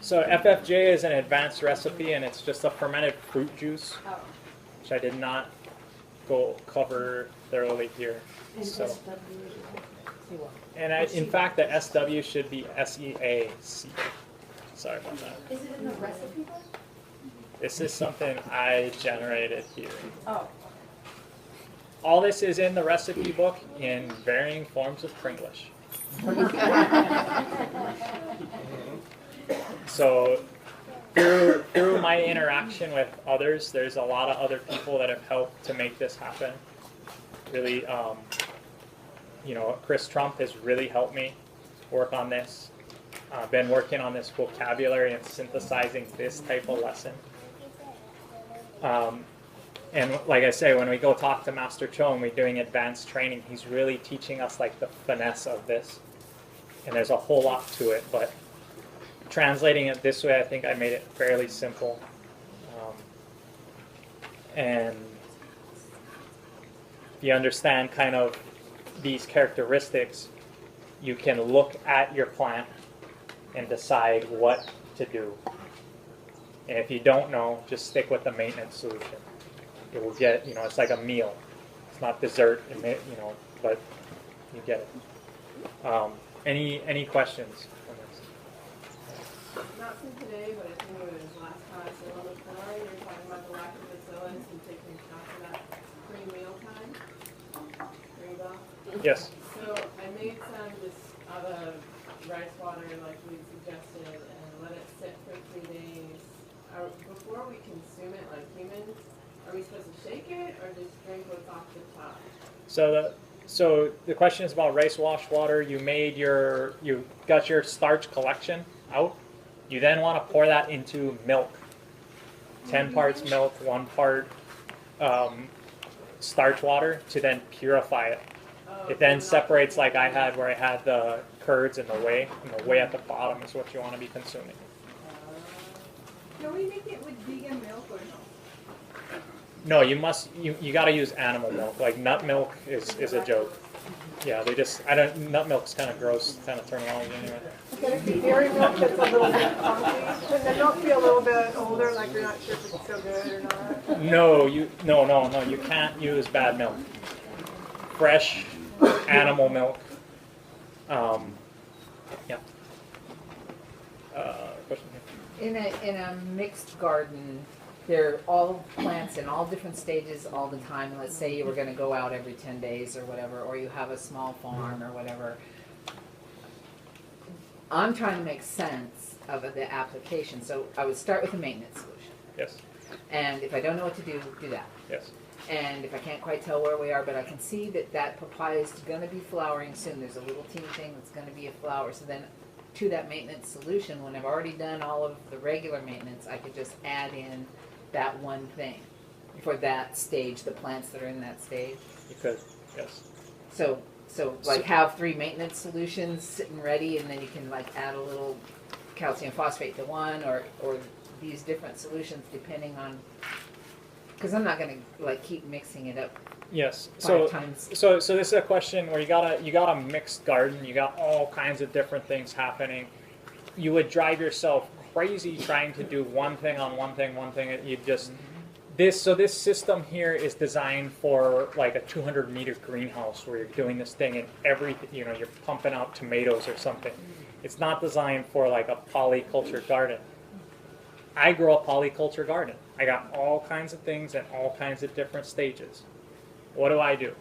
So FFJ is an advanced recipe, and it's just a fermented fruit juice, which I did not cover thoroughly here. So, and in fact, the SW should be SEAC. Sorry about that. Is it in the recipe book? This is something I generated here. Oh. All this is in the recipe book in varying forms of Pringlish. So through my interaction with others, there's a lot of other people that have helped to make this happen. Really, you know, Chris Trump has really helped me work on this. I've been working on this vocabulary and synthesizing this type of lesson. And like I say, when we go talk to Master Cho and we're doing advanced training, he's really teaching us like the finesse of this. And there's a whole lot to it, but translating it this way, I think I made it fairly simple. And if you understand kind of these characteristics, you can look at your plant and decide what to do. And if you don't know, just stick with the maintenance solution. It will get, you know, it's like a meal. It's not dessert, you know, but you get it. Any questions on this? Not from today, but I think it was last class. So on the floor, you were talking about the lactobacillus and taking shots of that pre-meal time. Yes. So I made some just out of rice water, like we suggested, and let it sit for 3 days. Before we consume it, like humans, are we supposed to shake it or just drink what's off the top? So the question is about rice wash water. You got your starch collection out. You then want to pour that into milk. 10 parts milk, 1 part starch water to then purify it. It then separates like I had, where I had the curds and the whey, and the whey at the bottom is what you want to be consuming. Can we make it with vegan milk or No, no? you got to use animal milk. Like nut milk is a joke. Yeah, nut milk's kind of gross kind of terminology anyway. Can it be dairy milk that's a little bit funky? Can the milk be a little bit older, like you're not sure if it's still good or not? No, you can't use bad milk. Fresh animal milk. Yeah. Question here. In a mixed garden, there are all plants in all different stages all the time. Let's say you were going to go out every 10 days or whatever, or you have a small farm or whatever. I'm trying to make sense of the application. So I would start with a maintenance solution. Yes. And if I don't know what to do, do that. Yes. And if I can't quite tell where we are, but I can see that papaya is going to be flowering soon. There's a little teeny thing that's going to be a flower. So then to that maintenance solution, when I've already done all of the regular maintenance, I could just add in that one thing for that stage, the plants that are in that stage. You could, yes. So like have 3 maintenance solutions sitting ready, and then you can like add a little calcium phosphate to one, or these different solutions depending on Because I'm not gonna like keep mixing it up. Yes. 5 times. So this is a question where you got a mixed garden. You got all kinds of different things happening. You would drive yourself crazy trying to do one thing on one thing. You just this system here is designed for like a 200-meter greenhouse where you're doing this thing and everything. You know, you're pumping out tomatoes or something. It's not designed for like a polyculture garden. I grow a polyculture garden. I got all kinds of things at all kinds of different stages. What do?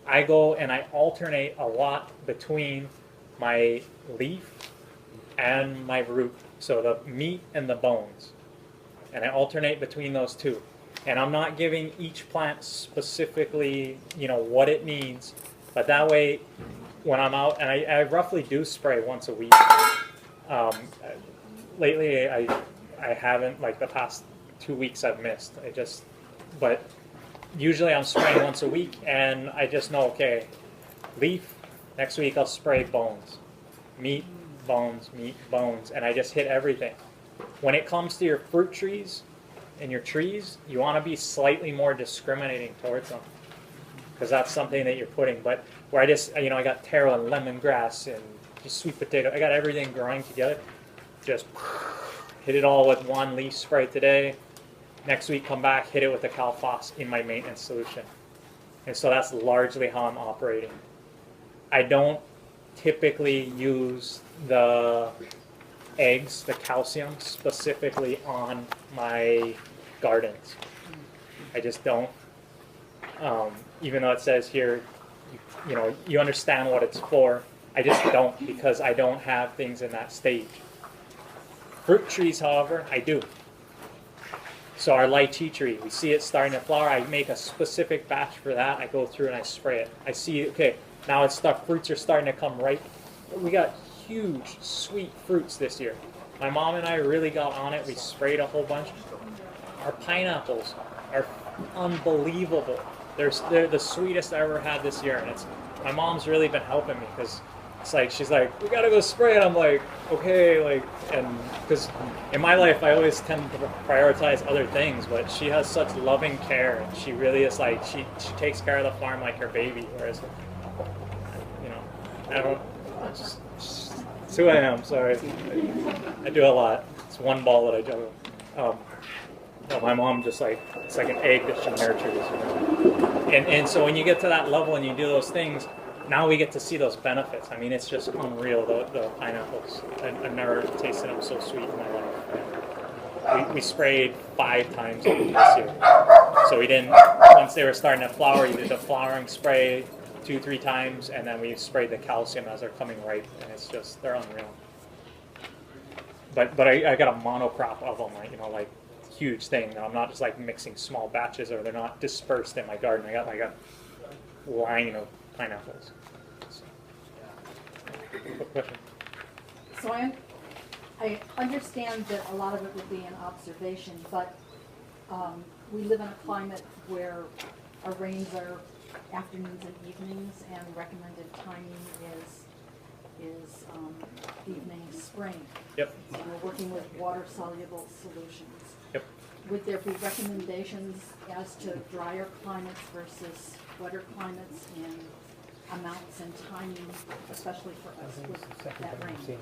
I go and I alternate a lot between my leaf and my root, so the meat and the bones. And I alternate between those two. And I'm not giving each plant specifically, you know, what it needs, but that way when I'm out, and I roughly do spray once a week. Lately I haven't, like the past 2 weeks I've missed. But usually I'm spraying once a week, and I just know, okay, leaf, next week I'll spray bones. Meat, bones, and I just hit everything. When it comes to your fruit trees and your trees, you want to be slightly more discriminating towards them, because that's something that you're putting. But where I just, you know, I got taro and lemongrass and just sweet potato, I got everything growing together, just hit it all with one leaf spray today. Next week, come back, hit it with the Cal-Phos in my maintenance solution. And so that's largely how I'm operating. I don't typically use the eggs, the calcium, specifically on my gardens. I just don't. Even though it says here, you know, you understand what it's for, I just don't, because I don't have things in that stage. Fruit trees, however, I do. So our lychee tree, we see it starting to flower. I make a specific batch for that. I go through and I spray it. I see, okay, now it's stuff. Fruits are starting to come ripe. We got huge, sweet fruits this year. My mom and I really got on it. We sprayed a whole bunch. Our pineapples are unbelievable. They're the sweetest I ever had this year, and my mom's really been helping me, because it's like, she's like, we gotta go spray it. I'm like, okay, like, and because in my life I always tend to prioritize other things, but she has such loving care, and she really is like, she takes care of the farm like her baby, whereas, you know, I don't, it's who I am, so I do a lot. It's one ball that I juggle. My mom just like, it's like an egg that she nurtures, you know? And so when you get to that level and you do those things, now we get to see those benefits. I mean, it's just unreal, the pineapples. I've never tasted them so sweet in my life. We sprayed 5 times this year. So we didn't, once they were starting to flower, you did the flowering spray 2-3 times, and then we sprayed the calcium as they're coming ripe, and it's just, they're unreal. But I got a monocrop of them, you know, like huge thing. I'm not just like mixing small batches, or they're not dispersed in my garden. I got like a line of pineapples. Quick question. So I understand that a lot of it would be an observation, but we live in a climate where our rains are afternoons and evenings, and recommended timing is evening spring. Yep. So we're working with water-soluble solutions. Yep. Would there be recommendations as to drier climates versus wetter climates in amounts and timing, especially for us with that rain?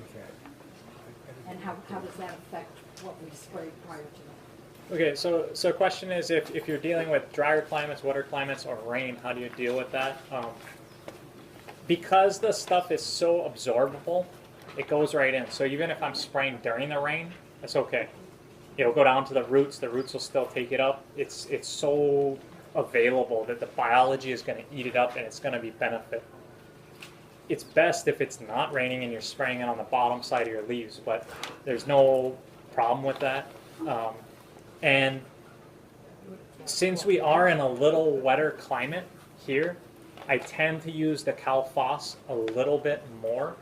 And how does that affect what we sprayed prior to that? Okay, so the question is, if you're dealing with drier climates, wetter climates, or rain, how do you deal with that? Because the stuff is so absorbable, it goes right in. So even if I'm spraying during the rain, that's okay. It'll go down to the roots will still take it up. It's so available that the biology is going to eat it up, and it's going to be benefit. It's best if it's not raining and you're spraying it on the bottom side of your leaves, but there's no problem with that. And since we are in a little wetter climate here, I tend to use the Cal-Phos a little bit more,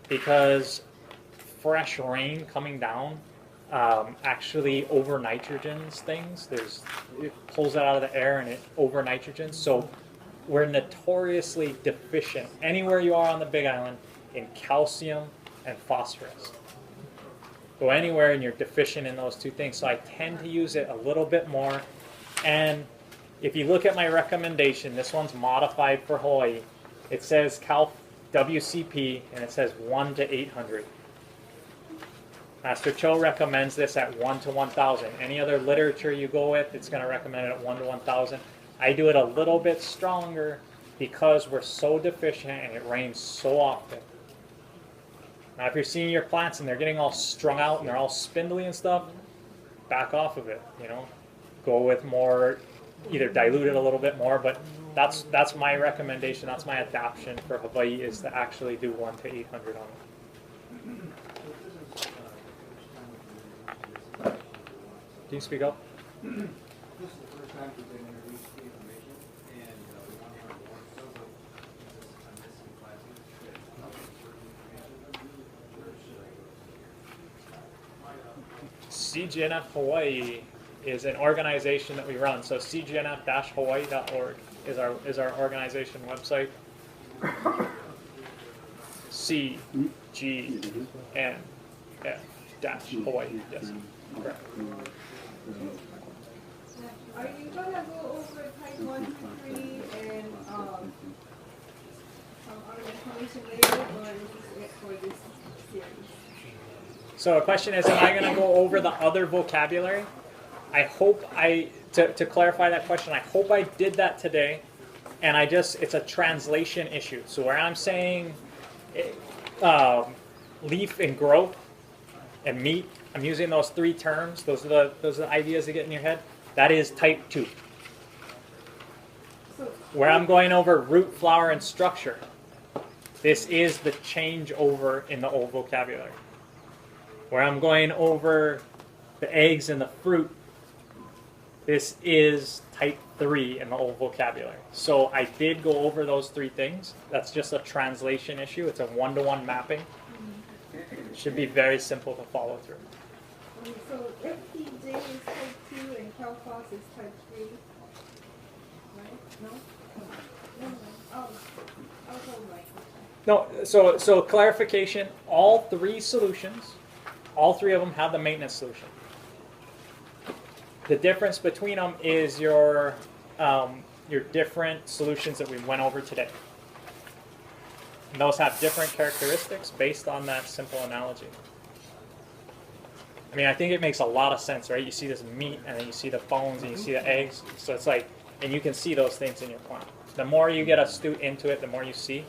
because fresh rain coming down actually over nitrogens things. It pulls it out of the air and it over nitrogens. So we're notoriously deficient anywhere you are on the Big Island in calcium and phosphorus. Go anywhere and you're deficient in those two things. So I tend to use it a little bit more. And if you look at my recommendation, this one's modified for Hawaii. It says Cal WCP, and it says 1 to 800. Master Cho recommends this at 1 to 1,000. Any other literature you go with, it's going to recommend it at 1 to 1,000. I do it a little bit stronger because we're so deficient and it rains so often. Now, if you're seeing your plants and they're getting all strung out and they're all spindly and stuff, back off of it. You know, go with more, either dilute it a little bit more. But that's my recommendation. That's my adaptation for Hawaii, is to actually do 1 to 800 on it. Can you speak up? This is the first time we've been introduced to the information, and we want to have more so on this classes that CGNF Hawaii is an organization that we run. So cgnf-hawaii.org is our organization website. CGNF-Hawaii. Yes, correct. Are you gonna go over type 1, 2, 3 and some other information later, or is this it for this series? So the question is, am I going to go over the other vocabulary? I hope to clarify that question, I hope I did that today. And it's a translation issue. So where I'm saying leaf and growth and meat, I'm using those 3 terms. Those are the ideas that get in your head. That is type 2. Where I'm going over root, flower, and structure, this is the changeover in the old vocabulary. Where I'm going over the eggs and the fruit, this is type 3 in the old vocabulary. So I did go over those 3 things. That's just a translation issue. It's a one-to-one mapping. It should be very simple to follow through. So FPJ is type 2 and CalFOS is type 3, right? No? No. Oh, I'll hold my question. No, so clarification, all 3 solutions, all 3 of them have the maintenance solution. The difference between them is your different solutions that we went over today. And those have different characteristics based on that simple analogy. I mean, I think it makes a lot of sense, right? You see this meat, and then you see the bones, and you see the eggs. So it's like, and you can see those things in your plant. The more you get astute into it, the more you see.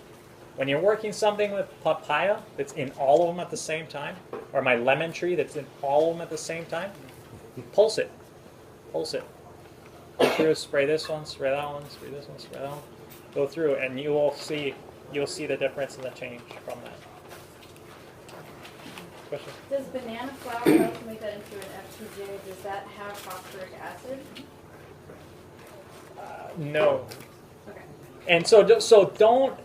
When you're working something with papaya that's in all of them at the same time, or my lemon tree that's in all of them at the same time, pulse it. Pulse it. Go through, spray this one, spray that one, spray this one, spray that one. Go through, and you'll see the difference in the change from that. Question? Does banana flour, to make that into an FPJ, does that have phosphoric acid? No. Okay. And so don't.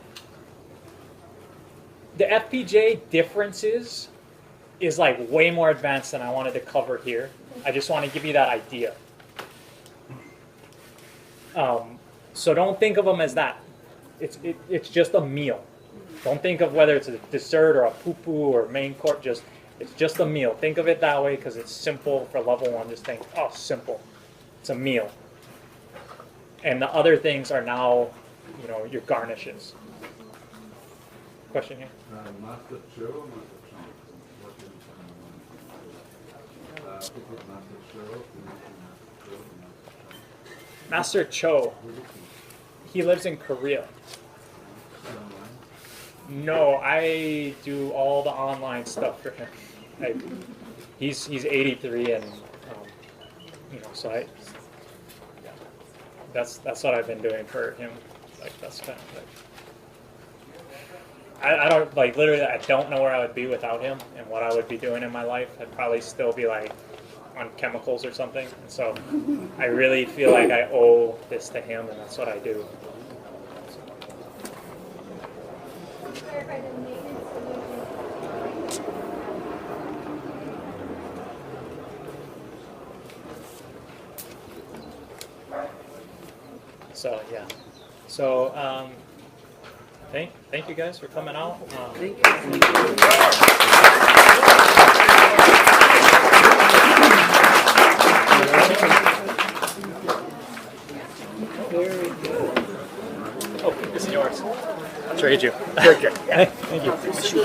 The FPJ differences is like way more advanced than I wanted to cover here. I just want to give you that idea. So don't think of them as that. It's just a meal. Don't think of whether it's a dessert or a poo-poo or main course. It's just a meal. Think of it that way because it's simple for level 1. Just think, oh, simple. It's a meal. And the other things are now, your garnishes. Question here? Master Cho, Master Cho, he lives in Korea. No, I do all the online stuff for him. He's 83, and so that's what I've been doing for him. Like that's kind of like I don't literally. I don't know where I would be without him, and what I would be doing in my life. I'd probably still be like on chemicals or something. And so I really feel like I owe this to him, and that's what I do. So yeah. So thank you guys for coming out. Thank you. trade you. Very good. Yeah. Thank you. Thank you.